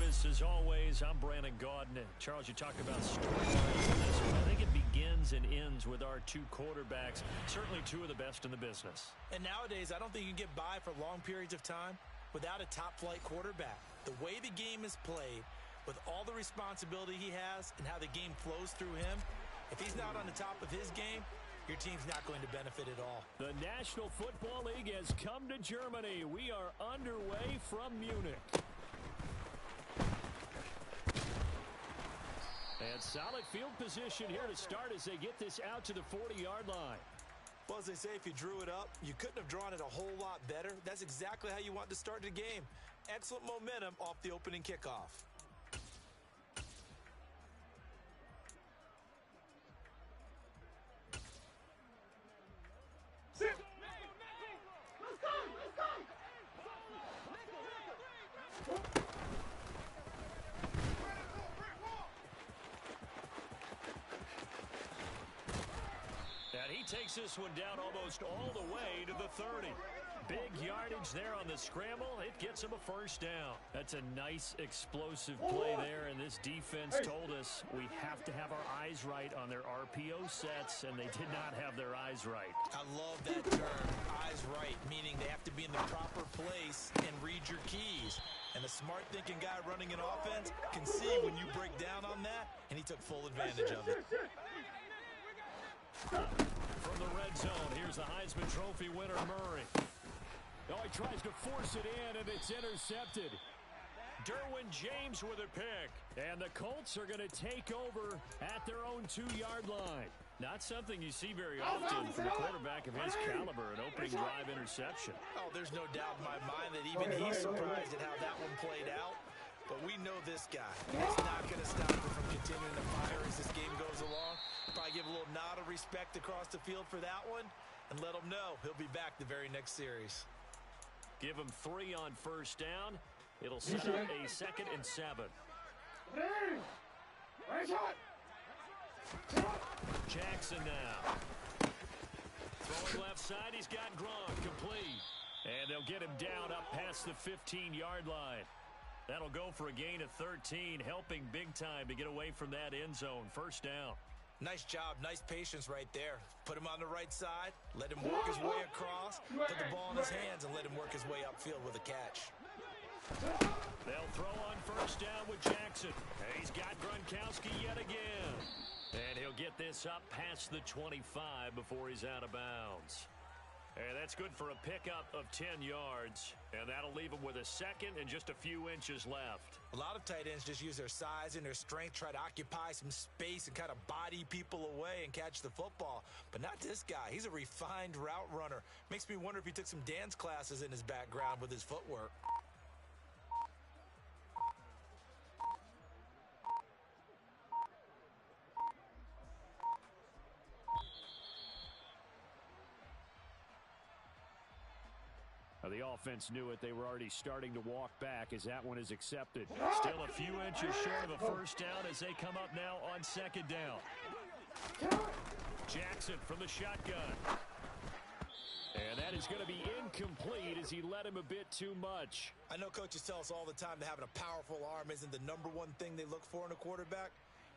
Vegas, as always, I'm Brandon Gaudin. Charles, you talk about storylines in this one. I think it begins and ends with our two quarterbacks, certainly two of the best in the business. And nowadays, I don't think you can get by for long periods of time without a top-flight quarterback. The way the game is played, with all the responsibility he has and how the game flows through him, if he's not on the top of his game, your team's not going to benefit at all. The National Football League has come to Germany. We are underway from Munich. And solid field position here to start as they get this out to the 40-yard line. Well, as they say, if you drew it up, you couldn't have drawn it a whole lot better. That's exactly how you want to start the game. Excellent momentum off the opening kickoff. And he takes this one down almost all the way to the 30. Big yardage there on the scramble. It gets him a first down. That's a nice explosive play there, and this defense told us we have to have our eyes right on their RPO sets, and they did not have their eyes right. I love that term, eyes right, meaning they have to be in the proper place and read your keys. And a smart-thinking guy running an offense can see when you break down on that, and he took full advantage of it. From the red zone, here's the Heisman Trophy winner, Murray. Oh, he tries to force it in, and it's intercepted. Derwin James with a pick. And the Colts are going to take over at their own 2-yard line. Not something you see very often from a quarterback of his caliber, an opening drive interception. Oh, there's no doubt in my mind that even he's surprised at how that one played out. But we know this guy. He's not going to stop him from continuing to fire as this game goes along. Probably give a little nod of respect across the field for that one and let him know he'll be back the very next series. Give him 3 on first down. It'll set up a 2nd and 7. Jackson now. Throwing left side, he's got Gronk complete. And they'll get him down up past the 15-yard line. That'll go for a gain of 13, helping big time to get away from that end zone. First down. Nice job, nice patience right there. Put him on the right side, let him work his way across, put the ball in his hands, and let him work his way upfield with a catch. They'll throw on first down with Jackson. He's got Gronkowski yet again. And he'll get this up past the 25 before he's out of bounds. And that's good for a pickup of 10 yards. And that'll leave him with a 2nd and just a few inches left. A lot of tight ends just use their size and their strength, try to occupy some space and kind of body people away and catch the football. But not this guy. He's a refined route runner. Makes me wonder if he took some dance classes in his background with his footwork. The offense knew it. They were already starting to walk back as that one is accepted. Still a few inches short of a first down as they come up now on 2nd down. Jackson from the shotgun. And that is going to be incomplete as he led him a bit too much. I know coaches tell us all the time that having a powerful arm isn't the #1 thing they look for in a quarterback.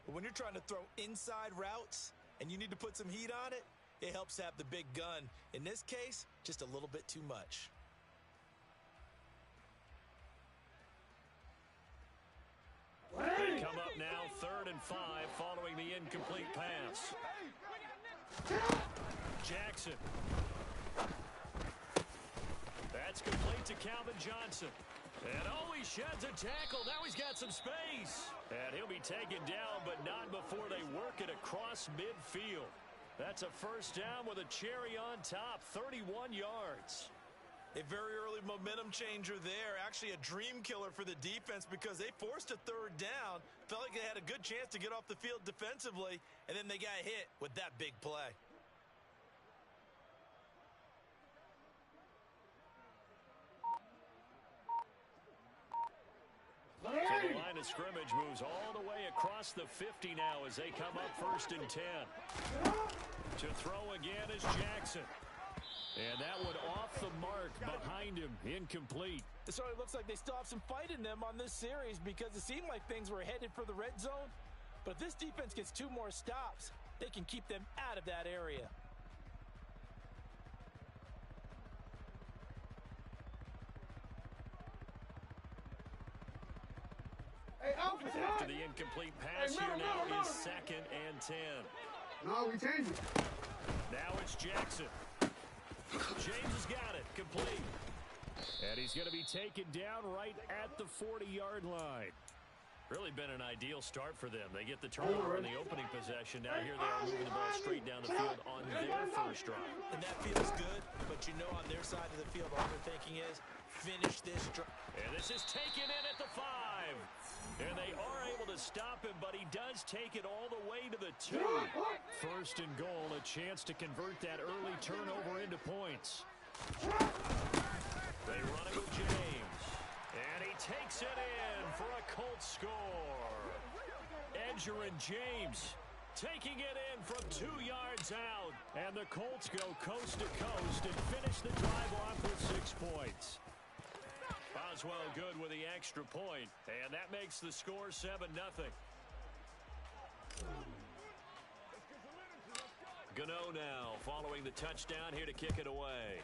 But when you're trying to throw inside routes and you need to put some heat on it, it helps to have the big gun. In this case, just a little bit too much. They come up now 3rd and 5 following the incomplete pass. Jackson. That's complete to Calvin Johnson. And oh, he sheds a tackle. Now he's got some space. And he'll be taken down, but not before they work it across midfield. That's a first down with a cherry on top, 31 yards. A very early momentum changer there. Actually a dream killer for the defense because they forced a 3rd down. Felt like they had a good chance to get off the field defensively, and then they got hit with that big play. So the line of scrimmage moves all the way across the 50 now as they come up 1st and 10. To throw again is Jackson. And that one off the mark behind him, incomplete. It certainly looks like they still have some fight in them on this series because it seemed like things were headed for the red zone. But if this defense gets 2 more stops, they can keep them out of that area. After the incomplete pass here now is 2nd and 10. No, we change it. Now it's Jackson. James has got it, complete. And he's going to be taken down right at the 40-yard line. Really been an ideal start for them. They get the turnover in the opening possession. Now here they are moving the ball straight down the field on their first drive. And that feels good, but you know on their side of the field all they're thinking is finish this drive. And this is taken in at the 5. And they are able to stop him, but he does take it all the way to the 2. 1st and goal, a chance to convert that early turnover into points. They run it with James. And he takes it in for a Colts score. Edgerrin James taking it in from 2 yards out. And the Colts go coast to coast and finish the drive off with 6 points. Boswell good with the extra point, and that makes the score 7-0. Gano now following the touchdown here to kick it away.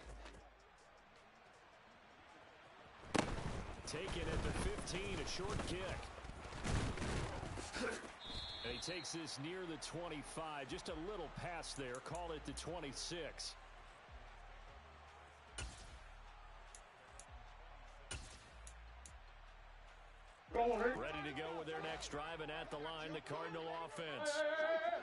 Taken at the 15, a short kick. And he takes this near the 25, just a little pass there, call it the 26. Ready to go with their next drive, and at the line, the Cardinal offense.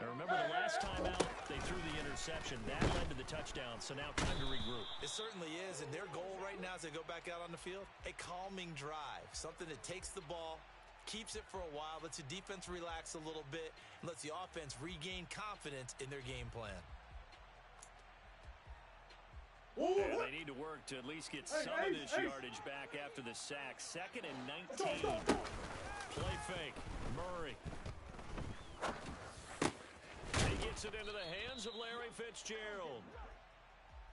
Now remember, the last time out, they threw the interception. That led to the touchdown, so now time to regroup. It certainly is, and their goal right now as they go back out on the field, a calming drive, something that takes the ball, keeps it for a while, lets the defense relax a little bit, and lets the offense regain confidence in their game plan. And they need to work to at least get some of this yardage back after the sack. 2nd and 19. Play fake. Murray. He gets it into the hands of Larry Fitzgerald.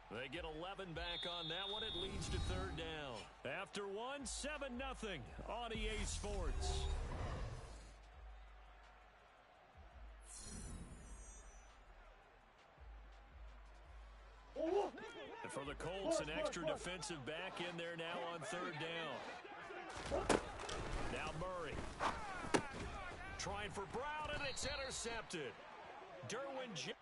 They get 11 back on that one. It leads to 3rd down. After 1, 7-0 on EA Sports. And for the Colts, an extra defensive back in there now on 3rd down. Now Murray. Trying for Brown, and it's intercepted. Derwin James.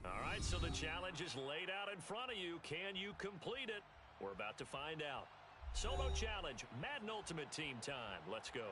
All right, so the challenge is laid out in front of you. Can you complete it? We're about to find out. Solo challenge, Madden Ultimate Team time. Let's go.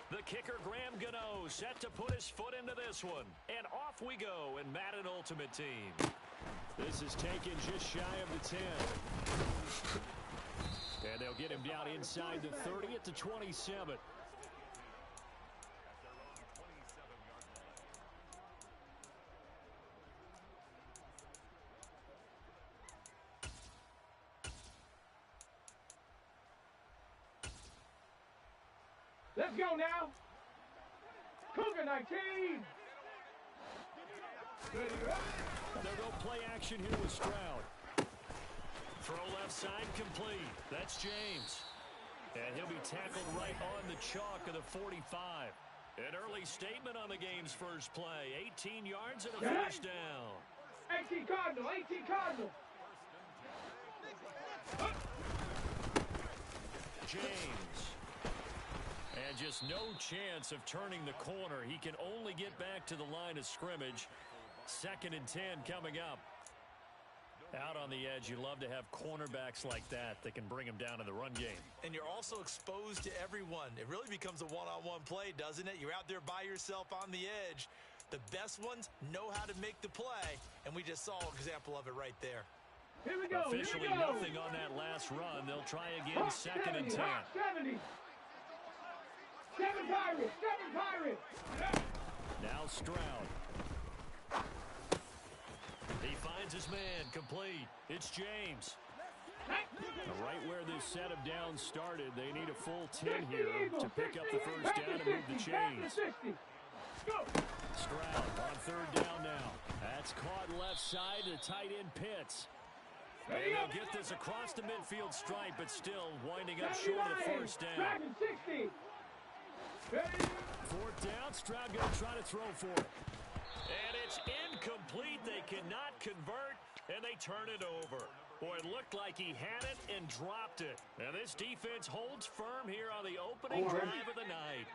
The kicker, Graham Gano, set to put his foot into this one. And off we go in Madden Ultimate Team. This is taken just shy of the 10. And they'll get him down inside the 30 at the 27. Let's go now. Cougar 19. They'll go play action here with Stroud. Throw left side complete. That's James. And he'll be tackled right on the chalk of the 45. An early statement on the game's first play. 18 yards and a first down. 18 Cardinal, 18 Cardinal. James. And just no chance of turning the corner. He can only get back to the line of scrimmage. 2nd and 10 coming up. Out on the edge, you love to have cornerbacks like that can bring him down in the run game. And you're also exposed to everyone. It really becomes a one-on-one play, doesn't it? You're out there by yourself on the edge. The best ones know how to make the play, and we just saw an example of it right there. Here we go. Officially nothing on that last run. They'll try again, 2nd and 10. 70. 7 Pirates. 7 Pirates. Now Stroud. He finds his man, complete. It's James. Right where this set of downs started, they need a full 10 here to pick up the first down and move the chains. Stroud on 3rd down now. That's caught left side to tight end Pitts. And they'll get this across the midfield stripe, but still winding up short of the first down. 4th down, Stroud going to try to throw for it. And it's incomplete. They cannot convert, and they turn it over. Boy, it looked like he had it and dropped it. And this defense holds firm here on the opening drive of the night.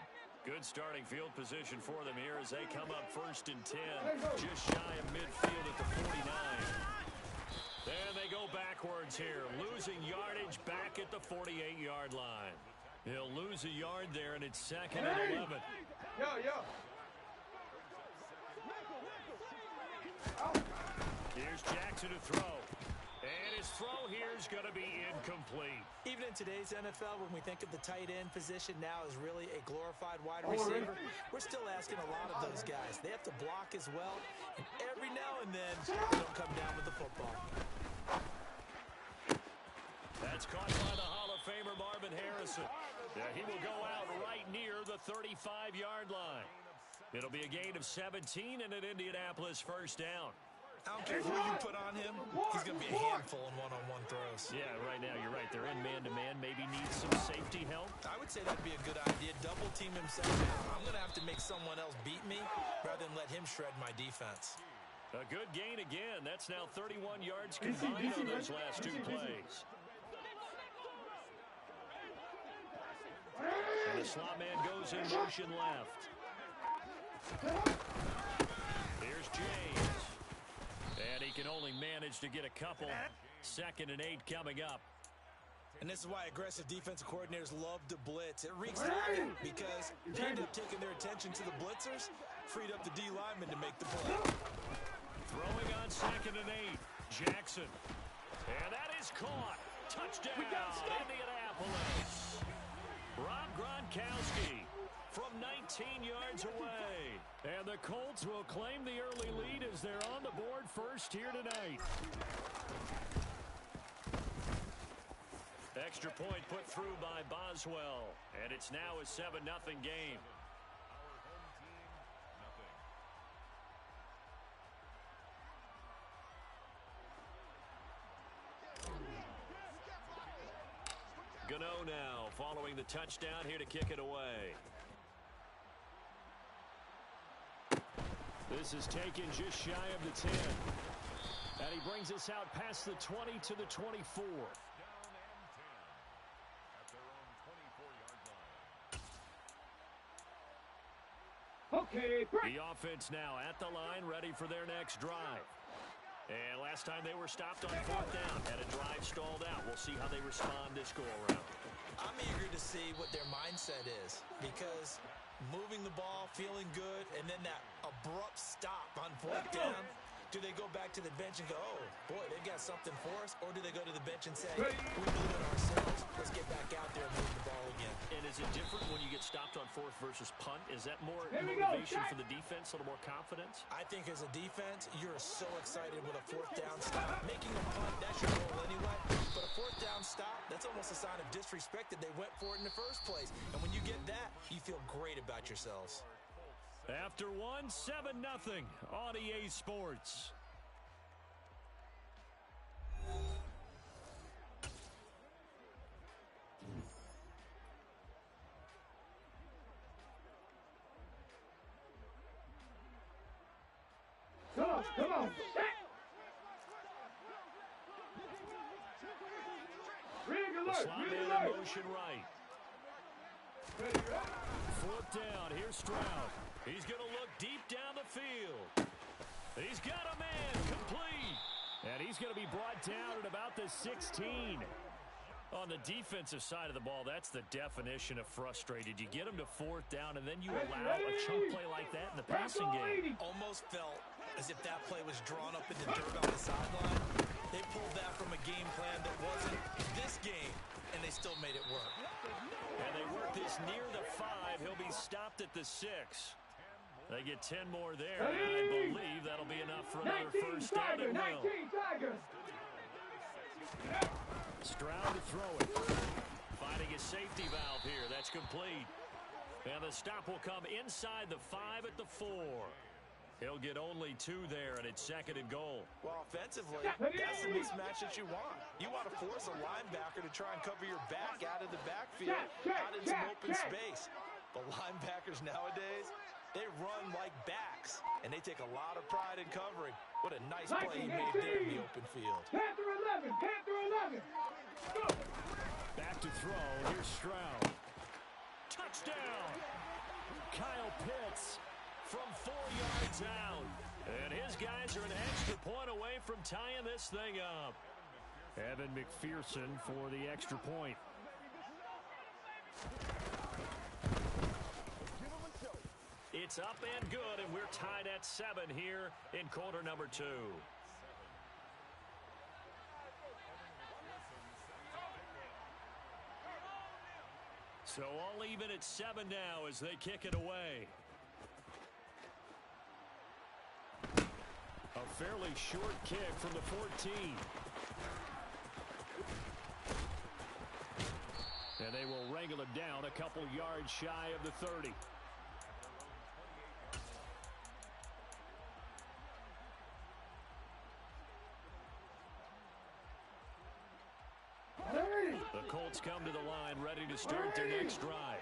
Good starting field position for them here as they come up 1st and 10, just shy of midfield at the 49. And they go backwards here, losing yardage back at the 48-yard line. He'll lose a yard there, and it's 2nd and 11. Here's Jackson to throw. And his throw here is going to be incomplete. Even in today's NFL, when we think of the tight end position now as really a glorified wide receiver, we're still asking a lot of those guys. They have to block as well, and every now and then, they don't come down with the football. That's caught by the Hall of Famer Marvin Harrison. Yeah, he will go out right near the 35-yard line. It'll be a gain of 17 and an Indianapolis first down. I don't care who you put on him, he's going to be a handful in one-on-one throws. Yeah, right now, you're right. They're in man-to-man. Maybe need some safety help. I would say that'd be a good idea. Double team himself. I'm going to have to make someone else beat me rather than let him shred my defense. A good gain again. That's now 31 yards combined on those last 2 plays. And the slot man goes in motion left. Here's James. And he can only manage to get a couple. 2nd and 8 coming up. And this is why aggressive defensive coordinators love to blitz. It wreaks havoc because they end up taking their attention to the blitzers, freed up the D lineman to make the play. Throwing on 2nd and 8. Jackson. And that is caught. Touchdown, Indianapolis. Rob Gronkowski from 19 yards away. And the Colts will claim the early lead as they're on the board first here tonight. Extra point put through by Boswell. And it's now a 7-0 game. Gano now following the touchdown here to kick it away. This is taken just shy of the 10. And he brings us out past the 20 to the 24. Okay. The offense now at the line, ready for their next drive. And last time they were stopped on 4th down, had a drive stalled out. We'll see how they respond this go-around. I'm eager to see what their mindset is because moving the ball, feeling good, and then that abrupt stop on 4th down, do they go back to the bench and go, oh, boy, they got something for us? Or do they go to the bench and say, we believe in ourselves, let's get back out there and move the ball again? And is it different when you get stopped on 4th versus punt? Is that more motivation for the defense, a little more confidence? I think as a defense, you're so excited with a 4th down stop. Making a punt, that's your goal anyway. But a 4th down stop, that's almost a sign of disrespect that they went for it in the first place. And when you get that, you feel great about yourselves. After one, 7-0 on EA Sports. Come on. Rig The alert. slot Green man in alert. motion right. Ready, ready. Fourth down. Here's Stroud. He's going to look deep down the field. He's got a man complete. And he's going to be brought down at about the 16. On the defensive side of the ball, that's the definition of frustrated. You get them to fourth down, and then you allow a chunk play like that in the passing game. Almost felt as if that play was drawn up in the dirt on the sideline. They pulled that from a game plan that wasn't this game, and they still made it work. And they work this near the 5. He'll be stopped at the 6. They get 10 more there, and I believe that'll be enough for another first down. It will. 19 Tigers. Stroud to throw it. Finding a safety valve here. That's complete. And the stop will come inside the 5 at the 4. He'll get only 2 there, and it's second and goal. Well, offensively, that's the mismatch that you want. You want to force a linebacker to try and cover your back out of the backfield, out in some open space. The linebackers nowadays, they run like backs, and they take a lot of pride in covering. What a nice play he made there in the open field. Panther 11. Panther 11. Go. Back to throw. Here's Stroud. Touchdown! Kyle Pitts from 4 yards out. And his guys are an extra point away from tying this thing up. Evan McPherson for the extra point. It's up and good, and we're tied at 7 here in quarter number 2. So all even at 7 now as they kick it away. A fairly short kick from the 14. And they will wrangle it down a couple yards shy of the 30. The Colts come to the line ready to start their next drive.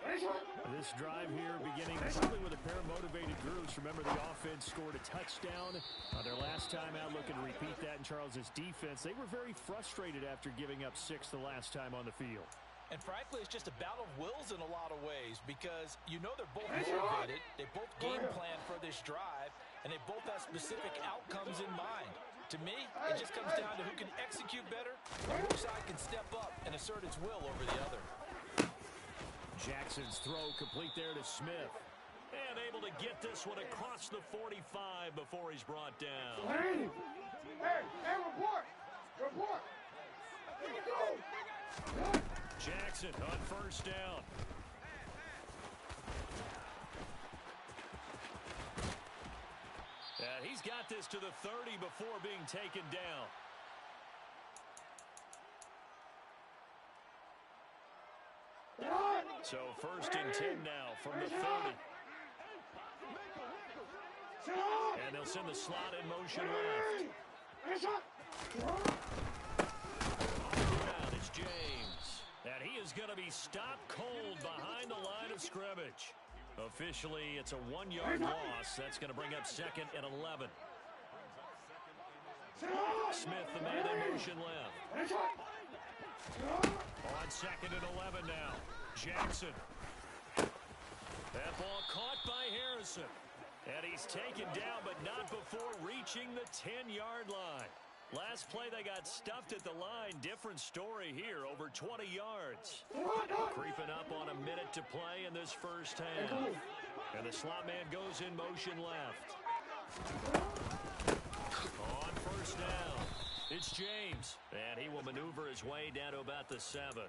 This drive here beginning probably with a pair of motivated groups. Remember, the offense scored a touchdown their last time out. Looking to repeat that in Charles's defense. They were very frustrated after giving up 6 the last time on the field. And frankly, it's just a battle of wills in a lot of ways because you know they're both motivated. They both game plan for this drive, and they both have specific outcomes in mind. To me, it just comes down to who can execute better and which side can step up and assert its will over the other. Jackson's throw complete there to Smith. And able to get this one across the 45 before he's brought down. Hey, report. Report. Go. Jackson on first down. He's got this to the 30 before being taken down. So first and 10 now from the 30. And they'll send the slot in motion left. Around is James. And he is going to be stopped cold behind the line of scrimmage. Officially, it's a 1-yard loss. That's going to bring up second and 11. Smith, the man in motion left. On second and 11 now. Jackson. That ball caught by Harrison. And he's taken down, but not before reaching the 10-yard line. Last play, they got stuffed at the line. Different story here, over 20 yards. Creeping up on a minute to play in this first half. And the slot man goes in motion left. On first down, it's James. And he will maneuver his way down to about the 7.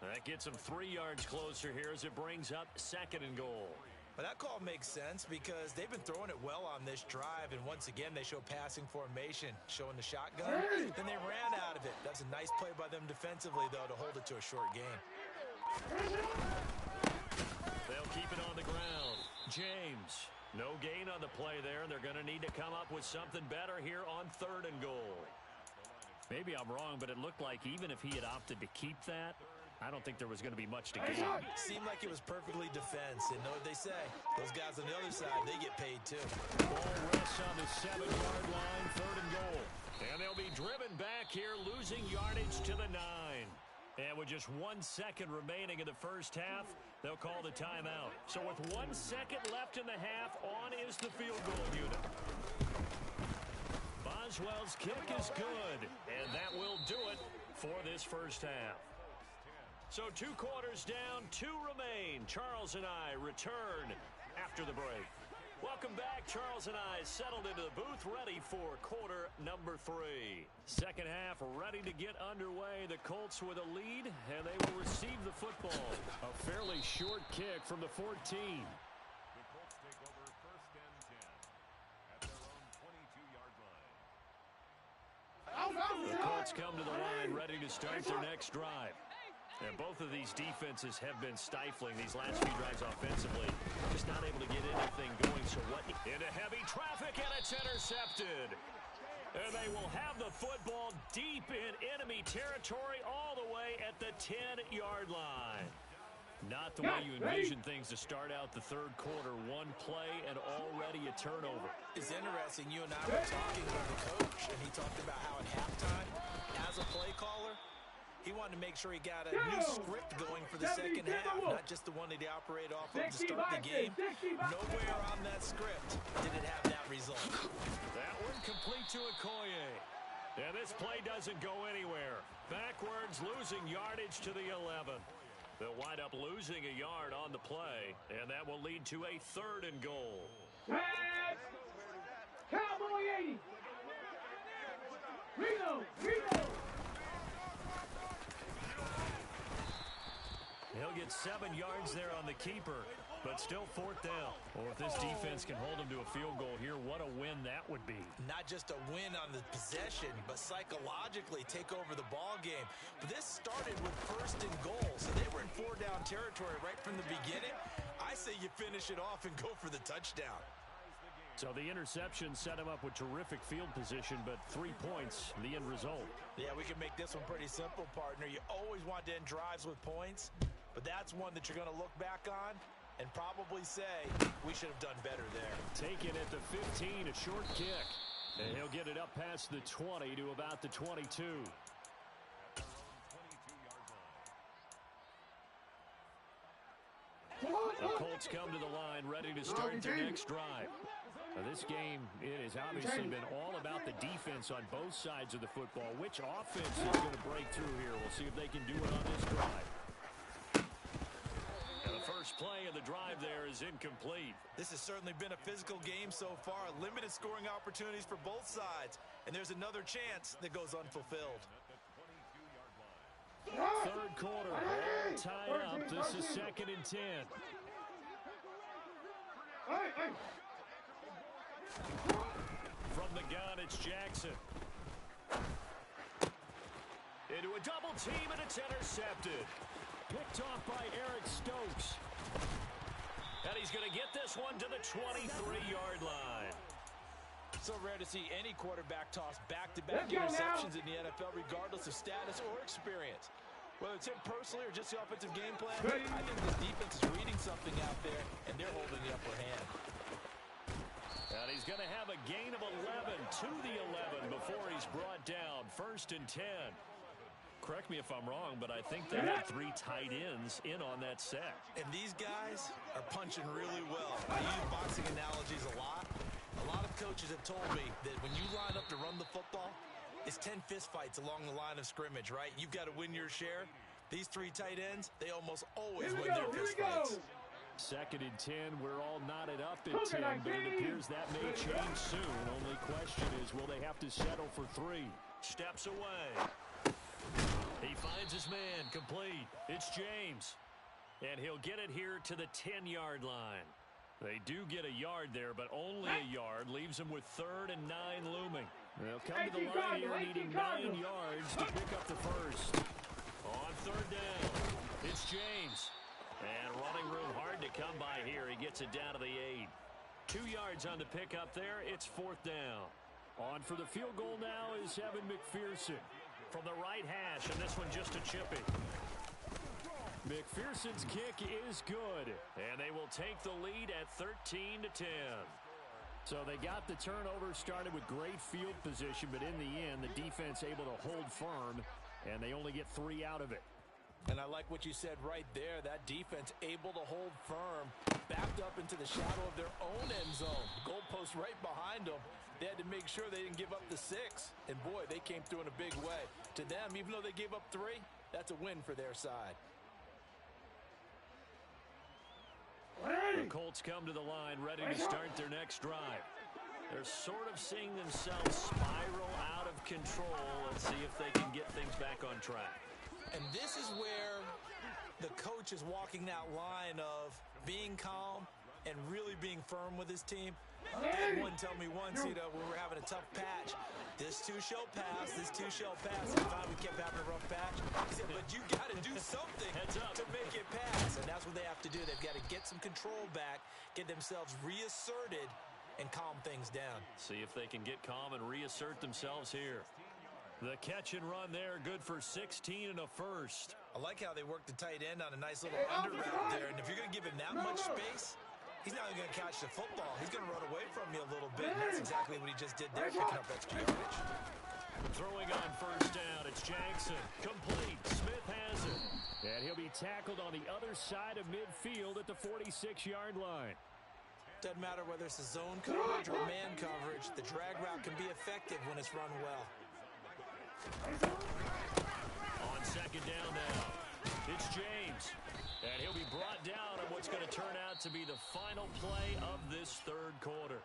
That gets him 3 yards closer here as it brings up second and goal. But that call makes sense because they've been throwing it well on this drive, and once again they show passing formation, showing the shotgun. Then they ran out of it. That's a nice play by them defensively, though, to hold it to a short gain. They'll keep it on the ground. James, no gain on the play there, and they're going to need to come up with something better here on third and goal. Maybe I'm wrong, but it looked like even if he had opted to keep that, I don't think there was going to be much to gain. Seemed like it was perfectly defense, and know what they say. Those guys on the other side, they get paid too. Ball rests on the 7-yard line, third and goal. And they'll be driven back here, losing yardage to the 9. And with just 1 second remaining in the first half, they'll call the timeout. So with 1 second left in the half, on is the field goal unit. Boswell's kick is good, and that will do it for this first half. So 2 quarters down, 2 remain. Charles and I return after the break. Welcome back. Charles and I settled into the booth, ready for quarter number 3. Second half ready to get underway. The Colts with a lead, and they will receive the football. A fairly short kick from the 14. The Colts take over 1st and 10 at their own 22-yard line. The Colts come to the line, ready to start their next drive. And both of these defenses have been stifling these last few drives offensively. Just not able to get anything going. So what? Into heavy traffic, and it's intercepted. And they will have the football deep in enemy territory all the way at the 10-yard line. Not the way you envision things to start out the third quarter. 1 play and already a turnover. It's interesting. You and I were talking with the coach, and he talked about how at halftime, as a play caller, he wanted to make sure he got a new script going for the second half, not just the one that he operated off of to start the game. Nowhere on that script did it have that result. That one complete to Okoye. And this play doesn't go anywhere. Backwards, losing yardage to the 11. They'll wind up losing a yard on the play, and that will lead to a 3rd and goal. Cowboy 80. Reno. He'll get 7 yards there on the keeper, but still 4th down. Or if this defense can hold him to a field goal here, what a win that would be. Not just a win on the possession, but psychologically take over the ball game. But this started with 1st and goal, so they were in 4-down territory right from the beginning. I say you finish it off and go for the touchdown. So the interception set him up with terrific field position, but 3 points, the end result. Yeah, we can make this one pretty simple, partner. You always want to end drives with points, but that's one that you're going to look back on and probably say, we should have done better there. Taken at the 15, a short kick. And he'll get it up past the 20 to about the 22. The Colts come to the line, ready to start their next drive. Now, this game, it has obviously been all about the defense on both sides of the football. Which offense is going to break through here? We'll see if they can do it on this drive. And the first play of the drive there is incomplete. This has certainly been a physical game so far. Limited scoring opportunities for both sides. And there's another chance that goes unfulfilled. Third quarter, all tied up. This is 2nd and 10. From the gun, it's Jackson. Into a double team, and it's intercepted. Picked off by Eric Stokes. And he's going to get this one to the 23-yard line. So rare to see any quarterback toss back-to-back interceptions in the NFL, regardless of status or experience. Whether it's him personally or just the offensive game plan, I think this defense is reading something out there, and they're holding the upper hand. And he's going to have a gain of 11 to the 11 before he's brought down. 1st and 10. Correct me if I'm wrong, but I think they had 3 tight ends in on that set. And these guys are punching really well. I use boxing analogies a lot. A lot of coaches have told me that when you line up to run the football, it's 10 fistfights along the line of scrimmage, right? You've got to win your share. These 3 tight ends, they almost always win their fistfights. 2nd and 10, we're all knotted up at 10, but it appears that may change soon. Only question is, will they have to settle for 3? Steps away. He finds his man, complete. It's James. And he'll get it here to the 10-yard line. They do get a yard there, but only a yard. Leaves them with 3rd and 9 looming. They'll come to the line here needing 9 yards to pick up the first. On 3rd down, it's James. And running room hard to come by here. He gets it down to the 8. 2 yards on the pickup there. It's 4th down. On for the field goal now is Evan McPherson from the right hash, and this one just a chippy. McPherson's kick is good, and they will take the lead at 13 to 10. So they got the turnover, started with great field position, but in the end, the defense able to hold firm, and they only get 3 out of it. And I like what you said right there. That defense able to hold firm, backed up into the shadow of their own end zone. Goalpost right behind them. They had to make sure they didn't give up the 6. And, boy, they came through in a big way. To them, even though they gave up 3, that's a win for their side. The Colts come to the line ready to start their next drive. They're sort of seeing themselves spiral out of control. Let's see if they can get things back on track. And this is where the coach is walking that line of being calm and really being firm with his team. I had one tell me once, when we were having a tough patch, this too shall pass, this too shall pass. And finally we kept having a rough patch. He said, but you got to do something to make it pass. And that's what they have to do. They've got to get some control back, get themselves reasserted, and calm things down. See if they can get calm and reassert themselves here. The catch and run there, good for 16 and a first. I like how they work the tight end on a nice little under route there. And if you're going to give him that much space, he's not going to catch the football. He's going to run away from you a little bit. And that's exactly what he just did there, picking up extra yardage. Throwing on first down, it's Jackson. Complete. Smith has it. And he'll be tackled on the other side of midfield at the 46-yard line. Doesn't matter whether it's a zone coverage or man coverage. The drag route can be effective when it's run well. On second down now, it's James. And he'll be brought down on what's going to turn out to be the final play of this third quarter.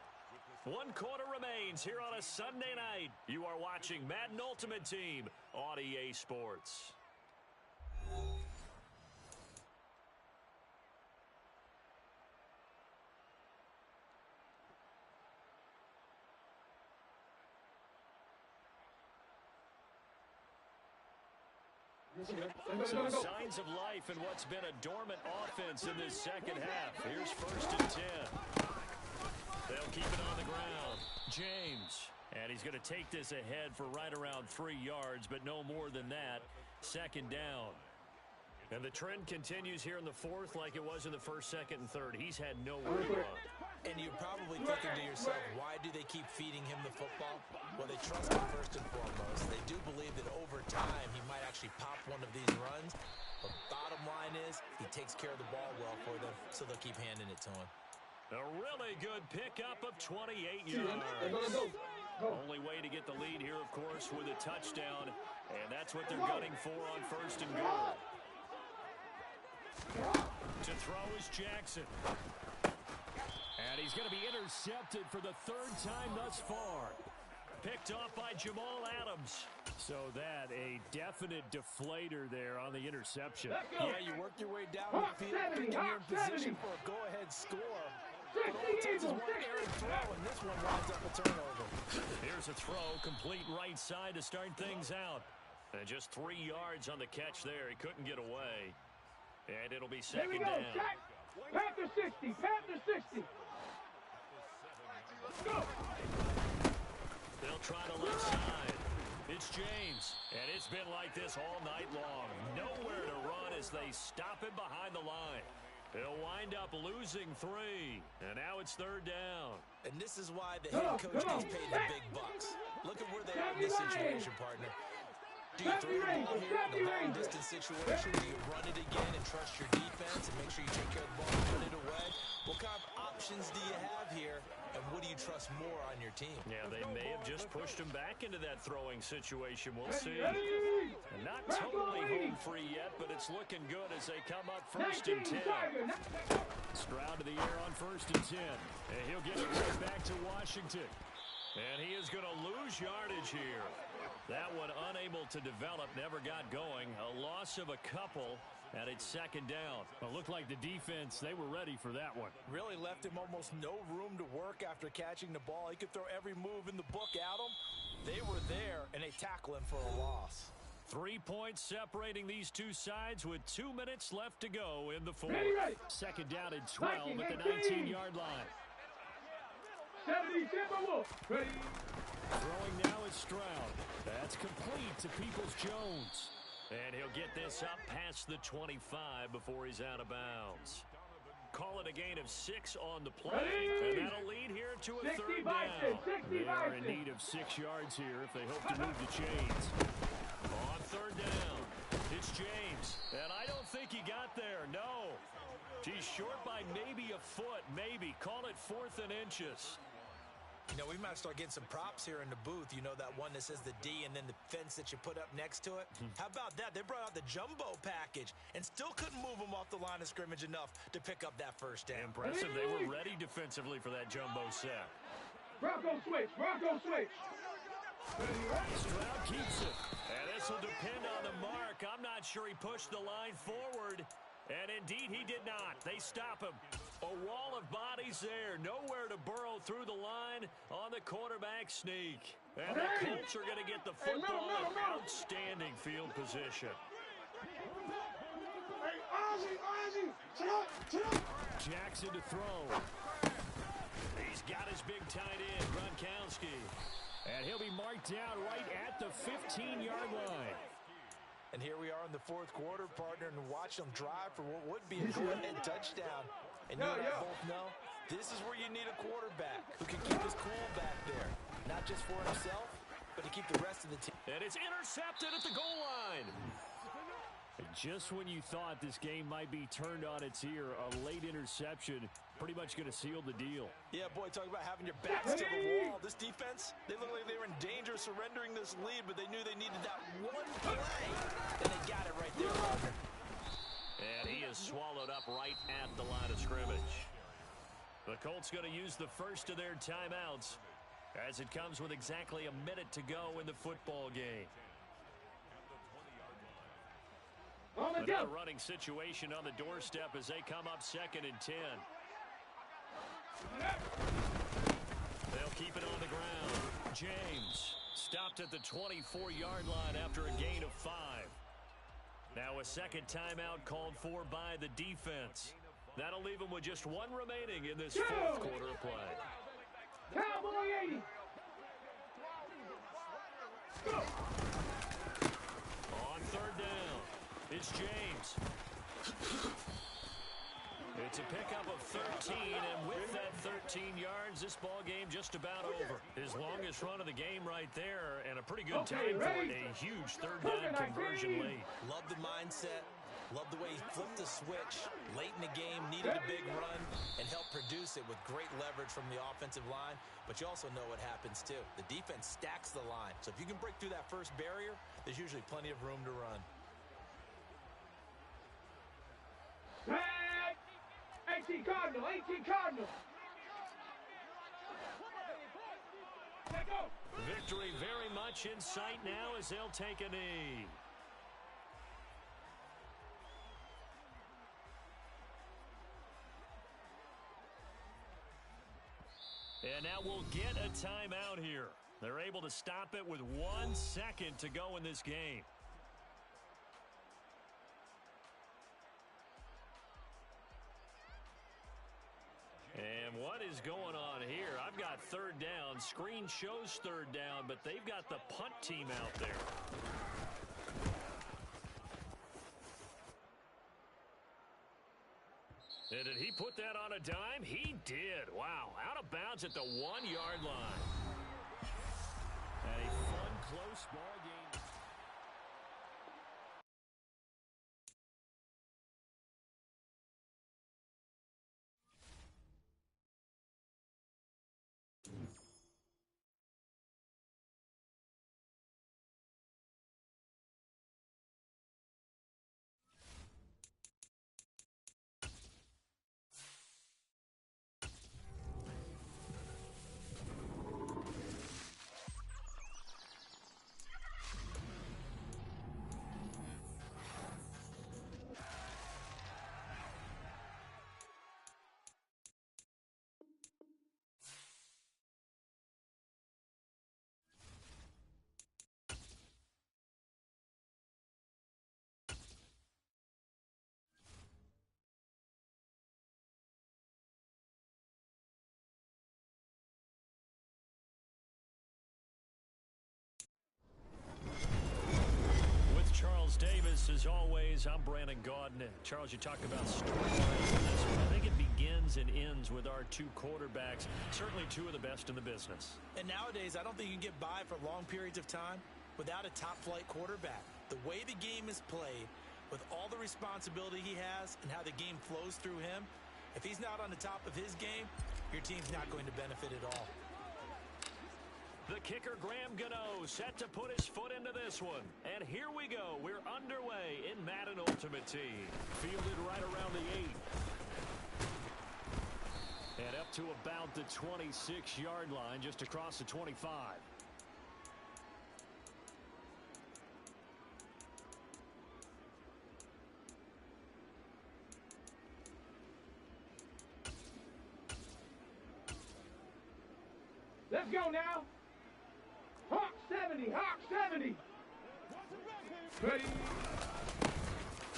1 quarter remains here on a Sunday night. You are watching Madden Ultimate Team on EA Sports. Some signs of life in what's been a dormant offense in this second half. Here's first and 10. They'll keep it on the ground. James. And he's going to take this ahead for right around 3 yards, but no more than that. Second down. And the trend continues here in the fourth like it was in the first, second, and third. He's had nowhere to run. And you're probably thinking to yourself, why do they keep feeding him the football? Well, they trust him first and foremost. They do believe that over time he might actually pop one of these runs. But bottom line is he takes care of the ball well for them, so they'll keep handing it to him. A really good pickup of 28 yards. Only way to get the lead here, of course, with a touchdown. And that's what they're gunning for on first and goal. To throw is Jackson. And he's going to be intercepted for the 3rd time thus far. Picked off by Jamal Adams. So that, a definite deflator there on the interception. Yeah, you work your way down the field, thinking you're in position for a go-ahead score. But all it takes is one errant throw, and this one winds up a turnover. Here's a throw, complete right side to start things out. And just 3 yards on the catch there. He couldn't get away. And it'll be second down. Panther 60, Panther 60. Go. They'll try the left side. It's James. And it's been like this all night long. Nowhere to run as they stop him behind the line. He'll wind up losing 3. And now it's 3rd down. And this is why the head coach gets paid the big bucks. Look at where they are in this situation, partner. Do you throw the ball here in a long-distance situation? Do you run it again and trust your defense and make sure you take care of the ball and put it away? What kind of options do you have here, and what do you trust more on your team? Yeah, they may have just pushed him back into that throwing situation. We'll see. And not totally home free yet, but it's looking good as they come up first and 10. Stroud to the air on first and 10. And he'll get it right back to Washington. And he is going to lose yardage here. That one unable to develop, never got going. A loss of a couple, and it's second down. It looked like the defense, they were ready for that one. Really left him almost no room to work after catching the ball. He could throw every move in the book at him. They were there, and they tackle him for a loss. 3 points separating these two sides with 2 minutes left to go in the fourth. Second down and 12 at the 19-yard line. 70, Timberwolf. Ready. Throwing now is Stroud. That's complete to Peoples-Jones. And he'll get this up past the 25 before he's out of bounds. Call it a gain of 6 on the play. And that'll lead here to a 3rd down. They're in need of 6 yards here if they hope to move the chains. On 3rd down, It's James, and I don't think he got there, no. He's short by maybe a foot, maybe. Call it 4th and inches. You know, we might start getting some props here in the booth. You know, that one that says the D and then the fence that you put up next to it? How about that? They brought out the jumbo package and still couldn't move them off the line of scrimmage enough to pick up that first down. Impressive. They were ready defensively for that jumbo set. Bronco switch. Bronco switch. Stroud keeps it. And this will depend on the mark. I'm not sure he pushed the line forward. And indeed, he did not. They stop him. A wall of bodies there. Nowhere to burrow through the line on the quarterback sneak. And the Colts are going to get the football in outstanding field position. Jackson to throw. He's got his big tight end, Gronkowski. And he'll be marked down right at the 15-yard line. And here we are in the 4th quarter, partner, and watch them drive for what would be a go-ahead touchdown. And you and I both know this is where you need a quarterback who can keep his cool back there. Not just for himself, but to keep the rest of the team. And it's intercepted at the goal line. And just when you thought this game might be turned on its ear, a late interception pretty much going to seal the deal. Yeah, boy, talk about having your backs to the wall. This defense, they look like they were in danger of surrendering this lead, but they knew they needed that one play, and they got it right there, partner. And he is swallowed up right at the line of scrimmage. The Colts going to use the first of their timeouts as it comes with exactly a minute to go in the football game. Another running situation on the doorstep as they come up 2nd and 10. They'll keep it on the ground. James stopped at the 24-yard line after a gain of 5. Now a second timeout called for by the defense. That'll leave them with just one remaining in this 4th quarter of play. Cowboy 80. Go. On 3rd down, it's James. It's a pickup of 13, and with that 13 yards, this ball game just about over. His longest run of the game right there, and a pretty good time for a huge 3rd down conversion lead. Love the mindset. Love the way he flipped the switch late in the game, needed a big run, and helped produce it with great leverage from the offensive line. But you also know what happens, too. The defense stacks the line. So if you can break through that first barrier, there's usually plenty of room to run. 18 Cardinal, 18 Cardinal. Victory very much in sight now as they'll take a knee. And now we'll get a timeout here. They're able to stop it with 1 second to go in this game. And what is going on here? I've got 3rd down. Screen shows 3rd down, but they've got the punt team out there. And did he put that on a dime? He did. Wow. Out of bounds at the 1-yard line. And a fun, close ball game. Charles Davis, as always, I'm Brandon Gaudin. Charles, you talked about storylines in this one. I think it begins and ends with our 2 quarterbacks, certainly 2 of the best in the business. And nowadays, I don't think you can get by for long periods of time without a top-flight quarterback. The way the game is played, with all the responsibility he has and how the game flows through him, if he's not on the top of his game, your team's not going to benefit at all. The kicker, Graham Gano, set to put his foot into this one. And here we go. We're underway in Madden Ultimate Team. Fielded right around the 8. And up to about the 26-yard line, just across the 25. Let's go now. Hawk 70, Hawk 70. Ready?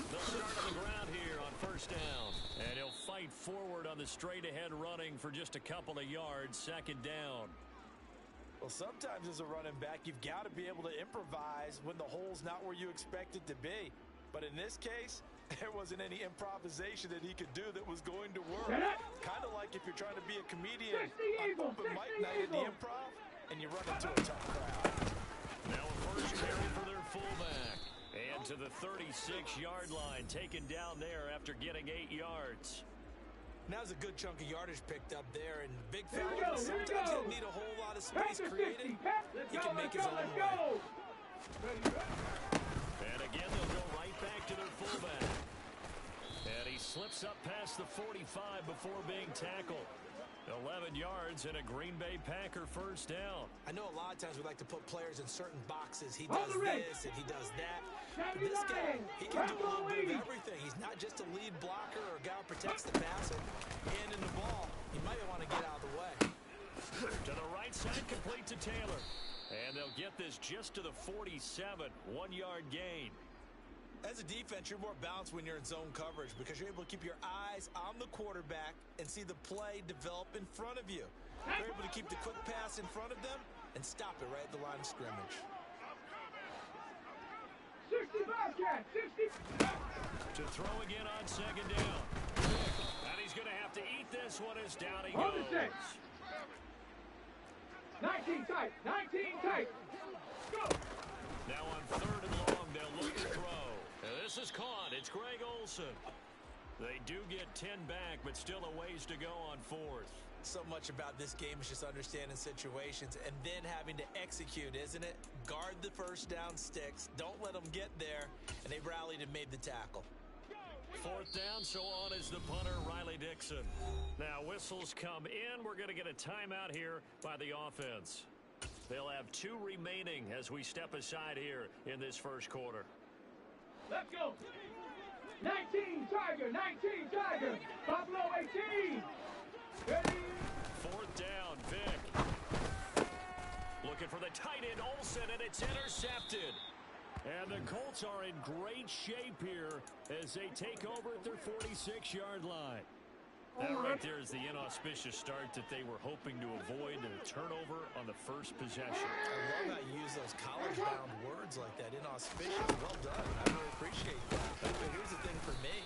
They'll start on the ground here on first down. And he'll fight forward on the straight-ahead running for just a couple of yards, second down. Well, sometimes as a running back, you've got to be able to improvise when the hole's not where you expect it to be. But in this case, there wasn't any improvisation that he could do that was going to work. Kind of like if you're trying to be a comedian on open mic night at the Improv, and you run into a tough crowd. Now a first carry for their fullback. And to the 36-yard line, taken down there after getting 8 yards. Now's a good chunk of yardage picked up there, and big fella, sometimes he'll need a whole lot of space created. He can make his own way. And again, they'll go right back to their fullback. And he slips up past the 45 before being tackled. 11 yards and a Green Bay Packer first down. I know a lot of times we like to put players in certain boxes. He does this and he does that. But this guy, he can do a little bit of everything. He's not just a lead blocker or a guy who protects the passer. And in the ball, he might want to get out of the way. To the right side, complete to Taylor. And they'll get this just to the 47, 1-yard gain. As a defense, you're more balanced when you're in zone coverage because you're able to keep your eyes on the quarterback and see the play develop in front of you. You're able to keep the quick pass in front of them and stop it right at the line of scrimmage. 60 Bobcat, 60. To throw again on second down. And he's going to have to eat this one as down he goes. 19 tight, 19 tight. Go. Now on third and long, they'll look to throw. And this is caught. It's Greg Olsen. They do get 10 back, but still a ways to go on fourth. So much about this game is just understanding situations and then having to execute, isn't it? Guard the first down sticks. Don't let them get there. And they rallied and made the tackle. Fourth down, so on is the punter, Riley Dixon. Now whistles come in. We're going to get a timeout here by the offense. They'll have 2 remaining as we step aside here in this first quarter. Let's go. 19 Tiger, 19 Tiger. Buffalo 18. Ready? Fourth down, Vick. Looking for the tight end, Olsen, and it's intercepted. And the Colts are in great shape here as they take over at their 46-yard line. That right there is the inauspicious start that they were hoping to avoid, and a turnover on the first possession. I love how you use those college-bound words like that, inauspicious. Well done. I really appreciate that. But here's the thing for me.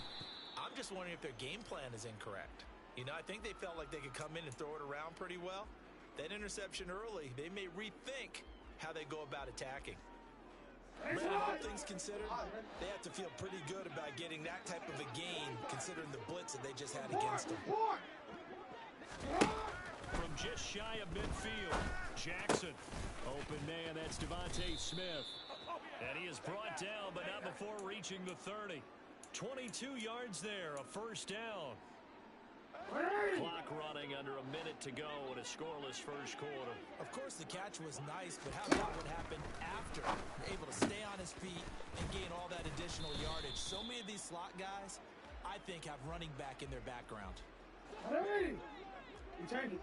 I'm just wondering if their game plan is incorrect. You know, I think they felt like they could come in and throw it around pretty well. That interception early, they may rethink how they go about attacking. But all things considered, they have to feel pretty good about getting that type of a gain, considering the blitz that they just had against them. From just shy of midfield, Jackson. Open man, that's Devontae Smith. And he is brought down, but not before reaching the 30. 22 yards there, a first down. Clock running under a minute to go in a scoreless first quarter. Of course, the catch was nice, but how about what happened after? Able to stay on his feet and gain all that additional yardage. So many of these slot guys, I think, have running back in their background. Hey! You change it.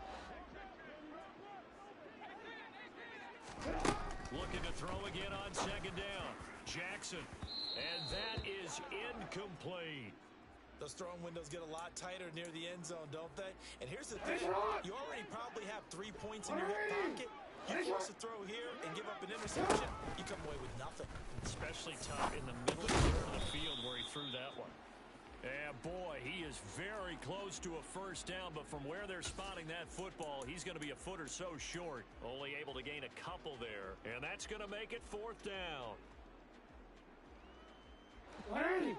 Looking to throw again on second down. Jackson. And that is incomplete. Those throwing windows get a lot tighter near the end zone, don't they? And here's the thing. You already probably have 3 points in your hip pocket. You force a throw here and give up an interception, you come away with nothing. Especially tough in the middle third of the field where he threw that one. And boy, he is very close to a first down, but from where they're spotting that football, he's going to be a foot or so short. Only able to gain a couple there. And that's going to make it fourth down. 180.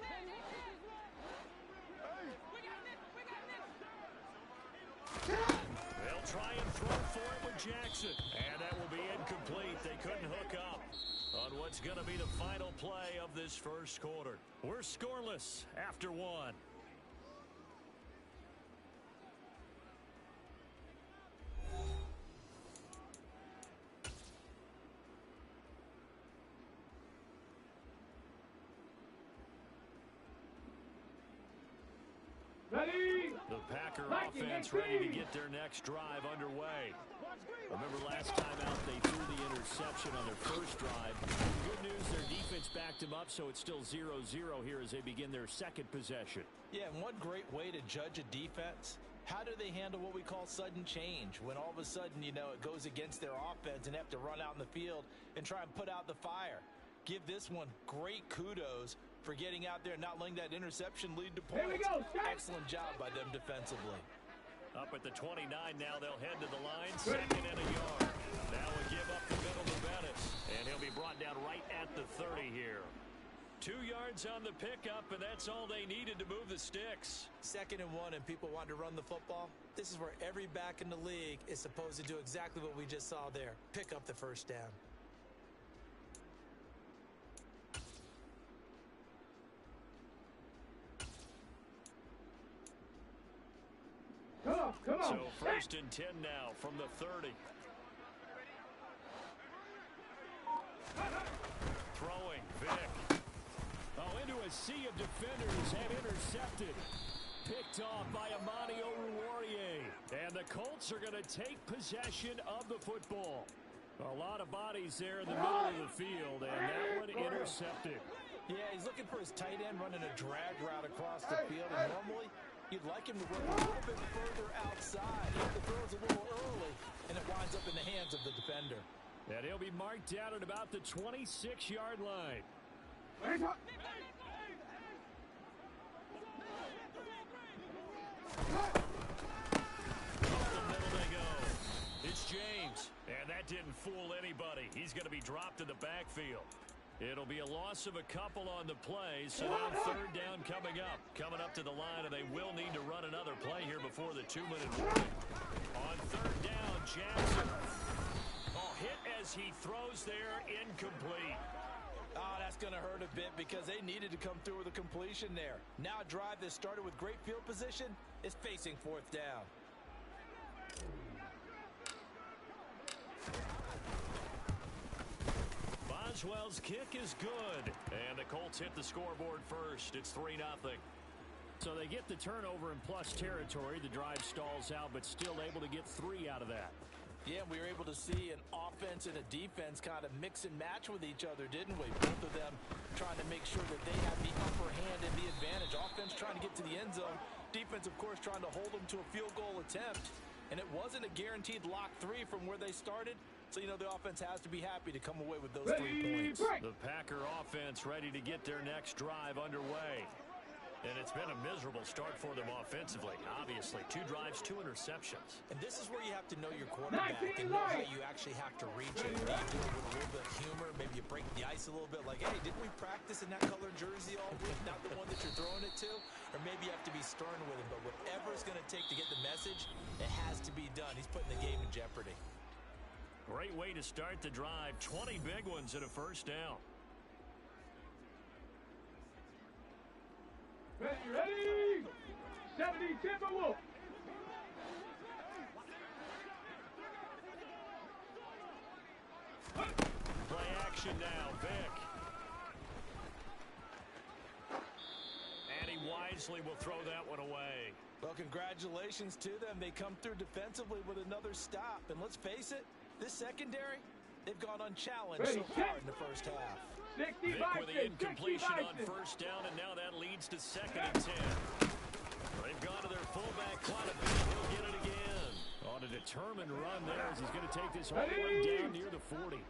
They'll try and throw for it with Jackson. And that will be incomplete. They couldn't hook up on what's going to be the final play of this first quarter. We're scoreless after one. Ready. The Packer offense ready to get their next drive underway. Remember last time out they threw the interception on their first drive. Good news, their defense backed them up, so it's still 0-0 here as they begin their second possession. Yeah, and one great way to judge a defense. How do they handle what we call sudden change? When all of a sudden, you know, it goes against their offense and they have to run out in the field and try and put out the fire. Give this one great kudos for getting out there and not letting that interception lead to points. Here we go, Excellent job by them defensively. Up at the 29 now, they'll head to the line, second and a yard. Now we give up the middle to Bettis, and he'll be brought down right at the 30 here. 2 yards on the pickup, and that's all they needed to move the sticks. 2nd and 1, and people want to run the football. This is where every back in the league is supposed to do exactly what we just saw there. Pick up the first down. Come on. So first and 10 now from the 30. Throwing, Vick. Oh, into a sea of defenders and intercepted. Picked off by Amani Oruwariye. And the Colts are going to take possession of the football. A lot of bodies there in the middle of the field, and that one intercepted. Yeah, he's looking for his tight end running a drag route across the field, and normally you'd like him to run a little bit further outside. The throw's a little early, and it winds up in the hands of the defender. And he'll be marked down at about the 26-yard line. Up the middle they go. It's James, and that didn't fool anybody. He's going to be dropped in the backfield. It'll be a loss of a couple on the play, so now third down coming up. Coming up to the line, and they will need to run another play here before the 2-minute warning. On third down, Jackson. Oh, hit as he throws there, incomplete. Oh, that's going to hurt a bit because they needed to come through with a completion there. Now a drive that started with great field position is facing 4th down. Boswell's kick is good, and the Colts hit the scoreboard first. It's 3-0. So they get the turnover in plus territory. The drive stalls out, but still able to get 3 out of that. Yeah, we were able to see an offense and a defense kind of mix and match with each other, didn't we? Both of them trying to make sure that they have the upper hand and the advantage. Offense trying to get to the end zone. Defense, of course, trying to hold them to a field goal attempt. And it wasn't a guaranteed lock 3 from where they started. So, you know, the offense has to be happy to come away with those 3 points. The Packer offense ready to get their next drive underway. And it's been a miserable start for them offensively, obviously. 2 drives, 2 interceptions. And this is where you have to know your quarterback and know how you actually have to reach it. You do it with a little bit of humor. Maybe you break the ice a little bit like, hey, didn't we practice in that color jersey all week? Not the one that you're throwing it to. Or maybe you have to be stern with him. But whatever it's going to take to get the message, it has to be done. He's putting the game in jeopardy. Great way to start the drive. 20 big ones and a first down. Ready? 70 Timberwolves. Play action now, Vick. And he wisely will throw that one away. Well, congratulations to them. They come through defensively with another stop. And let's face it, this secondary, they've gone unchallenged so far in the first half. Vick with the incompletion on first down, and now that leads to 2nd and 10. They've gone to their fullback quite a bit. He'll get it again. On a determined run there as he's going to take this all the way down near the 40.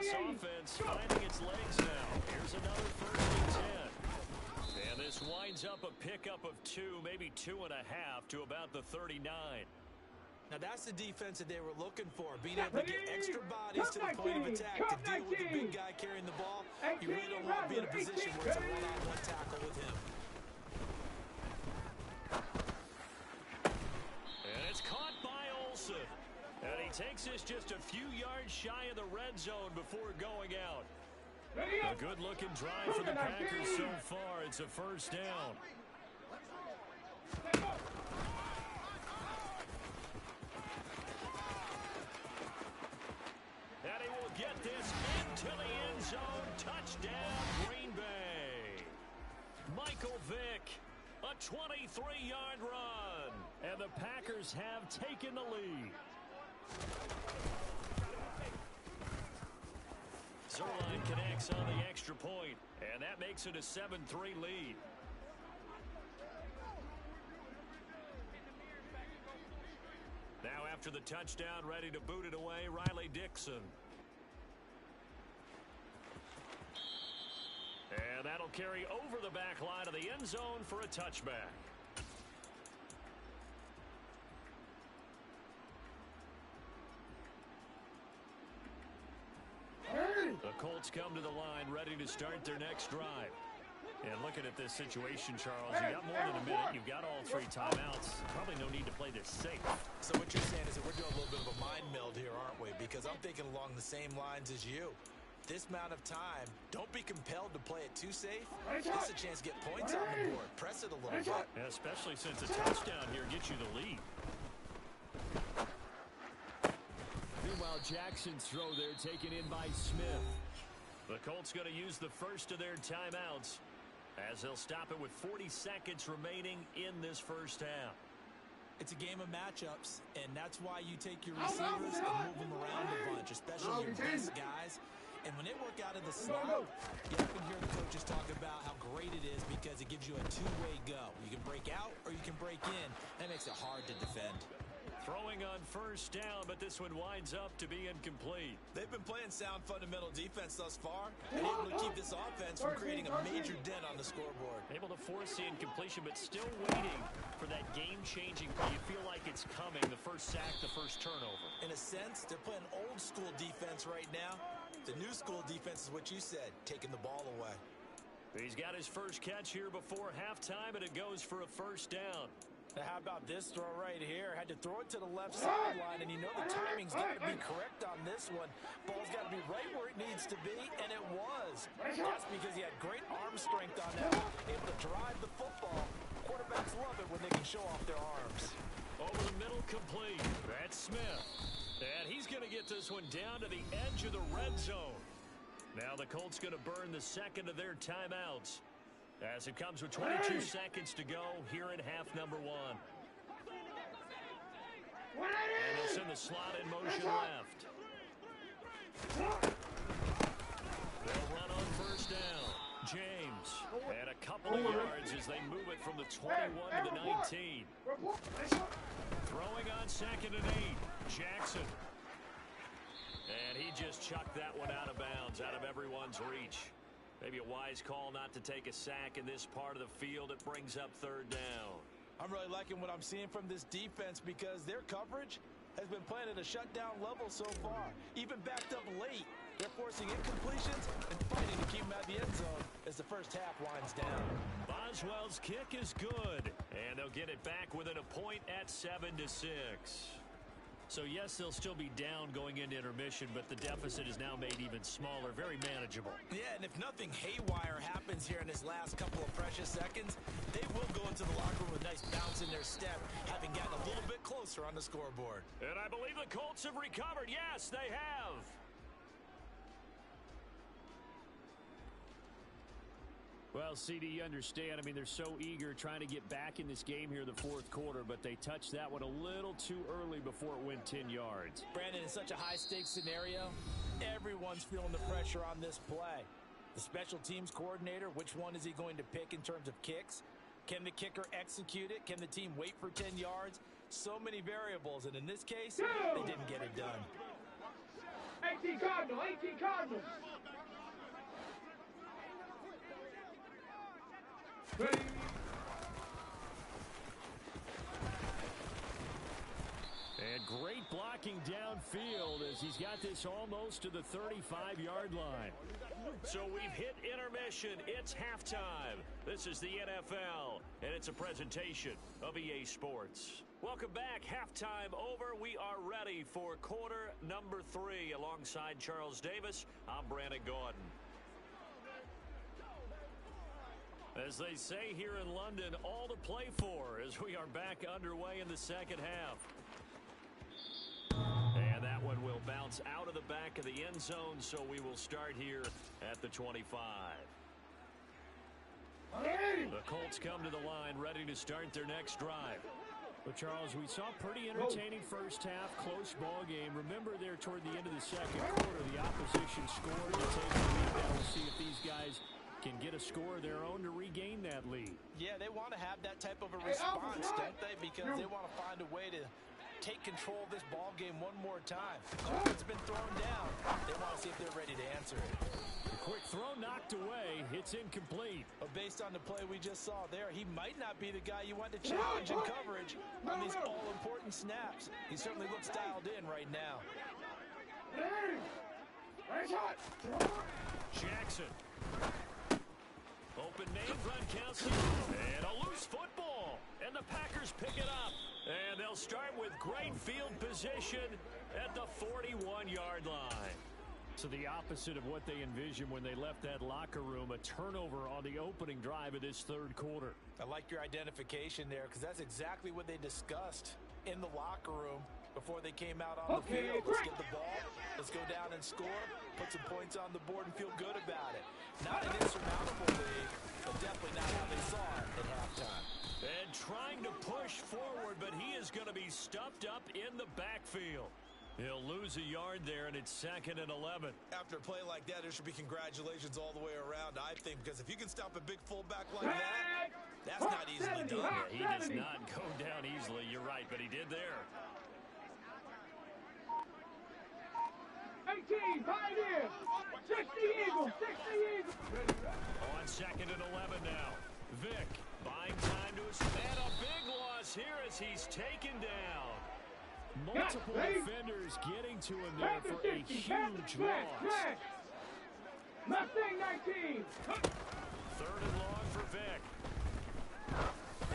This offense finding its legs now. Here's another 1st and 10. And this winds up a pickup of 2, maybe 2.5 to about the 39. Now, that's the defense that they were looking for, being able to get extra bodies to the point of attack to deal with the big guy carrying the ball. You really don't want to be in a position where it's a one-on-one tackle with him. And it's caught by Olsen. And he takes this just a few yards shy of the red zone before going out. A good-looking drive for the Packers so far. It's a first down. And he will get this into the end zone. Touchdown, Green Bay. Michael Vick, a 23-yard run. And the Packers have taken the lead. Zuerlein connects on the extra point, and that makes it a 7-3 lead. Now after the touchdown, ready to boot it away, Riley Dixon. And that'll carry over the back line of the end zone for a touchback. The Colts come to the line ready to start their next drive. And looking at this situation, Charles, you got more than a minute. You've got all 3 timeouts. Probably no need to play this safe. So what you're saying is that we're doing a little bit of a mind meld here, aren't we? Because I'm thinking along the same lines as you. This amount of time, don't be compelled to play it too safe. It's a chance to get points on the board. Press it a little bit. Yeah, especially since a touchdown here gets you the lead. Meanwhile, Jackson's throw there taken in by Smith. The Colts going to use the first of their timeouts as they'll stop it with 40 seconds remaining in this first half. It's a game of matchups, and that's why you take your receivers and move them around a bunch, especially your best guys. And when they work out of the slot, you often hear the coaches talk about how great it is because it gives you a two-way go. You can break out or you can break in. That makes it hard to defend. Throwing on first down, but this one winds up to be incomplete. They've been playing sound fundamental defense thus far and able to keep this offense from creating a major dent on the scoreboard. Able to force the incompletion, but still waiting for that game-changing play. You feel like it's coming, the first sack, the first turnover. In a sense, they're playing old-school defense right now. The new school defense is what you said, taking the ball away. He's got his first catch here before halftime, and it goes for a first down. Now how about this throw right here? Had to throw it to the left sideline, and you know the timing's got to be correct on this one. Ball's got to be right where it needs to be, and it was. That's because he had great arm strength on that, able to drive the football. Quarterbacks love it when they can show off their arms. Over the middle, complete. That's Smith. And he's going to get this one down to the edge of the red zone. Now the Colts going to burn the second of their timeouts, as it comes with 22 seconds to go here in half number 1. And they'll send the slot in motion left. They'll run on first down. James, and a couple of yards as they move it from the 21 to the 19. Throwing on second and 8, Jackson. And he just chucked that one out of bounds, out of everyone's reach. Maybe a wise call not to take a sack in this part of the field. It brings up third down. I'm really liking what I'm seeing from this defense because their coverage has been playing at a shutdown level so far. Even backed up late, they're forcing incompletions and fighting to keep them out of the end zone as the first half winds down. Boswell's kick is good, and they'll get it back within a point at 7-6. So, yes, they'll still be down going into intermission, but the deficit is now made even smaller, very manageable. Yeah, and if nothing haywire happens here in this last couple of precious seconds, they will go into the locker room with a nice bounce in their step, having gotten a little bit closer on the scoreboard. And I believe the Colts have recovered. Yes, they have. Well, CD, you understand. I mean, they're so eager trying to get back in this game here in the fourth quarter, but they touched that one a little too early before it went 10 yards. Brandon, in such a high-stakes scenario, everyone's feeling the pressure on this play. The special teams coordinator, which one is he going to pick in terms of kicks? Can the kicker execute it? Can the team wait for 10 yards? So many variables, and in this case, they didn't get it done. 18 Cardinal, 18 Cardinal. And Great blocking downfield as he's got this almost to the 35-yard line. So we've hit intermission. It's halftime. This is the NFL, and it's a presentation of EA Sports. Welcome back. Halftime over. We are ready for quarter number 3. Alongside Charles Davis, I'm Brandon Gaudin. As they say here in London, all to play for as we are back underway in the second half. And that one will bounce out of the back of the end zone, so we will start here at the 25. The Colts come to the line, ready to start their next drive. Well, Charles, we saw pretty entertaining first half, close ball game. Remember there toward the end of the second quarter, the opposition scored to take the lead. Now we'll see if these guys can get a score of their own to regain that lead. Yeah, they want to have that type of a response, don't they? Because they want to find a way to take control of this ball game one more time. It's been thrown down. They want to see if they're ready to answer it. A quick throw knocked away. It's incomplete. But based on the play we just saw there, he might not be the guy you want to challenge in coverage on these all-important snaps. He certainly looks dialed in right now. Jackson. Open man, Gronkowski, and a loose football. And the Packers pick it up. And they'll start with great field position at the 41-yard line. So the opposite of what they envisioned when they left that locker room, a turnover on the opening drive of this third quarter. I like your identification there because that's exactly what they discussed in the locker room before they came out on the field. Let's get the ball. Let's go down and score. Put some points on the board and feel good about it. Not an insurmountable lead, but definitely not how they saw it at halftime. And trying to push forward, but he is going to be stuffed up in the backfield. He'll lose a yard there, and it's 2nd and 11. After a play like that, there should be congratulations all the way around, I think, because if you can stop a big fullback like that, that's not easily done. Yeah, he does not go down easily. You're right, but he did there. 18, Pioneers! 60 Eagles! 60 Eagles! On 2nd and 11 now. Vick buying time to his man. A big loss here as he's taken down. Multiple defenders getting to him there for a huge loss. Mustang 19! 3rd and long for Vick.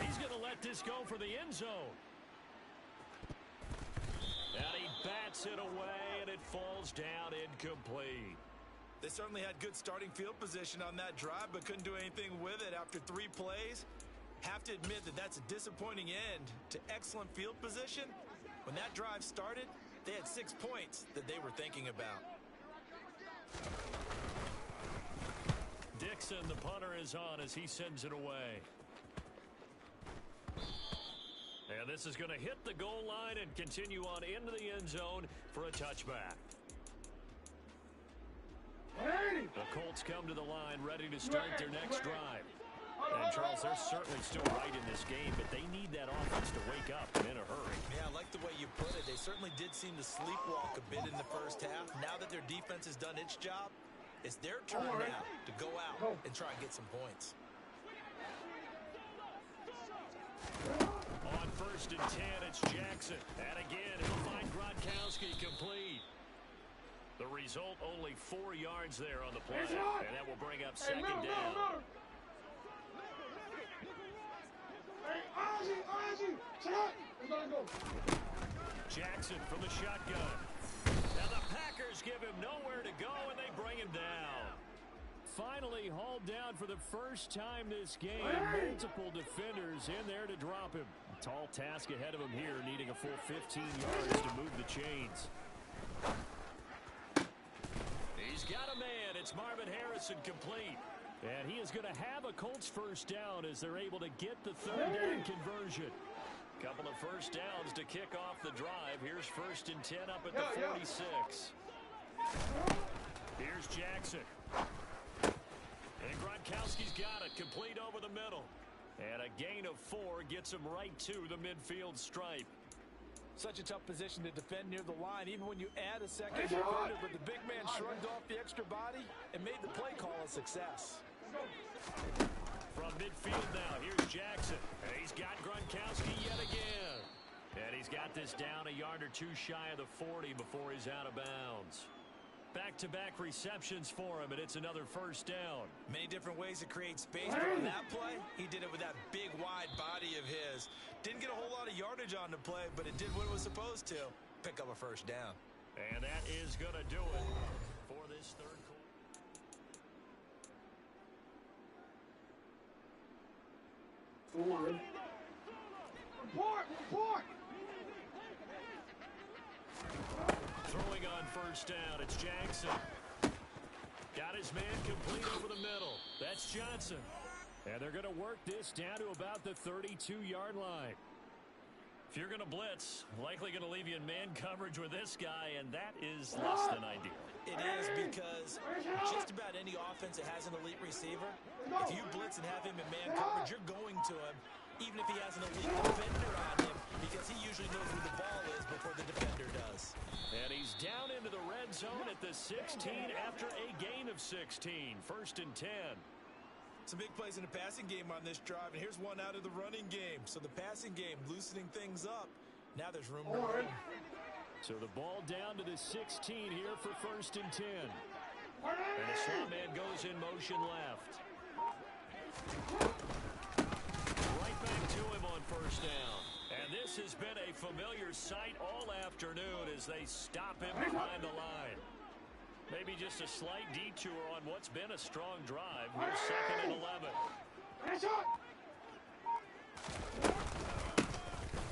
He's going to let this go for the end zone. And he bats it away, and it falls down incomplete. They certainly had good starting field position on that drive, but couldn't do anything with it after 3 plays. Have to admit that that's a disappointing end to excellent field position. When that drive started, they had 6 points that they were thinking about. Dixon, the punter, is on as he sends it away. And this is going to hit the goal line and continue on into the end zone for a touchback. The Colts come to the line ready to start their next drive. And Charles, they're certainly still right in this game, but they need that offense to wake up in a hurry. Yeah, I like the way you put it. They certainly did seem to sleepwalk a bit in the first half. Now that their defense has done its job, it's their turn now to go out and try and get some points. On 1st and 10, it's Jackson. And again, he'll find Gronkowski complete. The result, only 4 yards there on the play. And that will bring up 2nd down. Jackson from the shotgun. Now the Packers give him nowhere to go, and they bring him down. Finally hauled down for the first time this game. Multiple defenders in there to drop him. Tall task ahead of him here, needing a full 15 yards to move the chains. He's got a man. It's Marvin Harrison complete. And he is going to have a Colts first down as they're able to get the 3rd down conversion. Couple of first downs to kick off the drive. Here's 1st and 10 up at the 46. Here's Jackson. And Gronkowski's got it, complete over the middle. And a gain of 4 gets him right to the midfield stripe. Such a tough position to defend near the line, even when you add a second defender, but the big man shrugged off the extra body and made the play call a success. From midfield now, here's Jackson. And he's got Gronkowski yet again. And he's got this down a yard or two shy of the 40 before he's out of bounds. Back-to-back receptions for him, and it's another first down. Many different ways to create space, but on that play, he did it with that big, wide body of his. Didn't get a whole lot of yardage on the play, but it did what it was supposed to. Pick up a first down. And that is going to do it for this third quarter. Report! Throwing on first down, it's Jackson. Got his man complete over the middle. That's Johnson. And they're going to work this down to about the 32-yard line. If you're going to blitz, likely going to leave you in man coverage with this guy, and that is less than ideal. It is, because just about any offense that has an elite receiver, if you blitz and have him in man coverage, you're going to him, even if he has an elite defender on him, because he usually knows where the ball is before the defender does. And he's down into the red zone at the 16 after a gain of 16. First and 10. Some big plays in the passing game on this drive, and here's one out of the running game. So the passing game loosening things up. Now there's room to run. So the ball down to the 16 here for first and 10. And the slot man goes in motion left. Right back to him on first down. And this has been a familiar sight all afternoon as they stop him behind the line. Maybe just a slight detour on what's been a strong drive. Here's second and 11.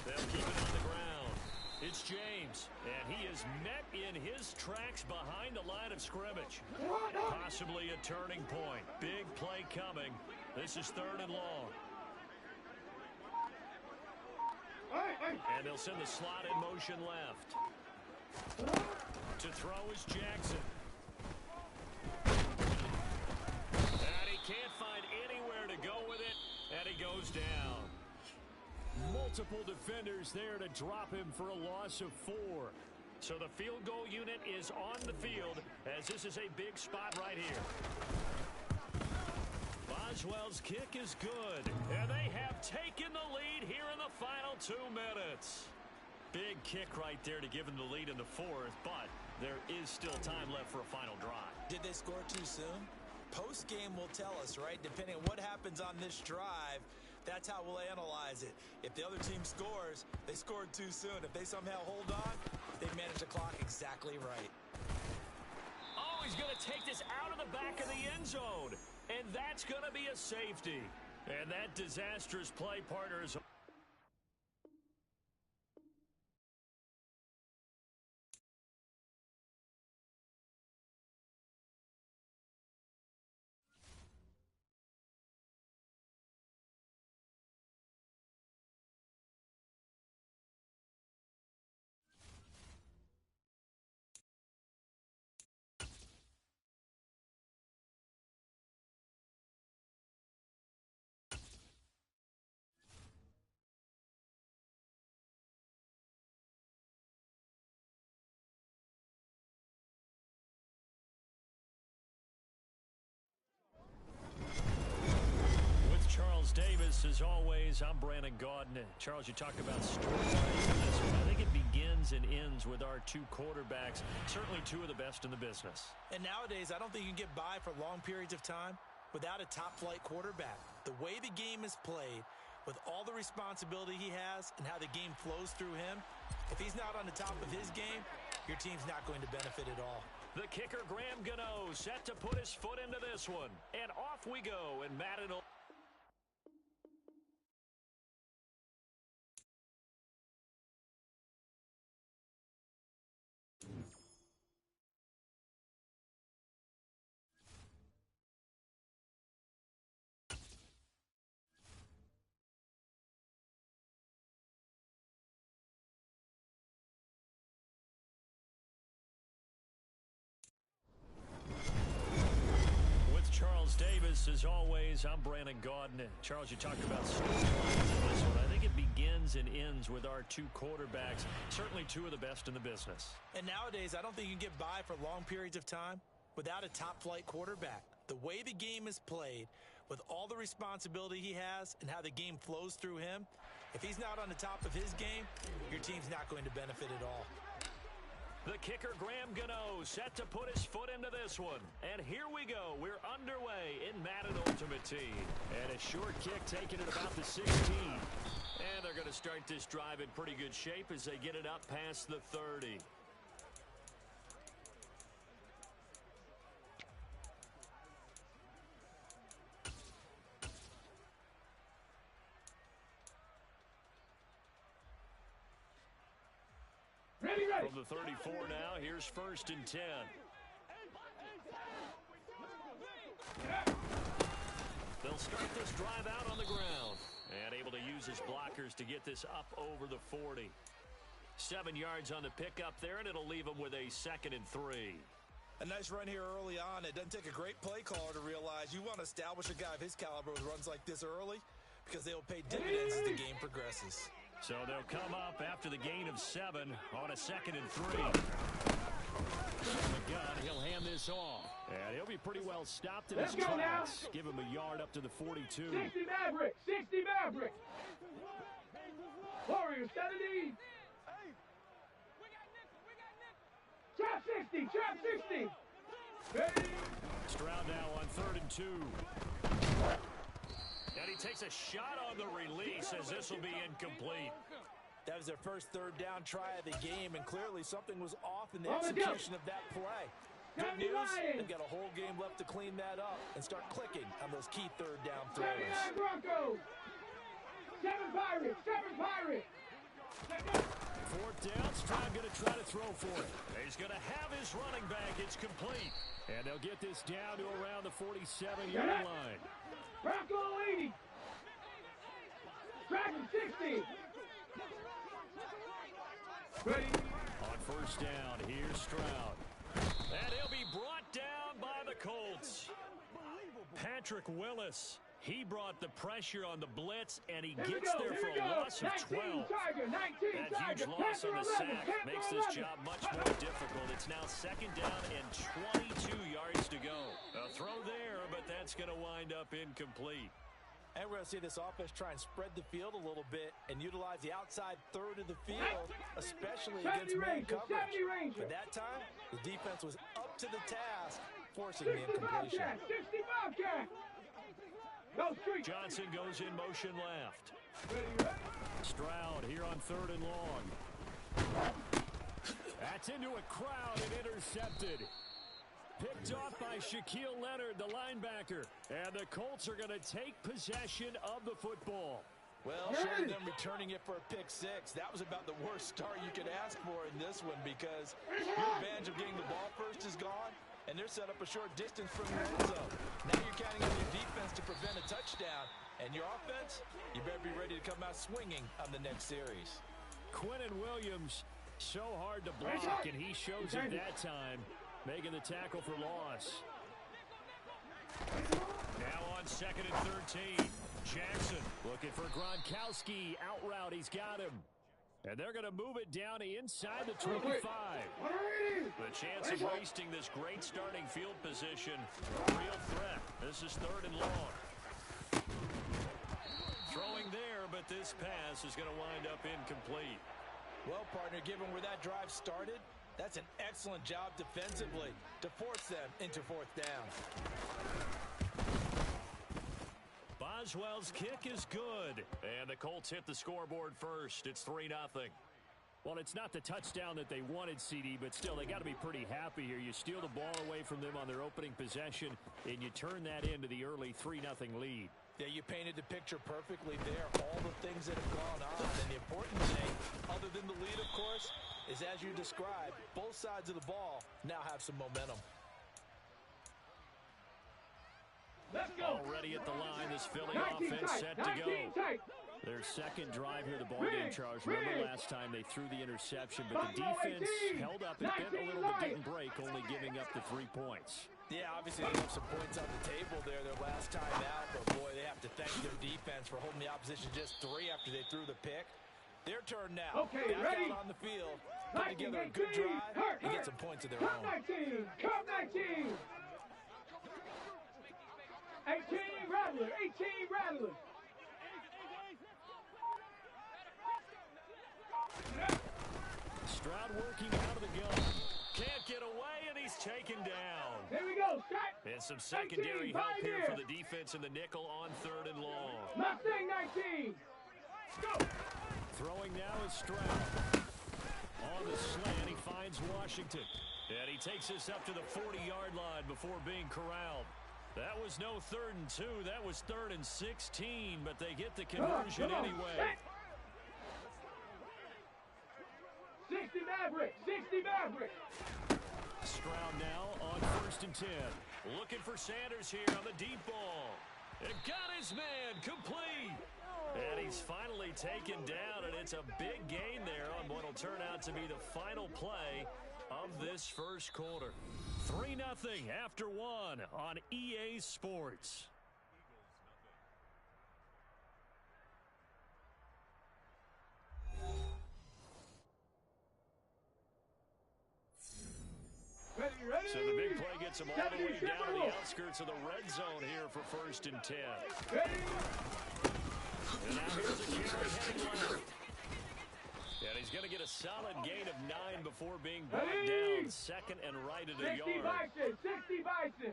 They'll keep it on the ground. It's James, and he is met in his tracks behind the line of scrimmage. Possibly a turning point. Big play coming. This is third and long. And they'll send the slot in motion left. To throw is Jackson. And he can't find anywhere to go with it, and he goes down. Multiple defenders there to drop him for a loss of 4. So the field goal unit is on the field, as this is a big spot right here. Boswell's kick is good, and they have taken the lead here in the final 2 minutes. Big kick right there to give them the lead in the 4th, but there is still time left for a final drive. Did they score too soon? Post-game will tell us, right? Depending on what happens on this drive, that's how we'll analyze it. If the other team scores, they scored too soon. If they somehow hold on, they managed the clock exactly right. Oh, he's going to take this out of the back of the end zone. And that's going to be a safety. And that disastrous play, partners. Davis, as always, I'm Brandon Gaudin. Charles, you talk about storylines in this one. I think it begins and ends with our 2 quarterbacks, certainly 2 of the best in the business. And nowadays, I don't think you can get by for long periods of time without a top-flight quarterback. The way the game is played, with all the responsibility he has and how the game flows through him, if he's not on the top of his game, your team's not going to benefit at all. The kicker, Graham Gano, set to put his foot into this one. And off we go, and Madden will... Davis, as always, I'm Brandon Gaudin. Charles, you talked about storylines in this one. I think it begins and ends with our 2 quarterbacks, certainly 2 of the best in the business. And nowadays, I don't think you can get by for long periods of time without a top-flight quarterback. The way the game is played, With all the responsibility he has and how the game flows through him, if he's not on the top of his game, your team's not going to benefit at all. The kicker, Graham Gano, set to put his foot into this one. And here we go. We're underway in Madden Ultimate Team. And a short kick taken at about the 16. And they're going to start this drive in pretty good shape as they get it up past the 30. From the 34 now, here's 1st and 10. They'll start this drive out on the ground. And able to use his blockers to get this up over the 40. 7 yards on the pickup there, and it'll leave him with a 2nd and 3. A nice run here early on. It doesn't take a great play caller to realize you want to establish a guy of his caliber with runs like this early because they will pay dividends as the game progresses. So they'll come up after the gain of 7 on a 2nd and 3. From the gun, he'll hand this off. And he'll be pretty well stopped in his tracks. Give him a yard up to the 42. 60 Maverick! 60 Maverick! Warriors, 70! Trap 60! Trap 60! Ready? Stroud now on 3rd and 2. And he takes a shot on the release as this will be incomplete. That was their first 3rd down try of the game, and clearly something was off in the execution of that play. Good news, they've got a whole game left to clean that up and start clicking on those key 3rd down throws. 79 Broncos! 7 Pirates! 7 Pirates! 4th down, Stroud going to try to throw for it. He's going to have his running back. It's complete. And they'll get this down to around the 47-yard line. Bronco 80! Dragon 60! Ready? On 1st down, here's Stroud. And he'll be brought down by the Colts. Patrick Willis. He brought the pressure on the blitz, and he gets there for a loss of 12. That huge loss on the sack makes this job much more difficult. It's now 2nd down and 22 yards to go. A throw there, but that's going to wind up incomplete. And we're going to see this offense try and spread the field a little bit and utilize the outside 3rd of the field, especially against man coverage. But that time, the defense was up to the task, forcing the incompletion. Johnson goes in motion left. Stroud here on 3rd and long. That's into a crowd and intercepted. Picked off by Shaquille Leonard, the linebacker. And the Colts are going to take possession of the football. Well, short of them returning it for a pick 6, that was about the worst start you could ask for in this one because your advantage of getting the ball first is gone, and they're set up a short distance from your end zone. Now you're counting on your defense to prevent a touchdown, and your offense, you better be ready to come out swinging on the next series. Quinnen Williams, so hard to block, and he shows it that time, making the tackle for loss. Now on 2nd and 13. Jackson looking for Gronkowski. Out route, he's got him. And they're going to move it down inside the 25. The chance of wasting this great starting field position, a real threat. This is 3rd and long. Throwing there, but this pass is going to wind up incomplete. Well, partner, given where that drive started, that's an excellent job defensively to force them into 4th down. Boswell's kick is good. And the Colts hit the scoreboard first. It's 3-0. Well, it's not the touchdown that they wanted, CD, but still, they got to be pretty happy here. You steal the ball away from them on their opening possession, and you turn that into the early 3-0 lead. Yeah, you painted the picture perfectly there. All the things that have gone on. And the important thing, other than the lead, of course, is as you described, both sides of the ball now have some momentum. Let's go. Already at the line, this Philly offense set to go. Their second drive here, the ball game, Charles. Remember last time they threw the interception, but the defense held up and bent a little bit, didn't break, only giving up the 3 points. Yeah, obviously they have some points on the table there their last time out, but boy, they have to thank their defense for holding the opposition just 3 after they threw the pick. Their turn now. Okay, back ready? out on the field, put together a good drive, and get some points of their own. Come 19! Come 19! 18! Rattler. 18 Rattler. Stroud working out of the gun. Can't get away, and he's taken down. Here we go. Shot. And some secondary 19, help here for Pioneer. the defense in the nickel on 3rd and long. Mustang 19. Go. Throwing now is Stroud. On the slant, he finds Washington. And he takes this up to the 40-yard line before being corralled. That was no 3rd and 2. That was 3rd and 16, but they get the conversion Come on. anyway. 60 Maverick. 60 Maverick. Stroud now on 1st and 10. Looking for Sanders here on the deep ball. And got his man complete. And he's finally taken down, and it's a big gain there on what will turn out to be the final play of this first quarter. 3-0 after 1 on EA Sports. Ready, ready. So the big play gets him all the way down to the outskirts of the red zone here for 1st and 10. Ready. And now here's a carry heading left. And he's going to get a solid gain of 9 before being brought down 2nd and right at a 60 yard. Bison. 60 Bison.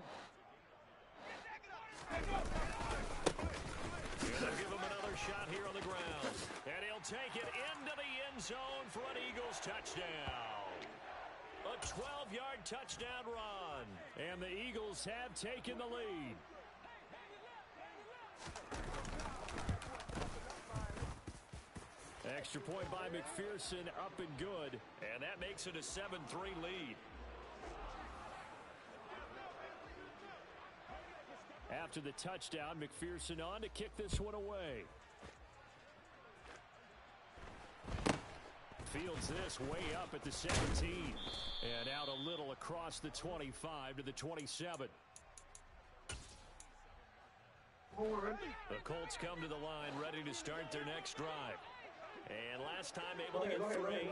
And they'll give him another shot here on the ground. And he'll take it into the end zone for an Eagles touchdown. A 12-yard touchdown run. And the Eagles have taken the lead. Extra point by McPherson, up and good. And that makes it a 7-3 lead. After the touchdown, McPherson on to kick this one away. Fields this way up at the 17. And out a little across the 25 to the 27. The Colts come to the line ready to start their next drive. And last time able to get 3.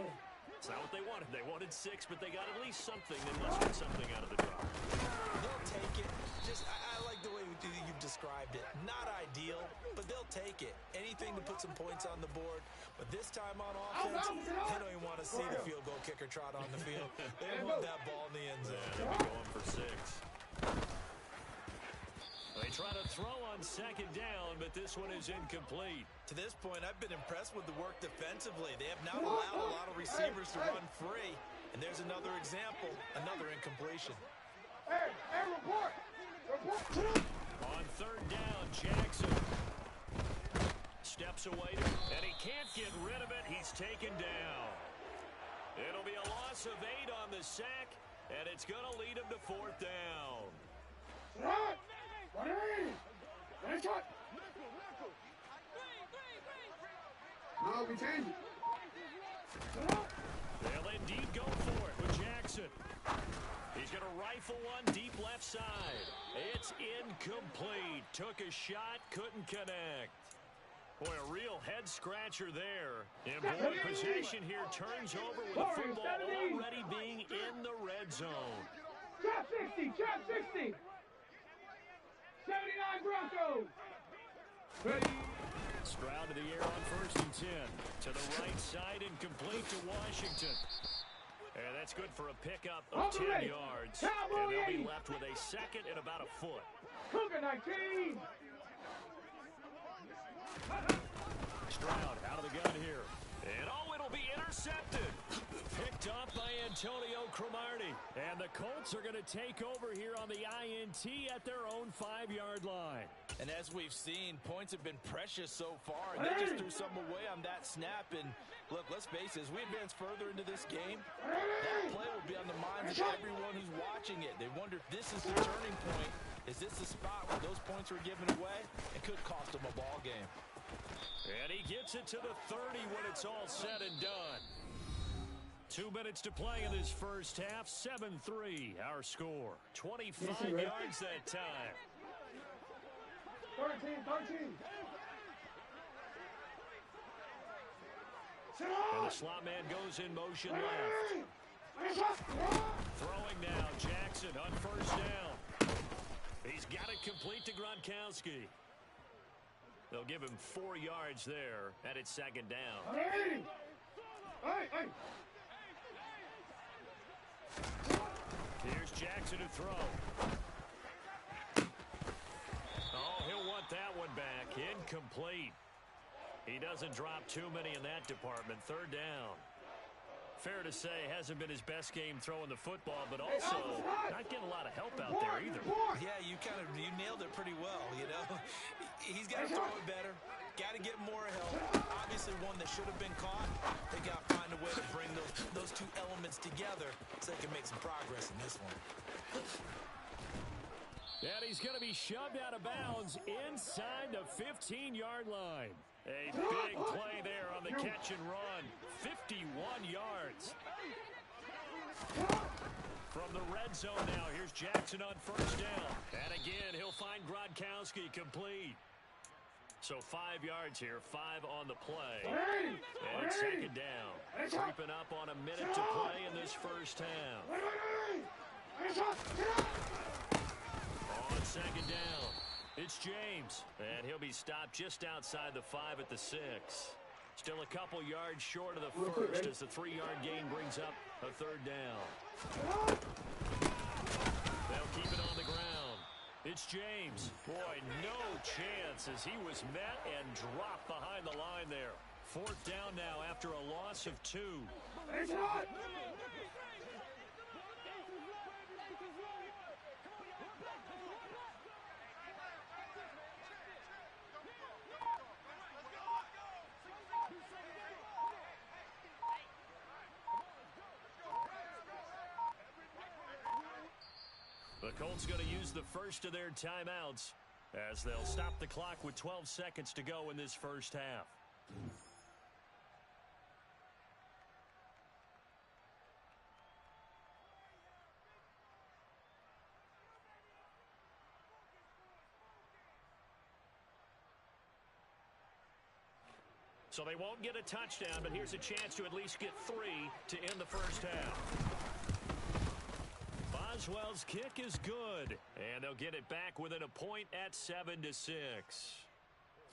It's not what they wanted. They wanted 6, but they got at least something. They must get something out of the drive. They'll take it. I like the way you've described it. Not ideal, but they'll take it. Anything to put some points on the board. But this time on offense, they don't even want to see the field goal kicker trot on the field. They want that ball in the end zone. They'll be going for 6. They try to throw on 2nd down, but this one is incomplete. To this point, I've been impressed with the work defensively. They have not allowed a lot of receivers to run free. And there's another example, another incompletion. Hey, report. On 3rd down, Jackson steps away, and he can't get rid of it. He's taken down. It'll be a loss of 8 on the sack, and it's going to lead him to 4th down. Now we change it. They'll indeed go for it with Jackson. He's going to rifle one deep left side. It's incomplete. Took a shot, couldn't connect. Boy, a real head-scratcher there. And boy, possession here turns over with the football already being in the red zone. Trap 60, trap 60. 79 Broncos. Ready. Stroud to the air on 1st and 10. To the right side and complete to Washington. And that's good for a pickup of 10 yards. And they'll be left with a 2nd and about a foot. Cougar 19. Stroud out of the gun here. And it'll be intercepted. Picked off by Antonio Cromartie. And the Colts are going to take over here on the INT at their own 5-yard line. And as we've seen, points have been precious so far. And they just threw some away on that snap. And look, let's face it, as we advance further into this game, that play will be on the minds of everyone who's watching it. They wonder if this is the turning point. Is this the spot where those points were given away? It could cost them a ball game. And he gets it to the 30 when it's all said and done. 2 minutes to play in this first half. 7-3 our score. 25 yards that time. 13. And the slot man goes in motion left. Throwing now, Jackson on 1st down. He's got it complete to Gronkowski. They'll give him 4 yards there, and it's second down. Hey. Here's Jackson to throw. Oh, he'll want that one back. Incomplete. He doesn't drop too many in that department. Third down. Fair to say, hasn't been his best game throwing the football, but also not getting a lot of help out there either. Yeah, you nailed it pretty well, you know. He's got to throw it better. Got to get more help. Obviously one that should have been caught. They got to find a way to bring those two elements together so they can make some progress in this one. And he's going to be shoved out of bounds inside the 15-yard line. A big play there on the catch and run. 51 yards. From the red zone now, here's Jackson on first down. And again, he'll find Gronkowski complete. So 5 yards here, 5 on the play. And it's second down. Creeping up on a minute to play in this first half. On second down, it's James. And he'll be stopped just outside the 5 at the 6. Still a couple yards short of the first as the 3-yard gain brings up a third down. They'll keep it on the ground. It's James. Boy, no chance as he was met and dropped behind the line there. Fourth down now after a loss of 2. The Colts going to use the first of their timeouts as they'll stop the clock with 12 seconds to go in this first half. So they won't get a touchdown, but here's a chance to at least get 3 to end the first half. Boswell's kick is good, and they'll get it back within a point at 7-6.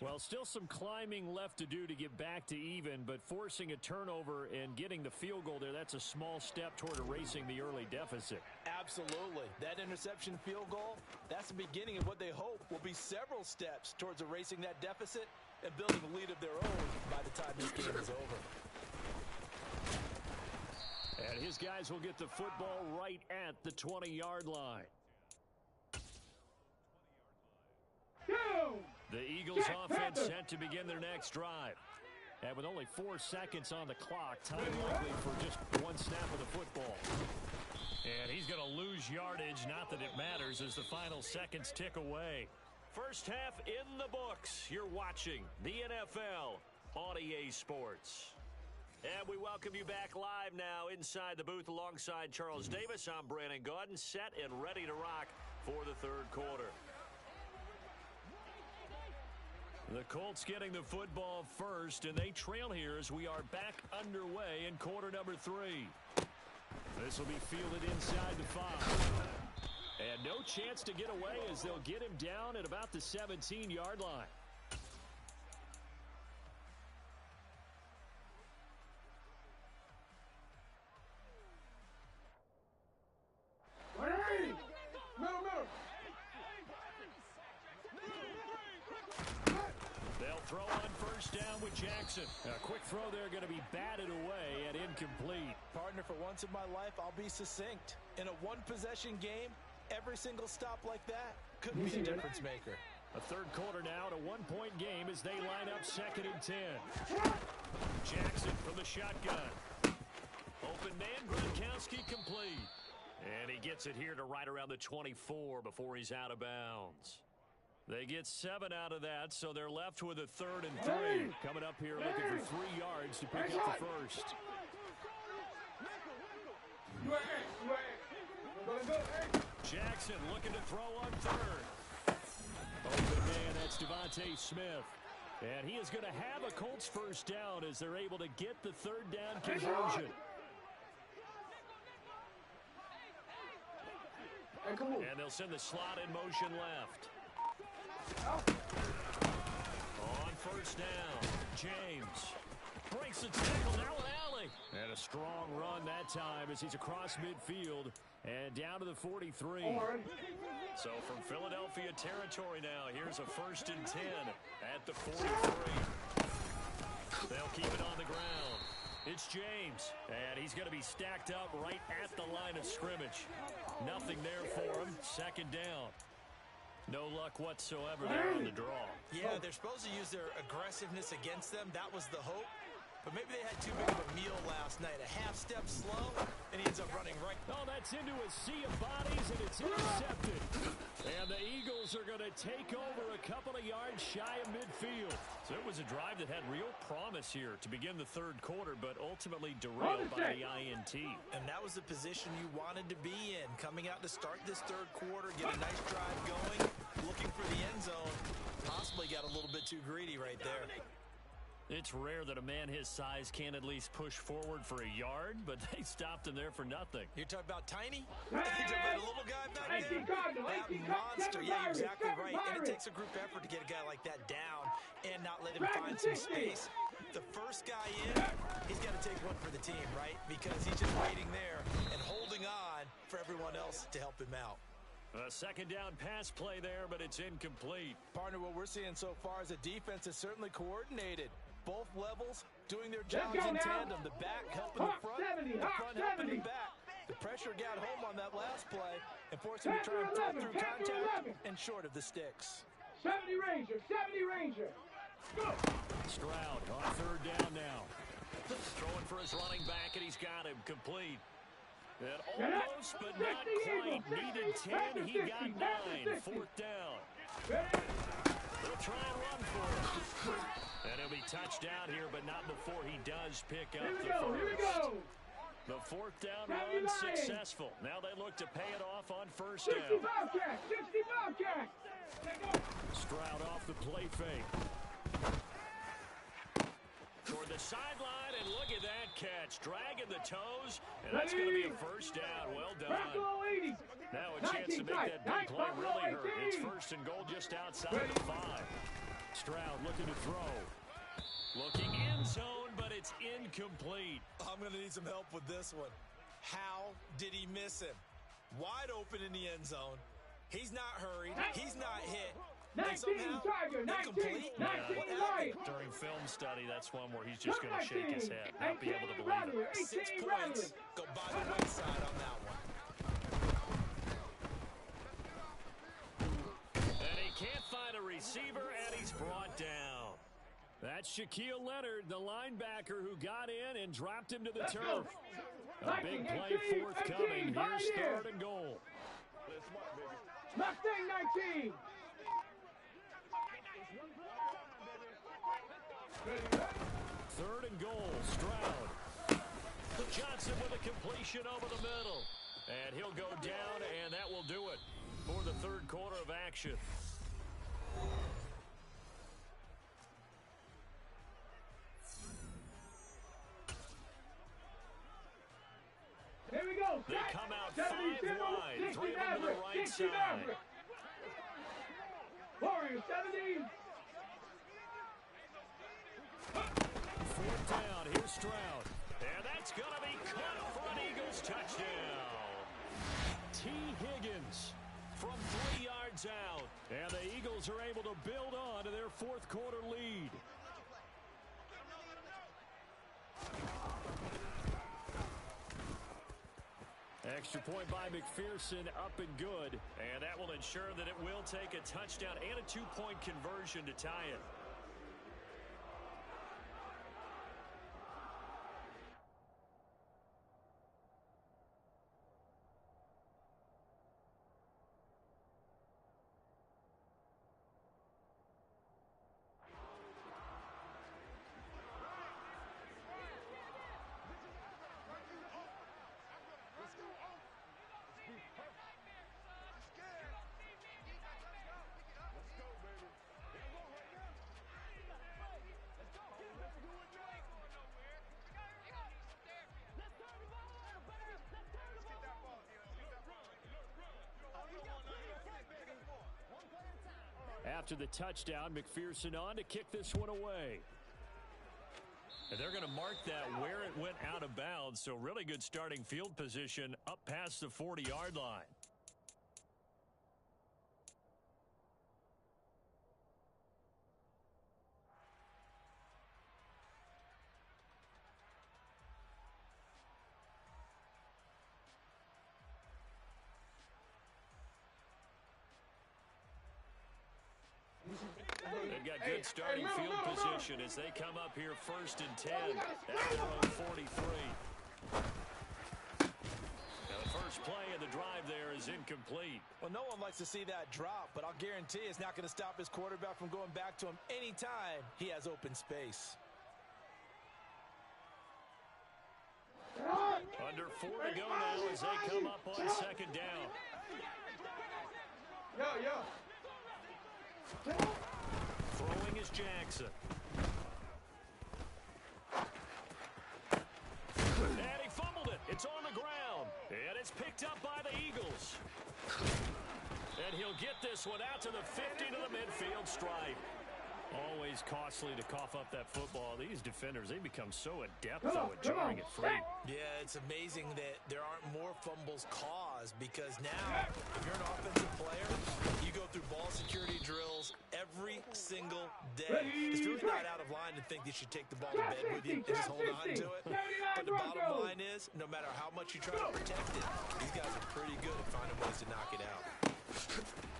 Well, still some climbing left to do to get back to even, but forcing a turnover and getting the field goal there, that's a small step toward erasing the early deficit. Absolutely. That interception field goal, that's the beginning of what they hope will be several steps towards erasing that deficit and building a lead of their own by the time this game is over. And his guys will get the football right at the 20-yard line. The Eagles offense set to begin their next drive. And with only 4 seconds on the clock, time likely for just one snap of the football. And he's going to lose yardage, not that it matters, as the final seconds tick away. First half in the books. You're watching the NFL on EA Sports. And we welcome you back live now inside the booth alongside Charles Davis. I'm Brandon Gaudin, set and ready to rock for the third quarter. The Colts getting the football first, and they trail here as we are back underway in quarter number 3. This will be fielded inside the 5. And no chance to get away as they'll get him down at about the 17-yard line. They'll throw on first down with Jackson. A quick throw there going to be batted away and incomplete. Partner, for once in my life, I'll be succinct. In a one-possession game, every single stop like that could be a difference maker. A third quarter now at a one-point game as they line up second and 10. Jackson from the shotgun. Open man, Gronkowski complete. And he gets it here to right around the 24 before he's out of bounds. They get 7 out of that, so they're left with a third and 3. Coming up here looking for 3 yards to pick up the first. Jackson looking to throw on third. Open man, that's Devontae Smith. And he is going to have a Colts first down as they're able to get the third down conversion. And they'll send the slot in motion left. On first down, James breaks the tackle, now an alley. And a strong run that time as he's across midfield and down to the 43. So from Philadelphia territory now, here's a 1st and 10 at the 43. They'll keep it on the ground. It's James, and he's going to be stacked up right at the line of scrimmage. Nothing there for him. 2nd down. No luck whatsoever there on the draw. Yeah, they're supposed to use their aggressiveness against them. That was the hope. But maybe they had too big of a meal last night. A half step slow, and he ends up running right. Oh, that's into a sea of bodies, and it's intercepted. And the Eagles are going to take over a couple of yards shy of midfield. So it was a drive that had real promise here to begin the 3rd quarter, but ultimately derailed by the INT. And that was the position you wanted to be in. Coming out to start this 3rd quarter, get a nice drive going, looking for the end zone. Possibly got a little bit too greedy right there. It's rare that a man his size can't at least push forward for a yard, but they stopped him there for nothing. You're talking about Tiny? You're talking about a little guy back there? That monster. Yeah, you're exactly right. And it takes a group effort to get a guy like that down and not let him find some space. The first guy in, he's got to take one for the team, right? Because he's just waiting there and holding on for everyone else to help him out. A 2nd down pass play there, but it's incomplete. Partner, what we're seeing so far is the defense is certainly coordinated. Both levels doing their jobs in tandem. The back helping the front, the front helping the back. The pressure got home on that last play and forced him to try and throw through contact and short of the sticks. 70 Ranger, 70 Ranger. Go. Stroud on 3rd down now. Throwing for his running back, and he's got him complete. And almost, but not quite. Needed 10, he got 9. 4th down. They'll try and run for it. And he'll be touched down here, but not before he does pick up the first. The 4th down run successful. Now they look to pay it off on 1st down. 65 Jack. Stroud off the play fake. Toward the sideline, and look at that catch. Dragging the toes, and that's going to be a 1st down. Well done. Now a chance to make that big play really hurt. It's 1st and goal just outside the 5. Stroud looking to throw. Looking end zone, but it's incomplete. I'm going to need some help with this one. How did he miss him? Wide open in the end zone. He's not hurried. He's not hit. 19 Tiger, 19 right. During film study, that's one where he's just going to shake his head, not be able to believe it. 6 points. Go by the wayside on that one. And he can't find a receiver, and he's brought down. That's Shaquille Leonard, the linebacker who got in and dropped him to the turf. A big play forthcoming. Here's 3rd and goal. Mustang 19. 3rd and goal, Stroud. Johnson with a completion over the middle. And he'll go down, and that will do it for the 3rd quarter of action. Here we go. They come out 5 wide, 3 of them to the right side. Warriors 70. 4th down, here's Stroud. And that's going to be caught for an Eagles touchdown. T. Higgins from 3 yards out. And the Eagles are able to build on to their 4th quarter lead. Extra point by McPherson, up and good. And that will ensure that it will take a touchdown and a 2-point conversion to tie it. after the touchdown. McPherson on to kick this one away. And they're going to mark that where it went out of bounds. So really good starting field position up past the 40-yard line. They've got good starting field position as they come up here 1st and 10 at their own 43. Now the first play of the drive there is incomplete. Well, no one likes to see that drop, but I'll guarantee it's not going to stop his quarterback from going back to him anytime he has open space. Under 4 to go now as they come up on 2nd down. Throwing is Jackson. And he fumbled it. It's on the ground. And it's picked up by the Eagles. And he'll get this one out to the 50 to the midfield stripe. Always costly to cough up that football. These defenders, they become so adept, though, at jarring it free. Yeah, it's amazing that there aren't more fumbles caused because now, if you're an offensive player, you go through ball security drills every single day. It's really not out of line to think that you should take the ball to bed with you and just hold on to it. But the bottom line is, no matter how much you try to protect it, these guys are pretty good at finding ways to knock it out.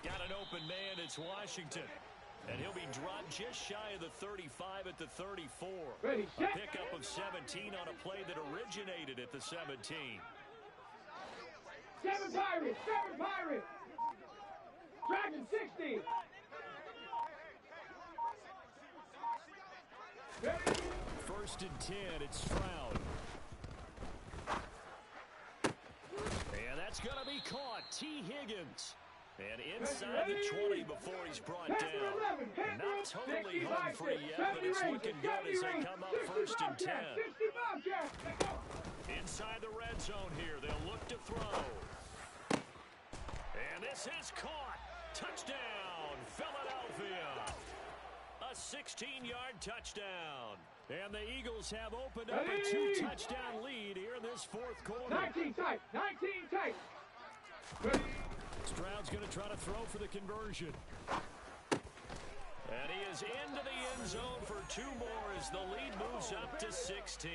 Got an open man, it's Washington. And he'll be dropped just shy of the 35 at the 34. A pickup of 17 on a play that originated at the 17. 7 Pirates! 7 Pirates! Dragon 60! First and 10, it's Stroud. And that's going to be caught. T. Higgins. And inside the 20 before he's brought down. Not totally home free yet, but it's looking good as they come up 1st and 10. Inside the red zone here, they'll look to throw. And this is caught. Touchdown, Philadelphia. A 16-yard touchdown. And the Eagles have opened up a 2-touchdown lead here in this 4th quarter. 19 tight. 19 tight. Stroud's going to try to throw for the conversion. And he is into the end zone for 2 more as the lead moves up to 16.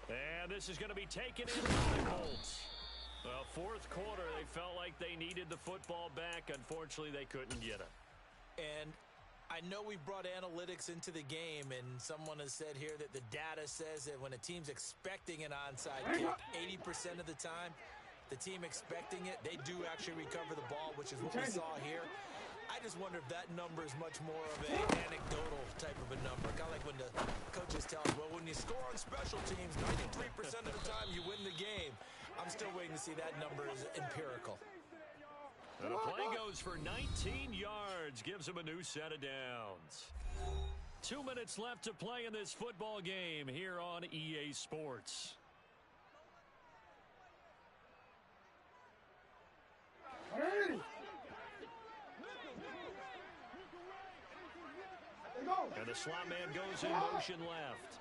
And this is going to be taken in by the Colts. Well, 4th quarter, they felt like they needed the football back. Unfortunately, they couldn't get it. And I know we brought analytics into the game, and someone has said here that the data says that when a team's expecting an onside kick, 80% of the time, the team expecting it, they do actually recover the ball, which is what we saw here. I just wonder if that number is much more of an anecdotal type of a number. Kind of like when the coaches tell us, well, when you score on special teams, 93% of the time you win the game. I'm still waiting to see that number is empirical. And the play goes for 19 yards, gives him a new set of downs. 2 minutes left to play in this football game here on EA Sports. And the slot man goes in motion left.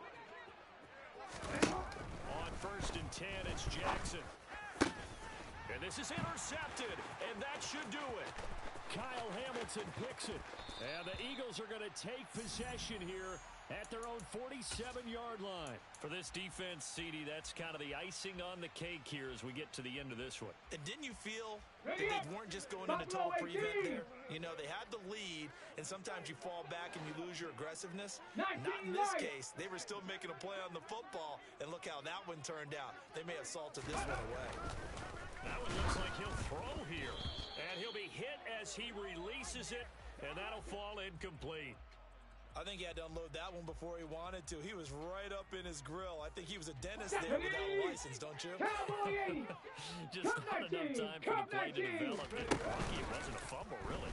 On 1st and 10, it's Jackson. And this is intercepted, and that should do it. Kyle Hamilton picks it. And the Eagles are going to take possession here at their own 47-yard line. For this defense, CD, that's kind of the icing on the cake here as we get to the end of this one. And didn't you feel that they weren't just going into total prevent there? You know, they had the lead, and sometimes you fall back and you lose your aggressiveness. Not in this case. They were still making a play on the football, and look how that one turned out. They may have salted this one away. That one looks like he'll throw here. And he'll be hit as he releases it, and that'll fall incomplete. I think he had to unload that one before he wanted to. He was right up in his grill. I think he was a dentist there without a license, don't you? Just not enough time for the play to develop. And lucky it wasn't a fumble, really.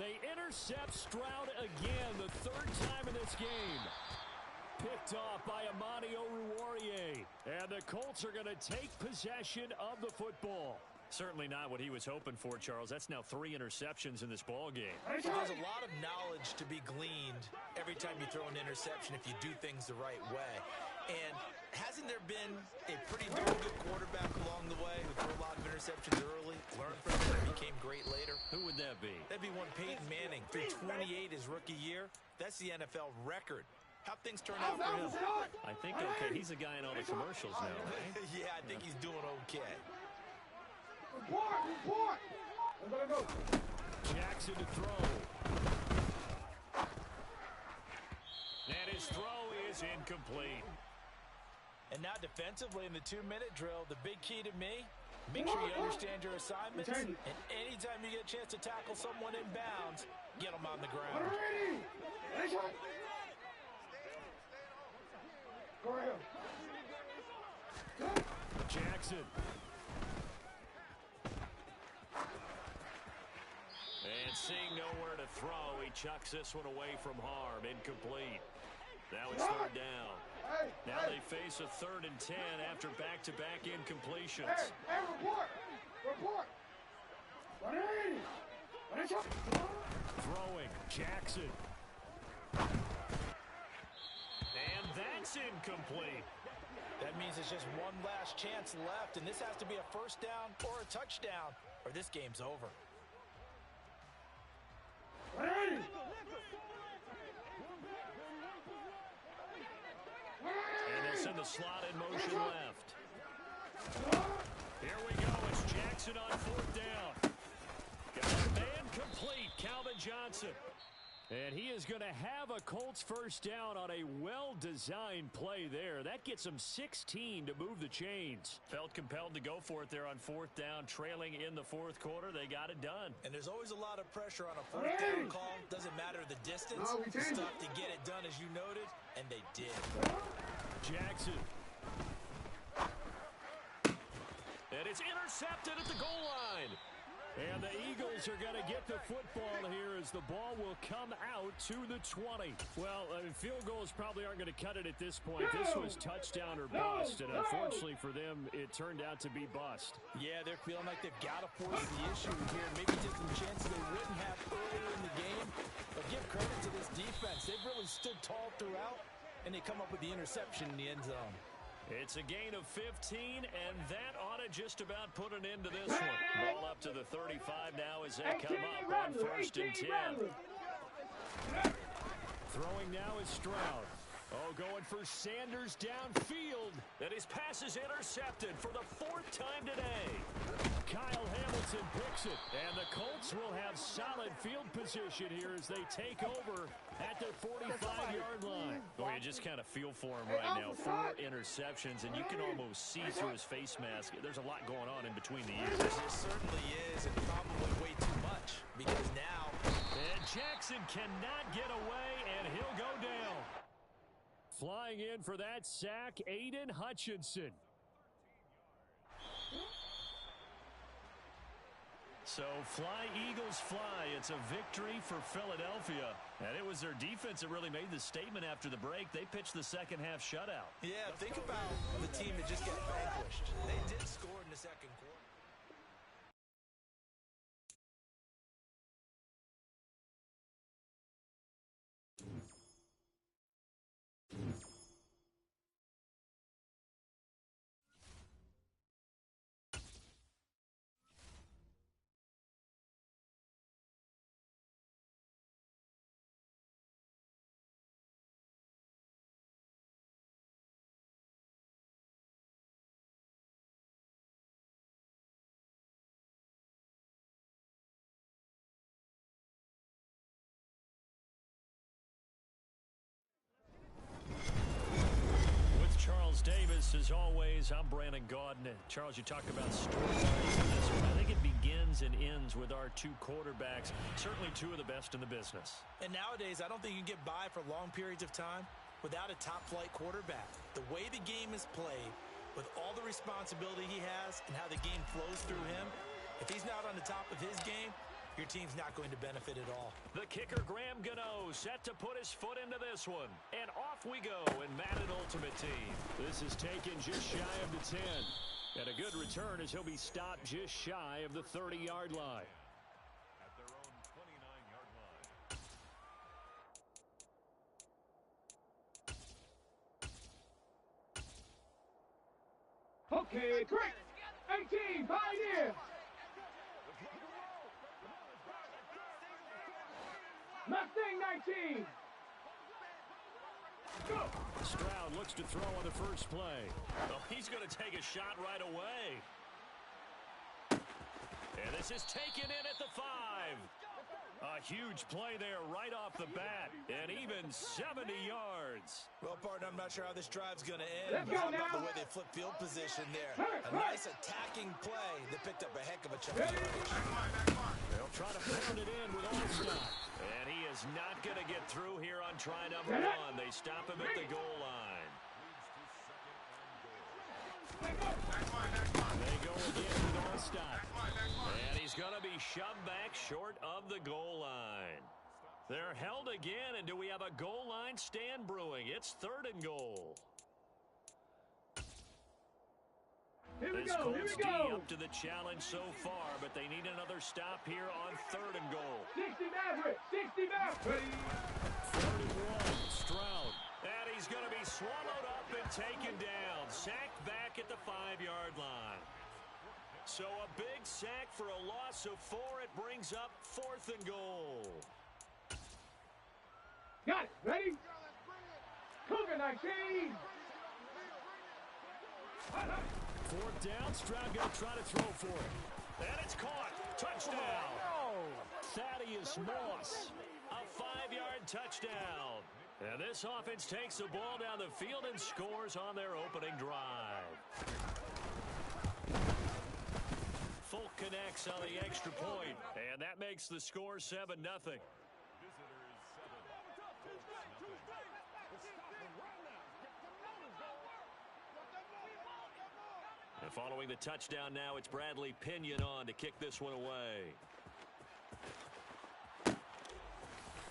They intercept Stroud again, the third time in this game. Picked off by Amani Oruwariye. And the Colts are going to take possession of the football. Certainly not what he was hoping for, Charles. That's now 3 interceptions in this ball game. There's a lot of knowledge to be gleaned every time you throw an interception if you do things the right way. And hasn't there been a pretty darn good quarterback along the way who threw a lot of interceptions early, learned from it, and became great later? Who would that be? That'd be one Peyton Manning. Threw 28 his rookie year. That's the NFL record. How things turn out for him? I think, okay, he's a guy in all the commercials now, right? Yeah, I think he's doing okay. Report! Let's go. Jackson to throw. And his throw is incomplete. And now defensively in the 2-minute drill, the big key to me, make sure you understand your assignments. And anytime you get a chance to tackle someone in bounds, get them on the ground. Go ahead. Jackson. And seeing nowhere to throw, he chucks this one away from harm. Incomplete. Now it's third down. Now they face a 3rd and 10 after back-to-back incompletions. Hey, report! Throwing, Jackson. And that's incomplete. That means it's just one last chance left, and this has to be a first down or a touchdown, or this game's over. And they'll send the slot in motion left. Here we go. It's Jackson on 4th down. Got a man complete, Calvin Johnson. And he is going to have a Colts first down on a well-designed play there. That gets him 16 to move the chains. Felt compelled to go for it there on 4th down, trailing in the 4th quarter. They got it done. And there's always a lot of pressure on a 4th down call. Doesn't matter the distance. It's tough to get it done, as you noted, and they did. Jackson. And it's intercepted at the goal line. And the Eagles are going to get the football here as the ball will come out to the 20. Well, field goals probably aren't going to cut it at this point. This was touchdown or bust, and unfortunately for them, it turned out to be bust. Yeah, they're feeling like they've got to force the issue here. Maybe take some chances they wouldn't have earlier in the game. But give credit to this defense. They've really stood tall throughout, and they come up with the interception in the end zone. It's a gain of 15, and that ought to just about put an end to this one. Ball up to the 35 now as they come up on 1st and 10. Throwing now is Stroud. Oh, going for Sanders downfield. And his pass is intercepted for the 4th time today. Kyle Hamilton picks it. And the Colts will have solid field position here as they take over at their 45-yard line. Oh, you just kind of feel for him right now. 4 interceptions, and you can almost see through his face mask. There's a lot going on in between the ears. There certainly is, and probably way too much. Because now... And Jackson cannot get away, and he'll go down. Flying in for that sack, Aiden Hutchinson. So fly, Eagles, fly. It's a victory for Philadelphia. And it was their defense that really made the statement after the break. They pitched the second-half shutout. Yeah, think about the team that just got vanquished. They did score in the second quarter. Davis, as always, I'm Brandon Gaudin. Charles, you talked about storylines in this one. I think it begins and ends with our 2 quarterbacks, certainly 2 of the best in the business. And nowadays, I don't think you can get by for long periods of time without a top-flight quarterback. The way the game is played, with all the responsibility he has and how the game flows through him, if he's not on the top of his game, your team's not going to benefit at all. The kicker, Graham Gano, set to put his foot into this one. And off we go in Madden Ultimate Team. This is taken just shy of the 10. And a good return as he'll be stopped just shy of the 30-yard line. At their own 29-yard line. Okay, great. 18, Pioneers. Mustang 19. Go. Stroud looks to throw on the first play. Oh, he's going to take a shot right away. And this is taken in at the 5. A huge play there right off the bat. And even 70 yards. Well, partner, I'm not sure how this drive's going to end. Let's But go how about now. the way they flip field position there? A nice attacking play that picked up a heck of a chunk of yardage. They'll try to pound it in with Allstott. And he is not going to get through here on try number 1. They stop him at the goal line. They go again with Allstott. And he's going to be shoved back short of the goal line. They're held again, and do we have a goal line stand brewing? It's 3rd and goal. Here we This go, here Colts we D go. up to the challenge so far, but they need another stop here on 3rd and goal. 60 Maverick, 60 Maverick. 3rd and 1, Stroud. And he's going to be swallowed up and taken down. Sacked back at the 5-yard line. So a big sack for a loss of 4. It brings up 4th and goal. Got it, ready? Cougar 19. 4th down, Stroud going to try to throw for it. And it's caught. Touchdown. Thaddeus Moss. A 5-yard touchdown. And this offense takes the ball down the field and scores on their opening drive. Folk connects on the extra point, and that makes the score 7-0. Visitors 7. And following the touchdown now, it's Bradley Pinion on to kick this one away.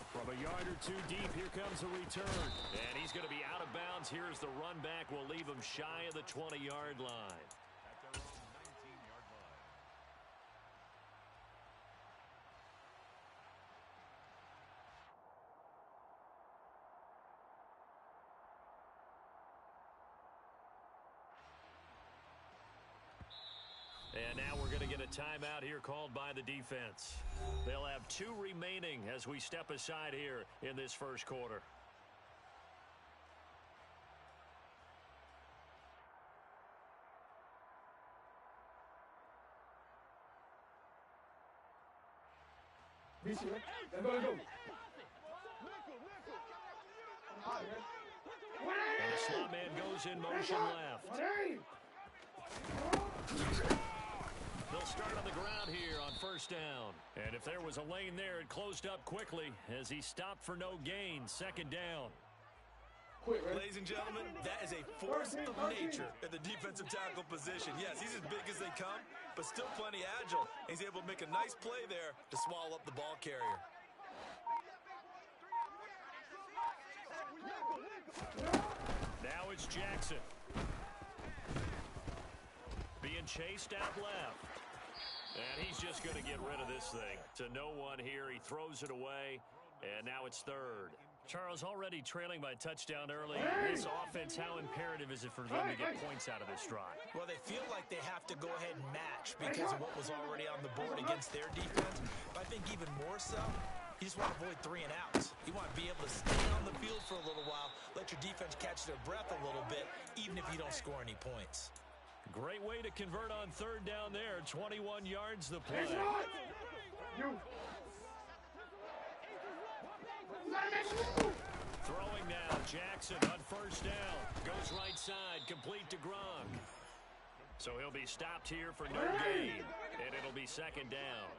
From a yard or 2 deep, here comes a return. And he's going to be out of bounds. Here's the run back. We'll leave him shy of the 20-yard line. At their own 19-yard line. And now we're going to get a timeout here called by the defense. They'll have 2 remaining as we step aside here in this first quarter. Let's go. And the slot man goes in motion left. They'll start on the ground here on 1st down. And if there was a lane there, it closed up quickly as he stopped for no gain. 2nd down. Ladies and gentlemen, that is a force of nature at the defensive tackle position. Yes, he's as big as they come, but still plenty agile. He's able to make a nice play there to swallow up the ball carrier. Now it's Jackson. Being chased out left. And he's just going to get rid of this thing. To no one here. He throws it away. And now it's 3rd. Charles, already trailing by touchdown early. This offense, how imperative is it for them to get points out of this drive? Well, they feel like they have to go ahead and match because of what was already on the board against their defense. But I think even more so, you just want to avoid 3 and outs. You want to be able to stay on the field for a little while, let your defense catch their breath a little bit, even if you don't score any points. Great way to convert on 3rd down there. 21 yards the play. Throwing now, Jackson on 1st down. Goes right side, complete to Gronk. So he'll be stopped here for no gain. And it'll be 2nd down.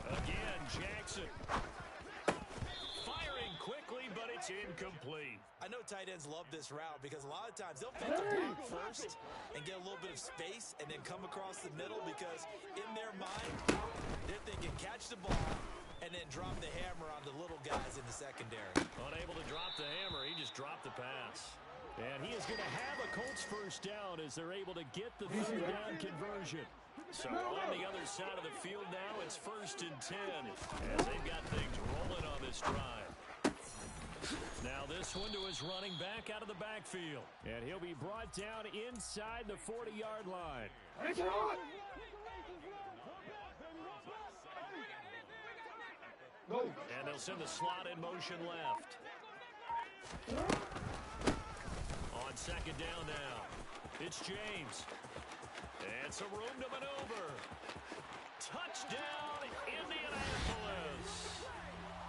Again, Jackson. Firing quickly, but It's incomplete. I know tight ends love this route because a lot of times they'll fake the block first and get a little bit of space and then come across the middle because in their mind, they're thinking catch the ball and then drop the hammer on the little guys in the secondary. Unable to drop the hammer, he just dropped the pass. And he is going to have a Colts first down as they're able to get the third down conversion. So on the other side of the field now, it's 1st and 10 as they've got things rolling on this drive. Now this one to his running back out of the backfield. And he'll be brought down inside the 40-yard line. And they'll send the slot in motion left. On 2nd down now, it's James. And some room to maneuver. Touchdown, Indianapolis.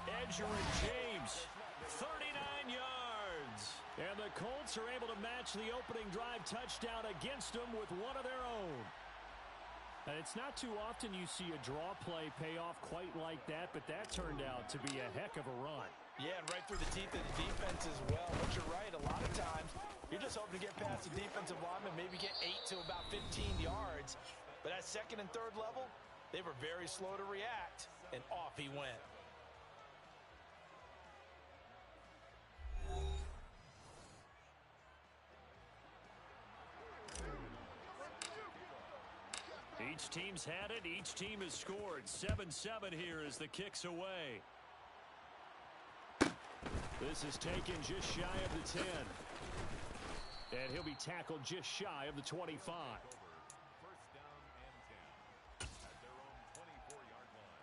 Edgerrin James, 39 yards. And the Colts are able to match the opening drive touchdown against them with one of their own. And it's not too often you see a draw play pay off quite like that, but that turned out to be a heck of a run. Yeah, and right through the teeth of the defense as well. But you're right, a lot of times you're just hoping to get past the defensive lineman, maybe get 8 to about 15 yards. But at 2nd and 3rd level, they were very slow to react, and off he went. Each team's had it. Each team has scored. 7-7 here as the kick's away. This is taken just shy of the 10. And he'll be tackled just shy of the 25. First down and 10 at their own 24-yard line.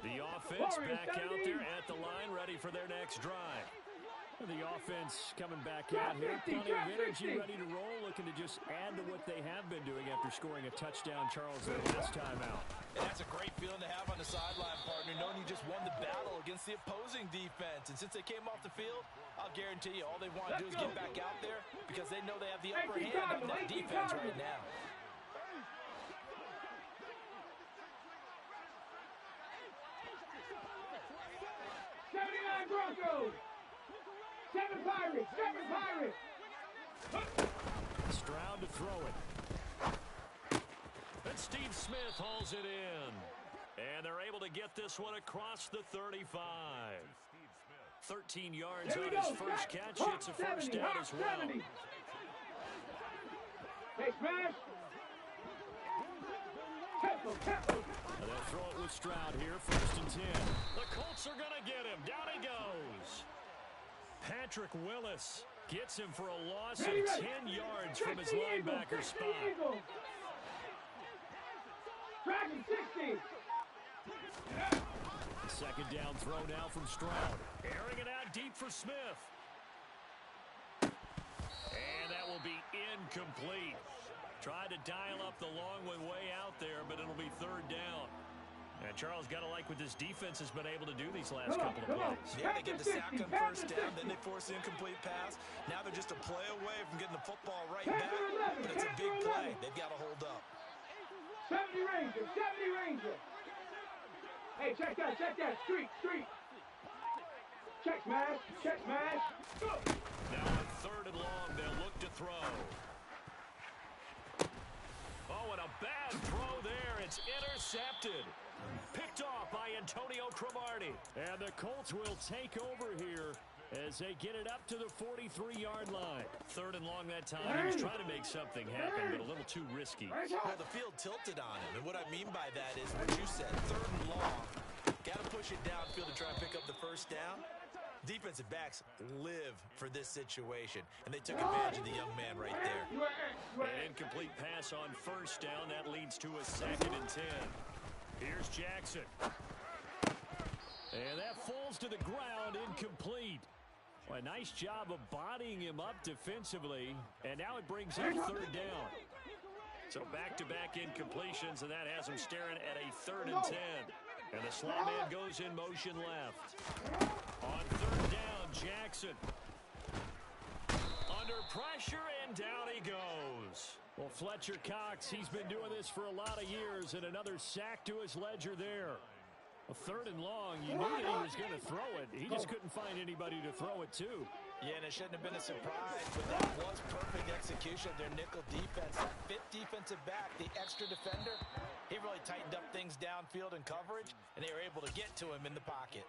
The offense back out there at the line, ready for their next drive. The offense coming back out here, plenty of energy, ready to roll, looking to just add to what they have been doing after scoring a touchdown, Charles, their last time out. And that's a great feeling to have on the sideline, partner, knowing you just won the battle against the opposing defense. And since they came off the field, I'll guarantee you all they want to do is get back out there because they know they have the upper hand on that defense right now. Broncos! 7 Pirates! 7 Pirates! Stroud to throw it. And Steve Smith hauls it in. And they're able to get this one across the 35. 13 yards on his first catch. It's a first down as well. Hey, smash! And they'll throw it with Stroud here, 1st and 10. The Colts are going to get him. Down he goes. Patrick Willis gets him for a loss of 10 yards from his linebacker spot. Dragon 60. 2nd down throw now from Stroud. Airing it out deep for Smith. And that will be incomplete. Tried to dial up the long one way out there, but it'll be 3rd down. And Charles, got to like what this defense has been able to do these last couple of plays. Yeah, they get the sack on 1st down, then they force the incomplete pass. Now they're just a play away from getting the football right back, but it's a big play. They've got to hold up. 70 Ranger, 70 Ranger. Hey, check that, street. Check smash, go. Now on 3rd and long, they'll look to throw. Oh, and a bad throw there. It's intercepted. Picked off by Antonio Cromartie. And the Colts will take over here as they get it up to the 43-yard line. 3rd and long that time. He was trying to make something happen, but a little too risky. Well, the field tilted on him, and what I mean by that is what you said. 3rd and long. Got to push it downfield to try and pick up the first down. Defensive backs live for this situation, and they took advantage of the young man right there. An incomplete pass on 1st down. That leads to a 2nd and 10. Here's Jackson. And that falls to the ground, incomplete. Well, a nice job of bodying him up defensively, and now it brings up 3rd down. So back-to-back incompletions, and that has him staring at a 3rd and 10. And the slot man goes in motion left. On 3rd down, Jackson. under pressure, and down he goes. Well, Fletcher Cox, he's been doing this for a lot of years, and another sack to his ledger there. A 3rd and long, you knew that he was going to throw it. He just couldn't find anybody to throw it to. Yeah, and it shouldn't have been a surprise, but that was perfect execution of their nickel defense. That 5th defensive back, the extra defender, he really tightened up things downfield in coverage, and they were able to get to him in the pocket.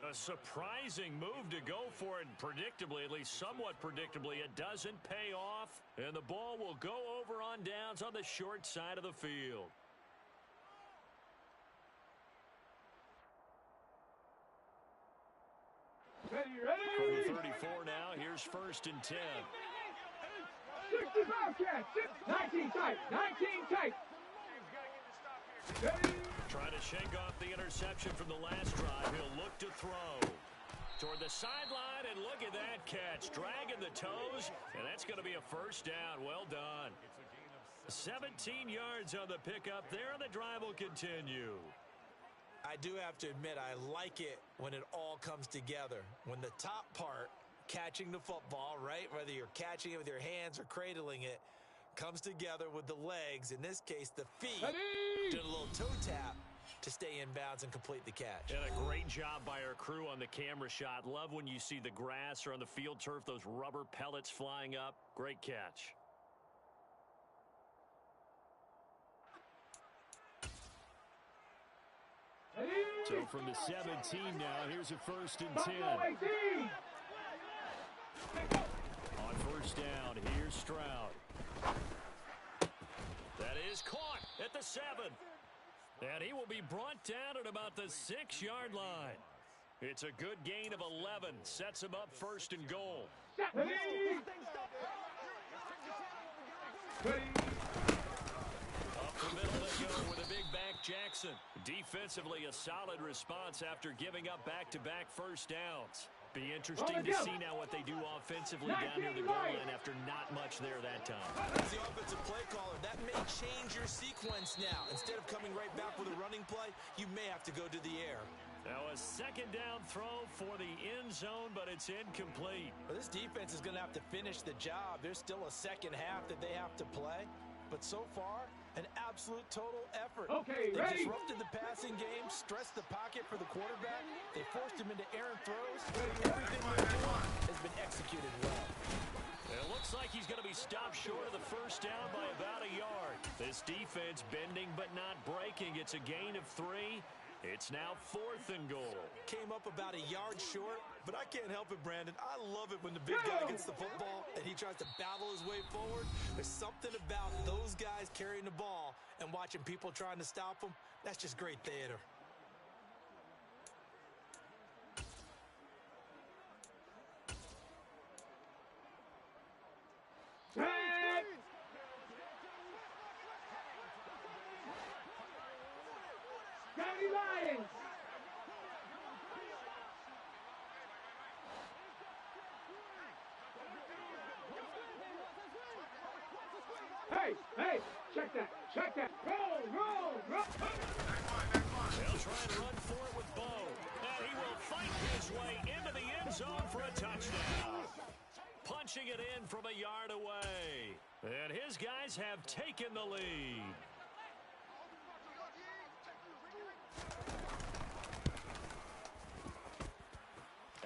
A surprising move to go for it, and predictably, at least somewhat predictably, it doesn't pay off, and the ball will go over on downs on the short side of the field. Ready? From the 34 now, here's 1st and 10. 65 catch. 19 tight. 19 tight. Ready? Trying to shake off the interception from the last drive. He'll look to throw toward the sideline, and look at that catch. Dragging the toes, and that's going to be a 1st down. Well done. 17 yards on the pickup there, and the drive will continue. I do have to admit, I like it when it all comes together. When the top part, catching the football, right, whether you're catching it with your hands or cradling it, comes together with the legs, in this case the feet, doing a little toe tap to stay in bounds and complete the catch. And a great job by our crew on the camera shot. Love when you see the grass or on the field turf, those rubber pellets flying up. Great catch. So from the 17 now, here's a 1st and 10. On 1st down, here's Stroud. That is caught at the 7. And he will be brought down at about the 6-yard line. It's a good gain of 11. Sets him up 1st and goal. Up the middle they go with a big back Jackson. Defensively, a solid response after giving up back-to-back 1st downs. Be interesting to see now what they do offensively down near the goal line after not much there that time. As the offensive play caller, that may change your sequence now. Instead of coming right back with a running play, you may have to go to the air. Now a 2nd down throw for the end zone, but it's incomplete. Well, this defense is going to have to finish the job. There's still a 2nd half that they have to play. But so far, an absolute total effort. Okay, they ready? disrupted the passing game, stressed the pocket for the quarterback. They forced him into errant throws. Everything they're doing has been executed well. It looks like he's going to be stopped short of the 1st down by about a yard. This defense bending but not breaking. It's a gain of 3. It's now 4th and goal. Came up about a yard short, but I can't help it, Brandon. I love it when the big guy gets the football and he tries to battle his way forward. There's something about those guys carrying the ball and watching people trying to stop them. That's just great theater. Lions. Hey, check that. Roll. They'll try and run for it with Bo. And he will fight his way into the end zone for a touchdown. Punching it in from a yard away. And his guys have taken the lead.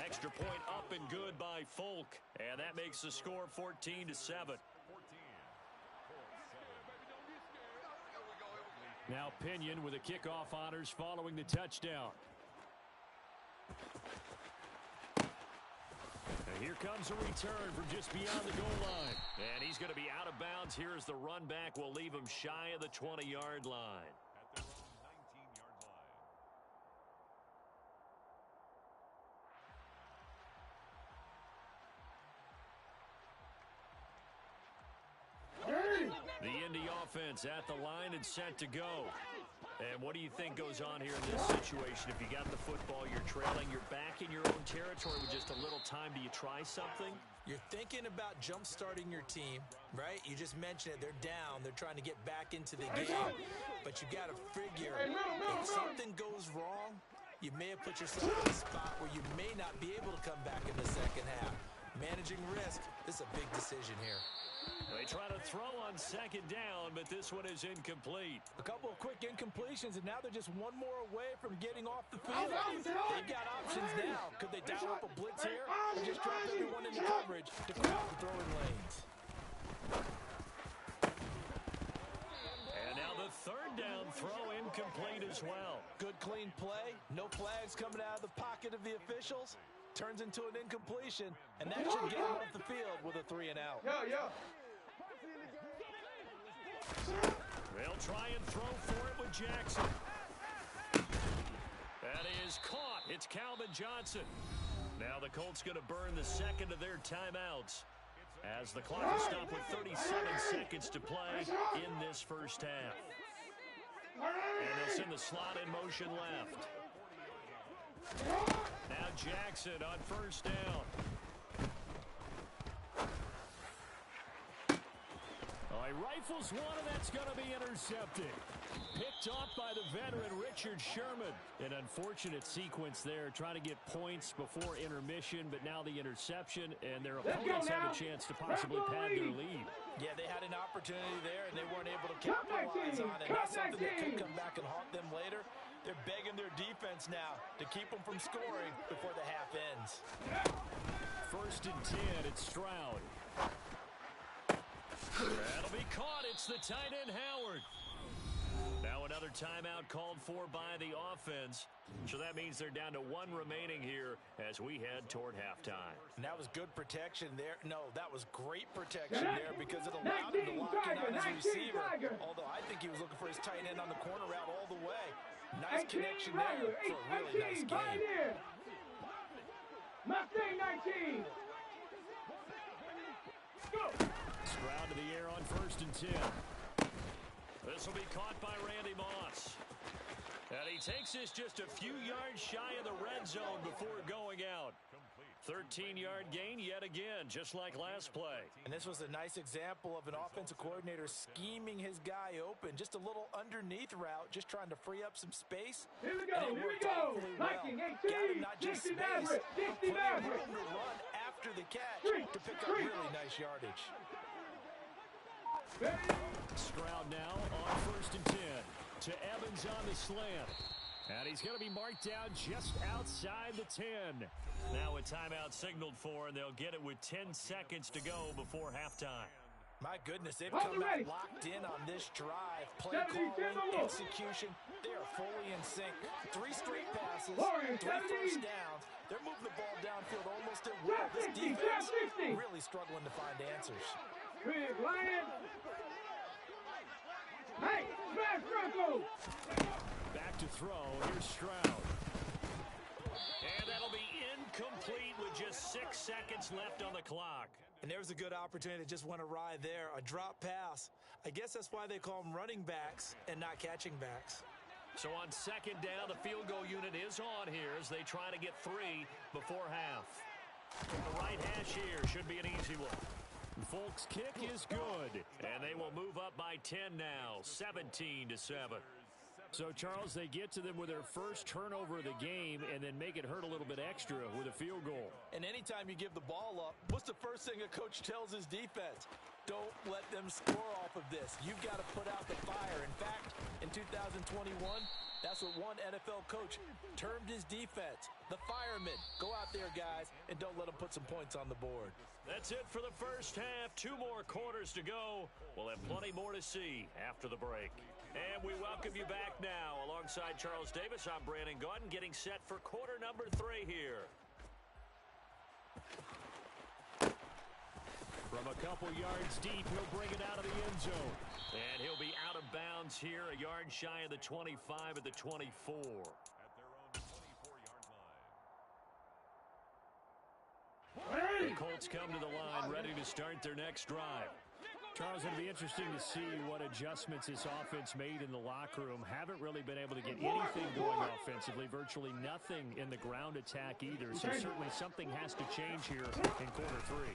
Extra point up and good by Folk. And that makes the score 14-7. Now Pinion with the kickoff honors following the touchdown. And here comes a return from just beyond the goal line. And he's going to be out of bounds here as the run back will leave him shy of the 20-yard line. The Indy offense at the line and set to go. And what do you think goes on here in this situation? If you got the football, you're trailing, you're back in your own territory with just a little time. Do you try something? You're thinking about jump-starting your team, right? You just mentioned it. They're down. They're trying to get back into the game. But you got to figure if something goes wrong, you may have put yourself in a spot where you may not be able to come back in the second half. Managing risk. This is a big decision here. They try to throw on second down, but this one is incomplete. A couple of quick incompletions, and now they're just one more away from getting off the field. They've got options now. Could they dial up a blitz here or just drop everyone into coverage to crowd the throwing lanes? And now the third down throw incomplete as well. Good clean play. No flags coming out of the pocket of the officials. Turns into an incompletion, and that should get him off the field with a 3 and out. They'll try and throw for it with Jackson. That is caught. It's Calvin Johnson. Now the Colts going to burn the second of their timeouts as the clock is stopped with 37 seconds to play in this first half. And they'll send the slot in motion left. Now Jackson on first down. Oh, he rifles one, and that's going to be intercepted. Picked off by the veteran Richard Sherman. An unfortunate sequence there, trying to get points before intermission, but now the interception, and their opponents have a chance to possibly pad their lead. Yeah, they had an opportunity there, and they weren't able to capitalize on it. That's something that could come back and haunt them later. They're begging their defense now to keep them from scoring before the half ends. First and 10, it's Stroud. That'll be caught. It's the tight end, Howard. Now another timeout called for by the offense. So that means they're down to one remaining here as we head toward halftime. And that was good protection there. No, that was great protection there because it allowed him to lock in on his receiver. Although I think he was looking for his tight end on the corner route all the way. Nice connection there for a really nice game. Mustang 19. Go. Stroud to the air on first and 10. This will be caught by Randy Moss. And he takes this just a few yards shy of the red zone before going out. 13-yard gain yet again, just like last play. And this was a nice example of an offensive coordinator scheming his guy open. Just a little underneath route, just trying to free up some space. Here we go, here we go. Viking 18, Got him not just space, but plenty of room to run after the catch to pick up really nice yardage. Stroud now on first and 10 to Evans on the slant. And he's going to be marked down just outside the 10. Now a timeout signaled for, and they'll get it with 10 seconds to go before halftime. My goodness, they've come out locked in on this drive. Play calling, execution, they are fully in sync. 3 straight passes, 3 first downs. They're moving the ball downfield almost at will. This defense really struggling to find answers. Big Lion. Hey, smash Bronco. Back to throw. Here's Stroud. And that'll be incomplete with just 6 seconds left on the clock. And there's a good opportunity that just went awry there. A drop pass. I guess that's why they call them running backs and not catching backs. So on second down, the field goal unit is on here as they try to get 3 before half. From the right hash here, should be an easy one. Folk's kick is good, and they will move up by 10 now, 17-7. So, Charles, they get to them with their first turnover of the game and then make it hurt a little bit extra with a field goal. And anytime you give the ball up, what's the first thing a coach tells his defense? Don't let them score off of this. You've got to put out the fire. In fact, in 2021, that's what one NFL coach termed his defense. The firemen. Go out there, guys, and don't let them put some points on the board. That's it for the first half. 2 more quarters to go. We'll have plenty more to see after the break. And we welcome you back now. Alongside Charles Davis, I'm Brandon Gaudin, getting set for quarter number 3 here. From a couple yards deep, he'll bring it out of the end zone. And he'll be out of bounds here, a yard shy of the 25 at the 24. At their own 24-yard line. The Colts come to the line, ready to start their next drive. Charles, it'll be interesting to see what adjustments this offense made in the locker room. Haven't really been able to get anything going offensively, virtually nothing in the ground attack either. So certainly something has to change here in quarter 3.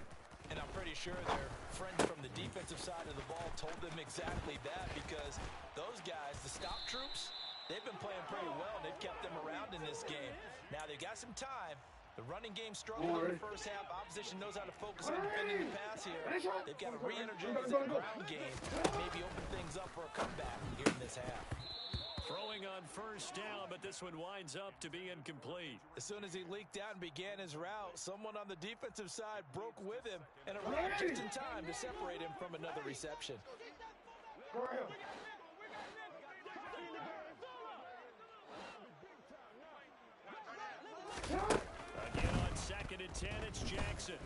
And I'm pretty sure their friends from the defensive side of the ball told them exactly that, because those guys, the stop troops, they've been playing pretty well. They've kept them around in this game. Now they've got some time, The running game struggled in the first half. Opposition knows how to focus on defending the pass here. They've got to re-energize that ground game and maybe open things up for a comeback here in this half. Throwing on first down, but this one winds up to be incomplete. As soon as he leaked out and began his route, someone on the defensive side broke with him and arrived just in time to separate him from another reception. Again on 2nd and 10, it's Jackson.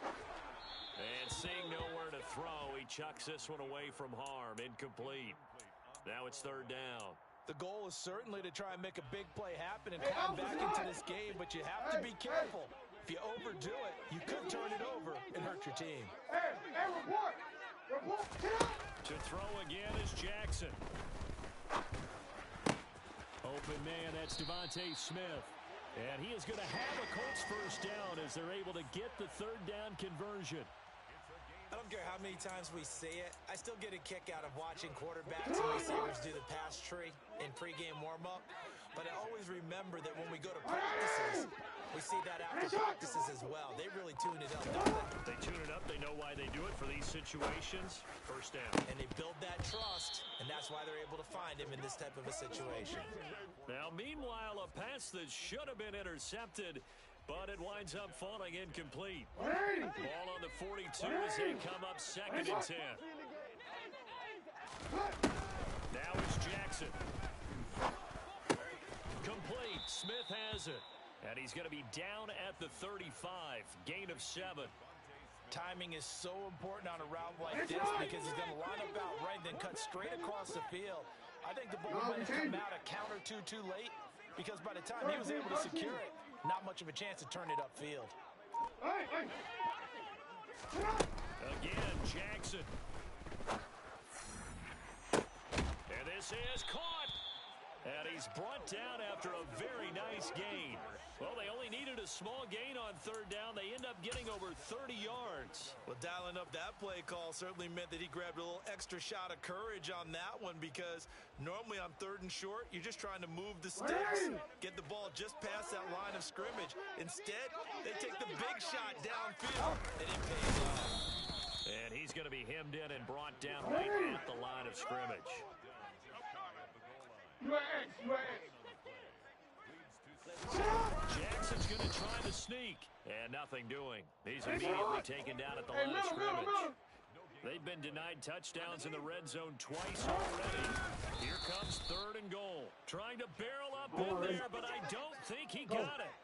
And seeing nowhere to throw, he chucks this one away from harm. Incomplete. Now it's 3rd down. The goal is certainly to try and make a big play happen and climb back into this game, but you have to be careful. If you overdo it, you could turn it over and hurt your team. Report! To throw again is Jackson. Open man, that's Devontae Smith. And he is going to have a Colts first down as they're able to get the 3rd down conversion. I don't care how many times we see it. I still get a kick out of watching quarterbacks and receivers do the pass tree in pregame warm-up. But I always remember that when we go to practices, we see that after practices as well. They really tune it up, don't they? They tune it up. They know why they do it for these situations. First down. And they build that trust, and that's why they're able to find him in this type of a situation. Now, meanwhile, a pass that should have been intercepted, but it winds up falling incomplete. Ball on the 42 as they come up 2nd and 10. Now it's Jackson. Complete. Smith has it. And he's going to be down at the 35. Gain of 7. Timing is so important on a route like this because he's going to line up out right, then cut straight across the field. I think the ball might have come out a counter too late because by the time he was able to secure it, not much of a chance to turn it upfield. Again, Jackson. And this is caught. And he's brought down after a very nice gain. Well, they only needed a small gain on 3rd down. They end up getting over 30 yards. Well, dialing up that play call certainly meant that he grabbed a little extra shot of courage on that one because normally on 3rd and short, you're just trying to move the sticks, get the ball just past that line of scrimmage. Instead, they take the big shot downfield, and it pays off. And he's going to be hemmed in and brought down right at the line of scrimmage. Jackson's going to try the sneak, and nothing doing. He's immediately taken down at the line of scrimmage. They've been denied touchdowns in the red zone twice already. Here comes 3rd and goal. Trying to barrel up in there, but I don't think he got it.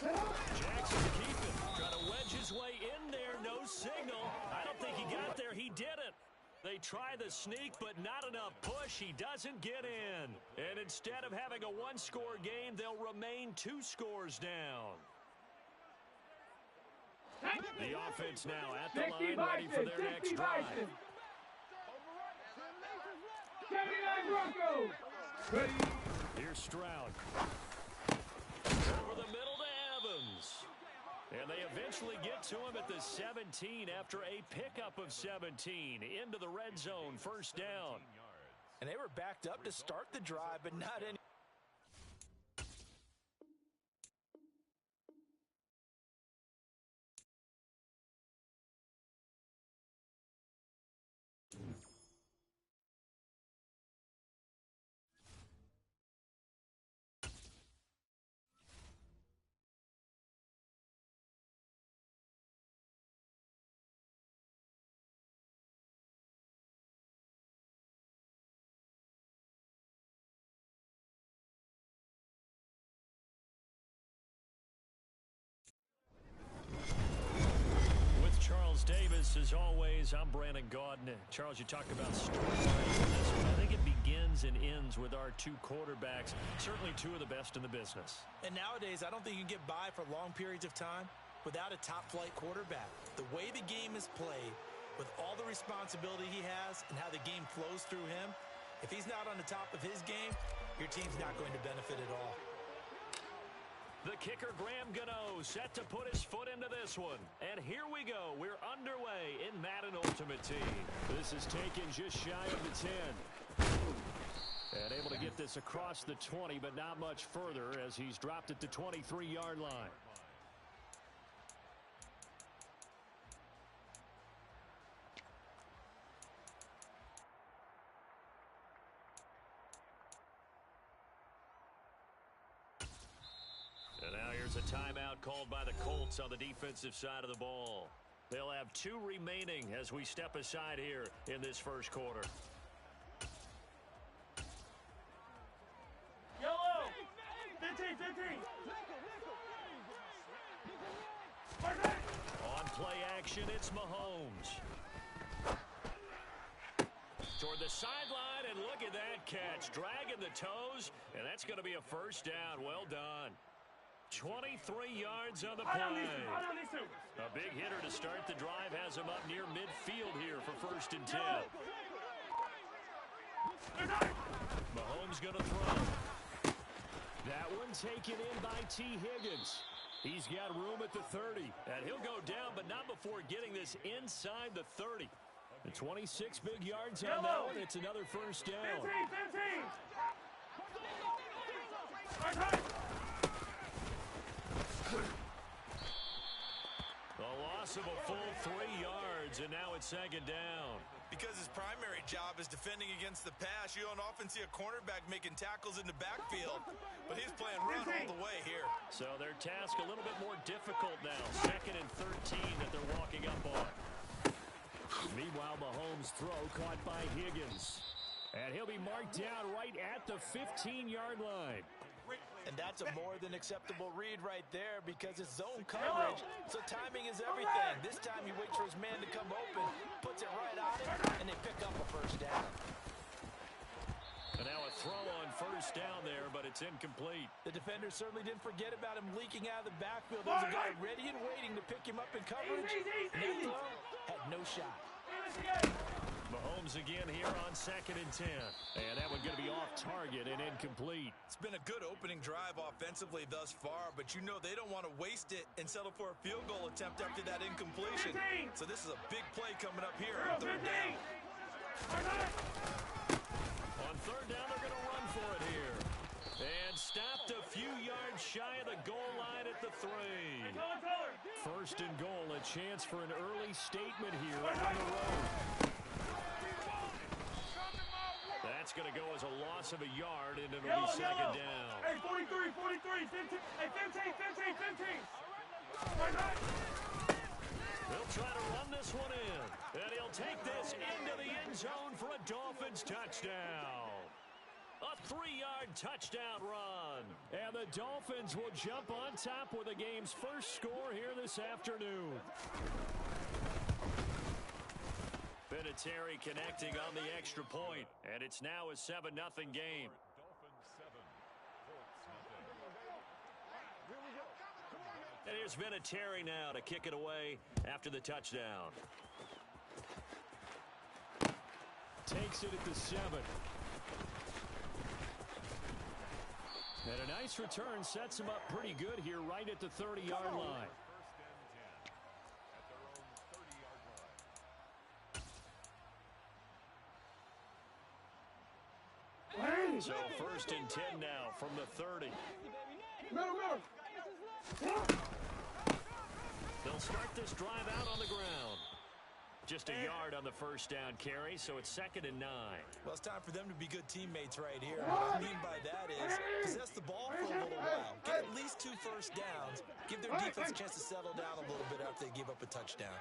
Jackson keeping, trying to wedge his way in there. No signal. I don't think he got there. He didn't. They try the sneak, but not enough push. He doesn't get in. And instead of having a 1-score game, they'll remain 2 scores down. The offense now at the line, ready for their next drive. Here's Stroud. Over the middle to Evans. And they eventually get to him at the 17 after a pickup of 17 into the red zone, first down. And they were backed up to start the drive, but not any. Charles Davis, as always, I'm Brandon Gaudin. Charles, you talked about storylines in this one. I think it begins and ends with our 2 quarterbacks, certainly 2 of the best in the business. And nowadays, I don't think you can get by for long periods of time without a top-flight quarterback. The way the game is played, with all the responsibility he has and how the game flows through him, if he's not on the top of his game, your team's not going to benefit at all. The kicker, Graham Gano, set to put his foot into this one. And here we go. We're underway in Madden Ultimate Team. This is taken just shy of the 10. And able to get this across the 20, but not much further as he's dropped it to 23-yard line. And now here's a timeout called by the Colts on the defensive side of the ball. They'll have 2 remaining as we step aside here in this first quarter. Yellow! 15, 15! On play action, it's Mahomes. Toward the sideline, and look at that catch. Dragging the toes, and that's going to be a first down. Well done. 23 yards on the play. A big hitter to start the drive has him up near midfield here for 1st and 10. Mahomes going to throw. That one taken in by T. Higgins. He's got room at the 30, and he'll go down, but not before getting this inside the 30. The 26 big yards on that one. It's another first down. 15, 15! A loss of a full 3 yards, and now it's 2nd down. Because his primary job is defending against the pass, you don't often see a cornerback making tackles in the backfield. But he's playing run all the way here. So their task a little bit more difficult now. 2nd and 13 that they're walking up on. Meanwhile, Mahomes' throw caught by Higgins. And he'll be marked down right at the 15-yard line. And that's a more than acceptable read right there because it's zone coverage, so timing is everything. This time he waits for his man to come open, puts it right on him, and they pick up a first down. And now a throw on 1st down there, but it's incomplete. The defender certainly didn't forget about him leaking out of the backfield. There's a guy ready and waiting to pick him up in coverage, and that throw had no shot. Mahomes again here on 2nd and 10. And that one going to be off target and incomplete. It's been a good opening drive offensively thus far, but you know they don't want to waste it and settle for a field goal attempt after that incompletion. So this is a big play coming up here on 3rd down. On 3rd down, they're going to run for it here. And stopped a few yards shy of the goal line at the 3. 1st and goal, a chance for an early statement here on the road. That's going to go as a loss of a yard, and it'll be 2nd down. Hey, 43, 43, 15, hey, 15, 15, 15. They'll try to run this one in, and he'll take this into the end zone for a Dolphins touchdown. A 3-yard touchdown run. And the Dolphins will jump on top with the game's first score here this afternoon. Vinatieri connecting on the extra point, and it's now a 7-0 game. Dolphins 7, Colts nothing. And here's Vinatieri now to kick it away after the touchdown. Takes it at the 7. And a nice return sets him up pretty good here right at the 30-yard line. 1st and 10 at their own 30-yard line. So 1st and 10 now from the 30. They'll start this drive out on the ground. Just a yard on the 1st down carry, so it's 2nd and 9. Well, it's time for them to be good teammates right here. What I mean by that is possess the ball for a little while. Get at least 2 first downs. Give their defense a chance to settle down a little bit after they give up a touchdown.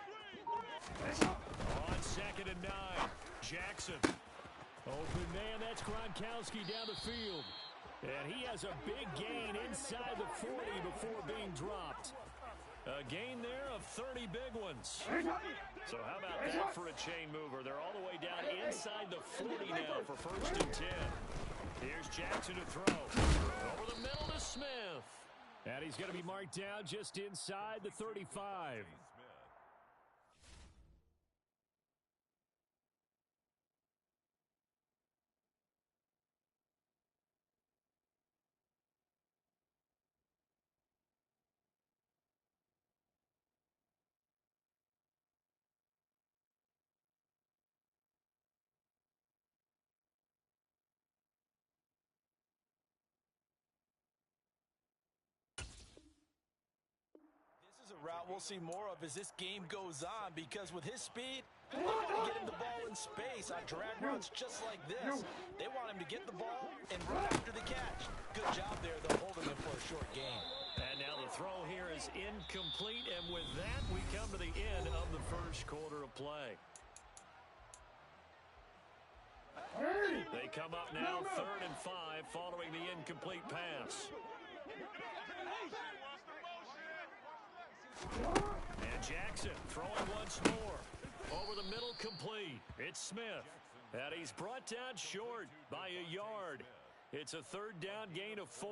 On 2nd and 9, Jackson. Open man, that's Gronkowski down the field. And he has a big gain inside the 40 before being dropped. A gain there of 30 big ones. So how about that for a chain mover? They're all the way down inside the 40 now for 1st and 10. Here's Jackson to throw. Over the middle to Smith. And he's going to be marked down just inside the 35. what we'll see more of as this game goes on, because with his speed, they want to get him the ball in space on drag routes just like this. They want him to get the ball and run after the catch. Good job there, though, holding him for a short gain. And now the throw here is incomplete, and with that, we come to the end of the first quarter of play. They come up now 3rd and 5 following the incomplete pass. And Jackson throwing once more. Over the middle, complete. It's Smith. And he's brought down short by a yard. It's a 3rd down gain of 4.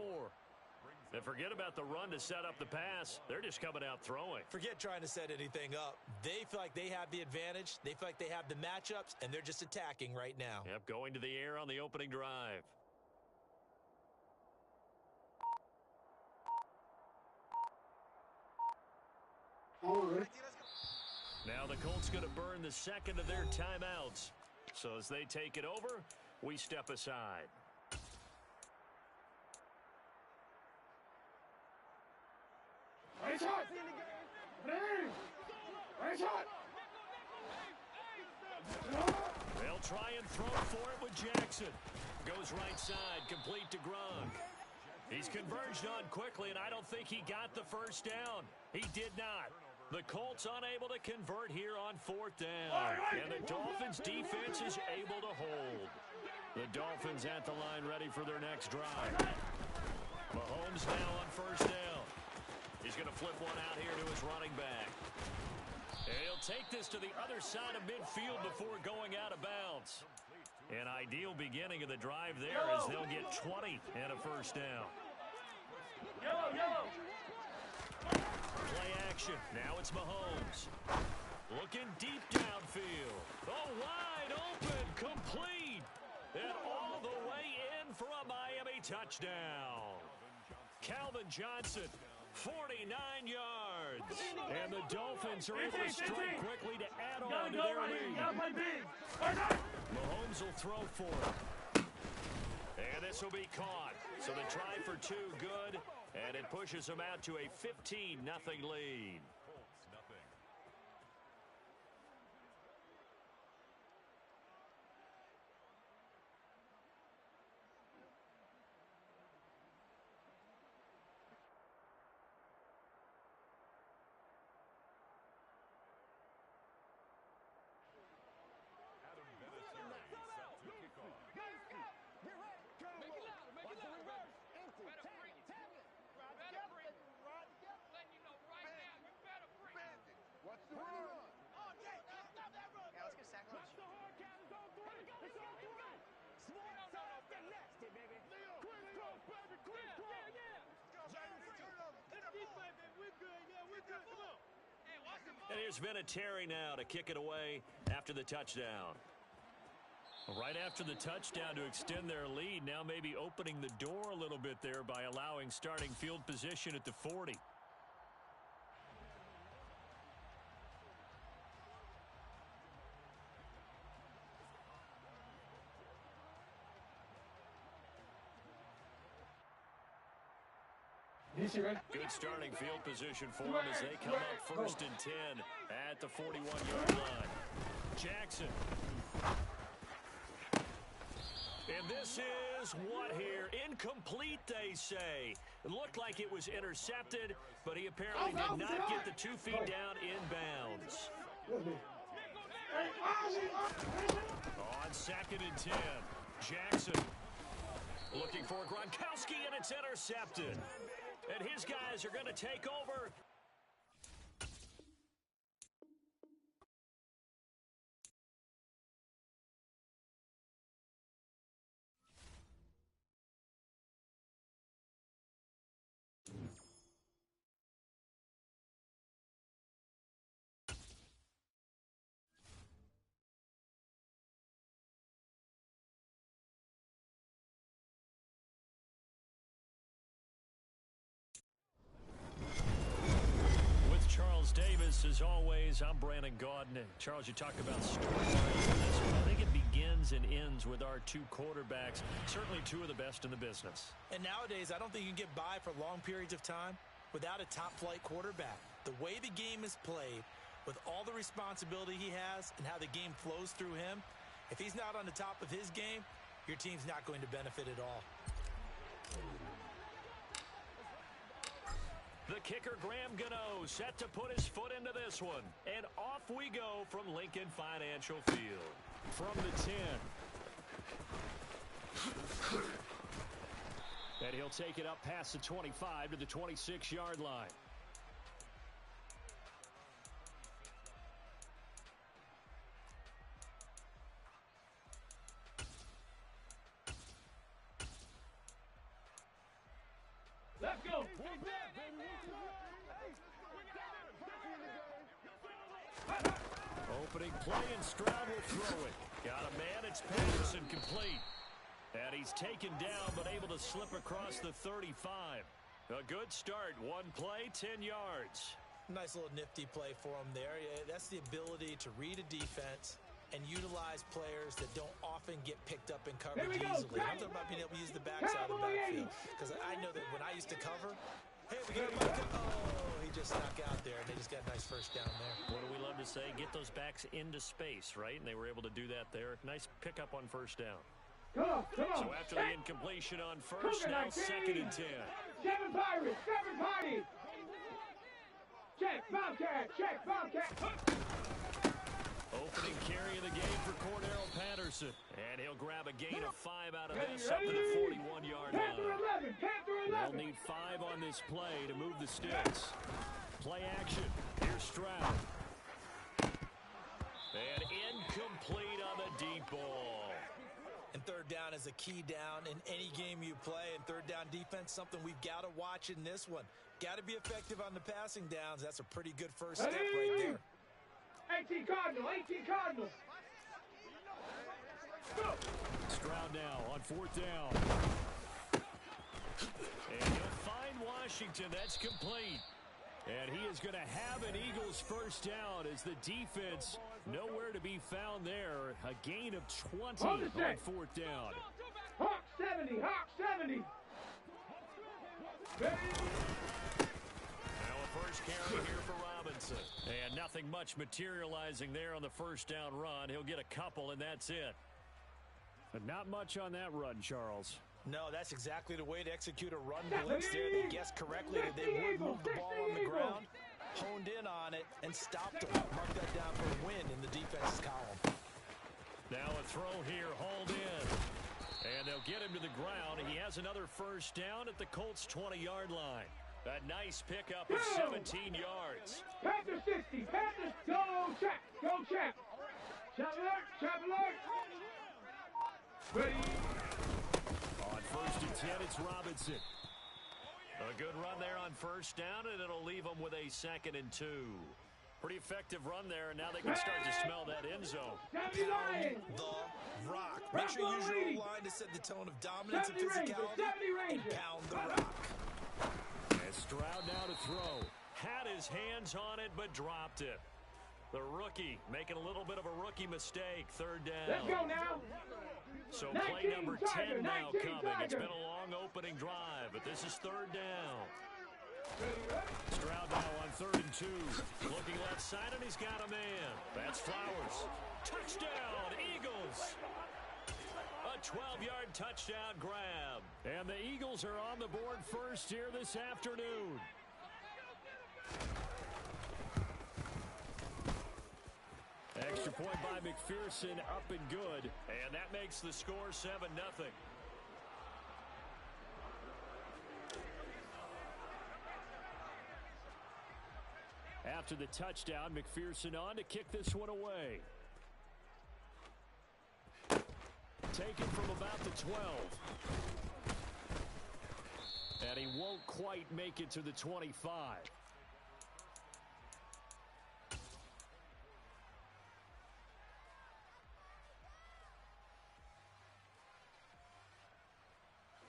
And forget about the run to set up the pass. They're just coming out throwing. Forget trying to set anything up. They feel like they have the advantage. They feel like they have the matchups, and they're just attacking right now. Yep, going to the air on the opening drive. Now the Colts going to burn the second of their timeouts. So as they take it over, we step aside. They'll try and throw for it with Jackson. Goes right side, complete to Gronk. He's converged on quickly, and I don't think he got the first down. He did not. The Colts unable to convert here on 4th down. And the Dolphins defense is able to hold. The Dolphins at the line ready for their next drive. Mahomes now on 1st down. He's going to flip one out here to his running back. And he'll take this to the other side of midfield before going out of bounds. An ideal beginning of the drive there as they'll get 20 and a 1st down. Play action. Now it's Mahomes. Looking deep downfield. Oh, wide open. Complete. And all the way in for a Miami touchdown. Calvin Johnson, 49 yards. And the Dolphins are able to strike quickly to add on to their lead. Mahomes will throw for it. And this will be caught. So the try for 2 good. And it pushes them out to a 15-0 lead. And here's Vinatieri now to kick it away after the touchdown. Right after the touchdown to extend their lead, now maybe opening the door a little bit there by allowing starting field position at the 40. Good starting field position for them as they come up 1st and 10 at the 41-yard line. Jackson. And this is what here? Incomplete, they say. It looked like it was intercepted, but he apparently did not get the 2 feet down in bounds. On 2nd and 10, Jackson looking for Gronkowski, and it's intercepted. And his guys are going to take over. Davis, as always, I'm Brandon Gaudin. And Charles, you talk about storylines in this one. I think it begins and ends with our 2 quarterbacks, certainly 2 of the best in the business. And nowadays, I don't think you can get by for long periods of time without a top-flight quarterback. The way the game is played, with all the responsibility he has and how the game flows through him, if he's not on the top of his game, your team's not going to benefit at all. The kicker, Graham Gano, set to put his foot into this one. And off we go from Lincoln Financial Field. From the 10. And he'll take it up past the 25 to the 26-yard line. Let's go. Opening play, and Stroud will throw it. Got a man, it's Patterson, complete. And he's taken down, but able to slip across the 35. A good start. One play, 10 yards. Nice little nifty play for him there. Yeah, that's the ability to read a defense and utilize players that don't often get picked up in coverage easily. I'm talking about being able to use the backside of the backfield. Because I know that when I used to cover, hey, we got he just snuck out there, and they just got a nice first down there. What do we love to say? Get those backs into space, right? And they were able to do that there. Nice pickup on first down. Come on. So after the incompletion on first, now 2nd and 10. 7 Pirates, 7 Pirates. Check, Bobcat. Opening carry of the game for Cordero Patterson. And he'll grab a gain of 5 out of this up to the 41-yard line. They'll need 5 on this play to move the sticks. Play action. Here's Stroud. And incomplete on the deep ball. And third down is a key down in any game you play. And third down defense, something we've got to watch in this one. Got to be effective on the passing downs. That's a pretty good first step right there. 18 Cardinal. Go. Stroud now on 4th down. And he'll find Washington. That's complete. And he is going to have an Eagles first down as the defense nowhere to be found there. A gain of 20 on 4th down. Hawk 70. Ready? Now a first carry here for Robinson. And nothing much materializing there on the first down run. He'll get a couple, and that's it. But not much on that run, Charles. No, that's exactly the way to execute a run blitz there. They guessed correctly that they would move the ball on the ground, honed in on it, and stopped them. Mark that down for a win in the defense's column. Now a throw here, hauled in. And they'll get him to the ground. He has another first down at the Colts' 20-yard line. A nice pickup of 17 yards. Panthers 60. Panthers, go check. Chap alert. Ready? On 1st and 10, it's Robinson. A good run there on first down, and it'll leave them with a 2nd and 2. Pretty effective run there, and now they can start to smell that end zone. Pound the rock. Make sure you use your line to set the tone of dominance and physicality, and pound the rock. And Stroud now to throw. Had his hands on it, but dropped it. The rookie making a little bit of a rookie mistake. 3rd down. Let's go now. So play number 10 now coming. It's been a long opening drive, but this is 3rd down. Stroud now on 3rd and 2. Looking left side, and he's got a man. That's Flowers. Touchdown, Eagles. A 12-yard touchdown grab. And the Eagles are on the board first here this afternoon. Extra point by McPherson, up and good. And that makes the score 7-0. After the touchdown, McPherson on to kick this one away. Taken from about the 12. And he won't quite make it to the 25.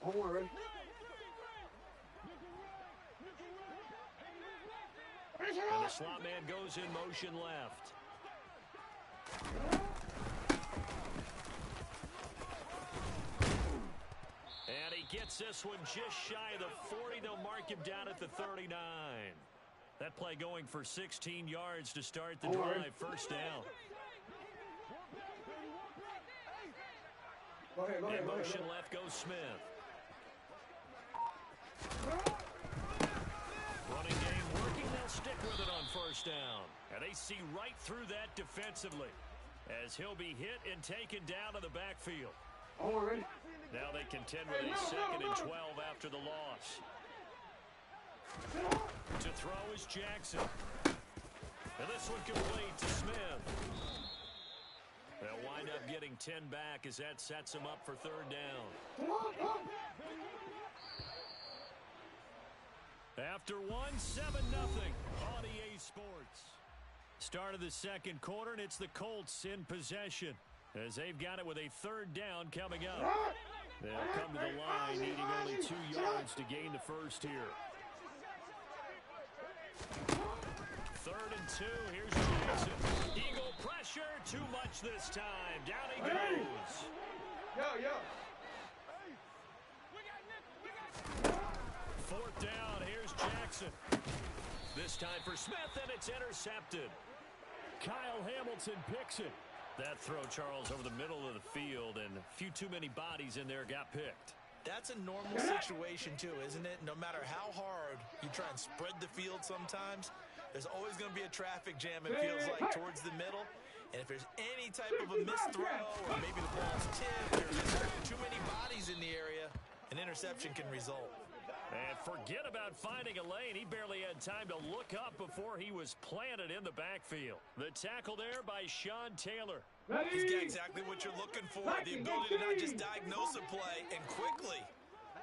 Don't worry. And the slot man goes in motion left. And he gets this one just shy of the 40. They'll mark him down at the 39. That play going for 16 yards to start the drive. First down. In motion left goes Smith. Running game working. They'll stick with it on first down. And they see right through that defensively as he'll be hit and taken down to the backfield. Now they contend with a 2nd and 12 after the loss. To throw is Jackson. And this one complete to Smith. They'll wind up getting 10 back as that sets them up for 3rd down. After 1, 7-0 on EA Sports. Start of the 2nd quarter, and it's the Colts in possession as they've got it with a 3rd down coming up. They'll come to the line needing only 2 yards to gain the first here. 3rd and 2. Here's Jackson. Eagle pressure. Too much this time. Down he goes. Yo. 4th down. Here's Jackson. This time for Smith, and it's intercepted. Kyle Hamilton picks it. That throw, Charles, over the middle of the field, and a few too many bodies in there got picked. That's a normal situation, too, isn't it? No matter how hard you try and spread the field sometimes, there's always going to be a traffic jam, it feels like, towards the middle. And if there's any type of a missed throw, or maybe the ball's tipped, or just too many bodies in the area, an interception can result. And forget about finding a lane. He barely had time to look up before he was planted in the backfield. The tackle there by Sean Taylor. He's got exactly what you're looking for, the ability to not just diagnose a play and quickly,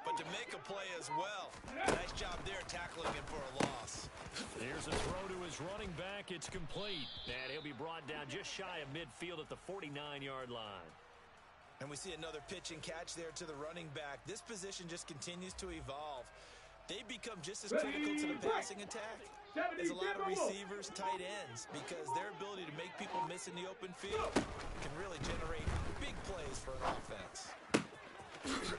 but to make a play as well. Nice job there tackling him for a loss. Here's a throw to his running back. It's complete. And he'll be brought down just shy of midfield at the 49-yard line. And we see another pitch and catch there to the running back. This position just continues to evolve. They become just as critical to the passing attack as a lot of receivers, tight ends, because their ability to make people miss in the open field can really generate big plays for an offense.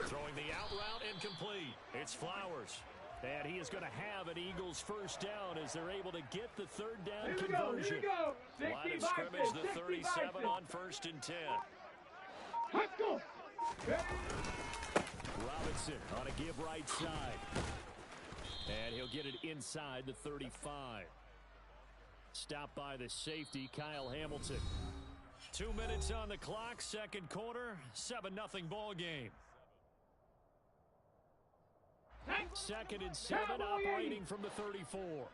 Throwing the out route incomplete. It's Flowers. And he is going to have an Eagles first down as they're able to get the 3rd down conversion. Line of scrimmage, the 37 on 1st and 10. Let's go. Robinson on a give right side. And he'll get it inside the 35. Stopped by the safety, Kyle Hamilton. 2 minutes on the clock, 2nd quarter, 7-0 ball game. 2nd and 7, operating from the 34.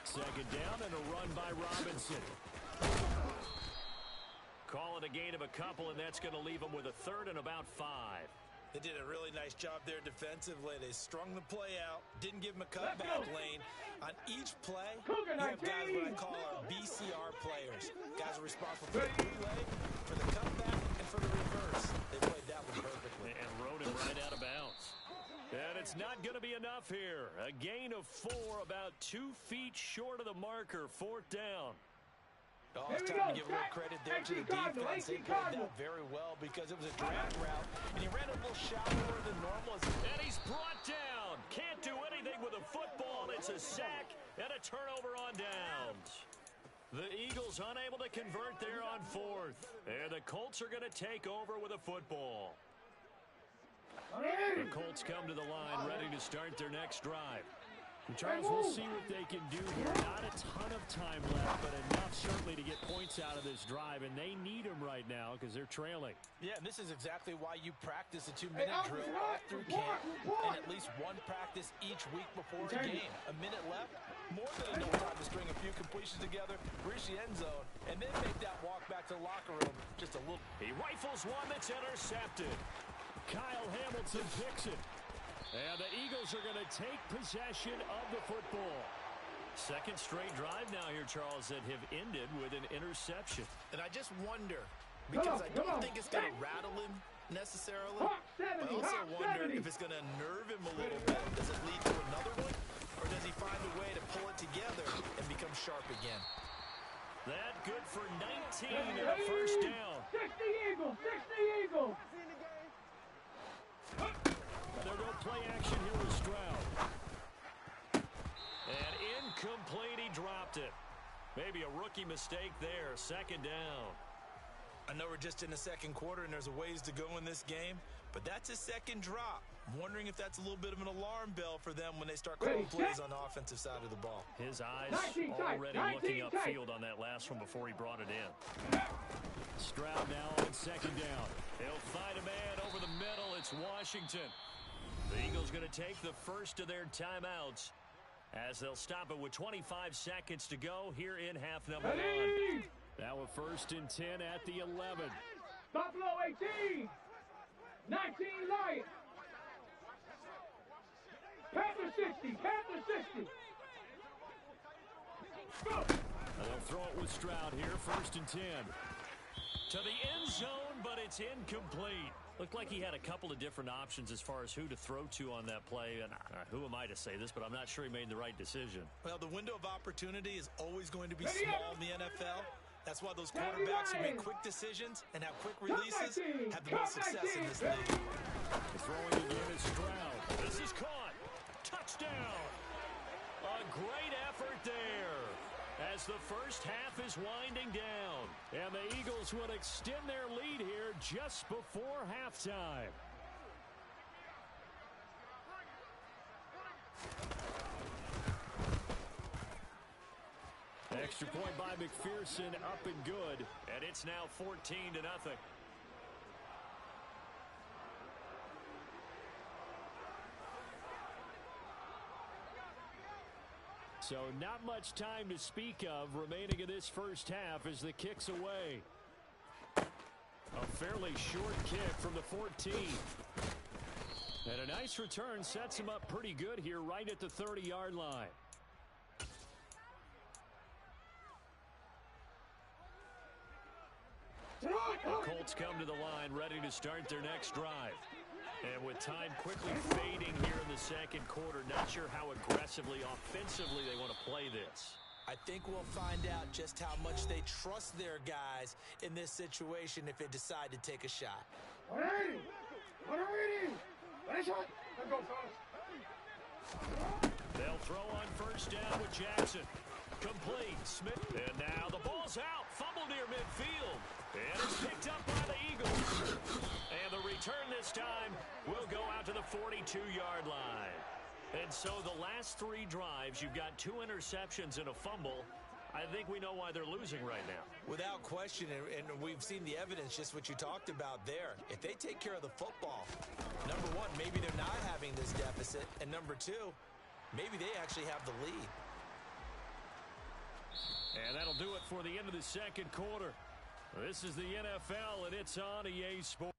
2nd down and a run by Robinson. Call it a gain of a couple, and that's going to leave them with a 3rd and about 5. They did a really nice job there defensively. They strung the play out, didn't give them a cutback lane. On each play, you have guys what I call our BCR players. Guys are responsible for the relay, for the cutback, and for the reverse. They played that one perfectly. And rode him right out of bounds. And it's not going to be enough here. A gain of 4, about 2 feet short of the marker, 4th down. Oh, it's time to give a little credit there to the defense. They played that very well because it was a drag route, and he ran a little shallower than normal. And he's brought down. Can't do anything with a football. It's a sack and a turnover on downs. The Eagles unable to convert there on 4th. And the Colts are going to take over with a football. The Colts come to the line ready to start their next drive. Charles, we'll see what they can do here. Not a ton of time left, but enough certainly to get points out of this drive, and they need them right now because they're trailing. Yeah, and this is exactly why you practice a 2-minute drill all through camp and at least one practice each week before a game. A minute left, more than enough time to string a few completions together, reach the end zone, and then make that walk back to the locker room just a little. He rifles one that's intercepted. Kyle Hamilton picks it. And the Eagles are going to take possession of the football. 2nd straight drive now here, Charles, that have ended with an interception. And I just wonder, because I don't think it's going to rattle him necessarily, but I also wonder if it's going to nerve him a little bit. Does it lead to another one? Or does he find a way to pull it together and become sharp again? That good for 19 and a first down. 60 Eagles, 60 Eagles. they're going to play action here with Stroud. And incomplete, he dropped it. Maybe a rookie mistake there. Second down. I know we're just in the second quarter and there's a ways to go in this game, but that's his second drop. I'm wondering if that's a little bit of an alarm bell for them when they start calling plays on the offensive side of the ball. His eyes already looking upfield on that last one before he brought it in. Stroud now on second down. He'll find a man over the middle. It's Washington. The Eagles going to take the first of their timeouts as they'll stop it with 25 seconds to go here in half number 1. Now a 1st and 10 at the 11. Buffalo 18. 19 Lions. Panther 60. Panther 60. Go. They'll throw it with Stroud here. 1st and 10. To the end zone, but it's incomplete. Looked like he had a couple of different options as far as who to throw to on that play. And who am I to say this, but I'm not sure he made the right decision. Well, the window of opportunity is always going to be small in the NFL. That's why those quarterbacks who make quick decisions and have quick releases have the most success in this league. The throwing again is Stroud. This is caught. Touchdown. A great effort there as the first half is winding down. And the Eagles will extend their lead here just before halftime. Extra point by McPherson, up and good. And it's now 14-0. So not much time to speak of remaining in this first half as the kick's away. A fairly short kick from the 14. And a nice return sets him up pretty good here right at the 30-yard line. The Colts come to the line ready to start their next drive. And with time quickly fading here in the second quarter, not sure how aggressively, offensively they want to play this. I think we'll find out just how much they trust their guys in this situation if they decide to take a shot. 180. 180. Let's go, fellas. They'll throw on 1st down with Jackson. Complete. Smith. And now the ball's out. Fumble near midfield. And it's picked up by the Eagles. And the return this time will go out to the 42-yard line. And so the last 3 drives, you've got 2 interceptions and a fumble. I think we know why they're losing right now. Without question, and we've seen the evidence, just what you talked about there. If they take care of the football, number 1, maybe they're not having this deficit. And number 2, maybe they actually have the lead. And that'll do it for the end of the second quarter. This is the NFL, and it's on EA Sports.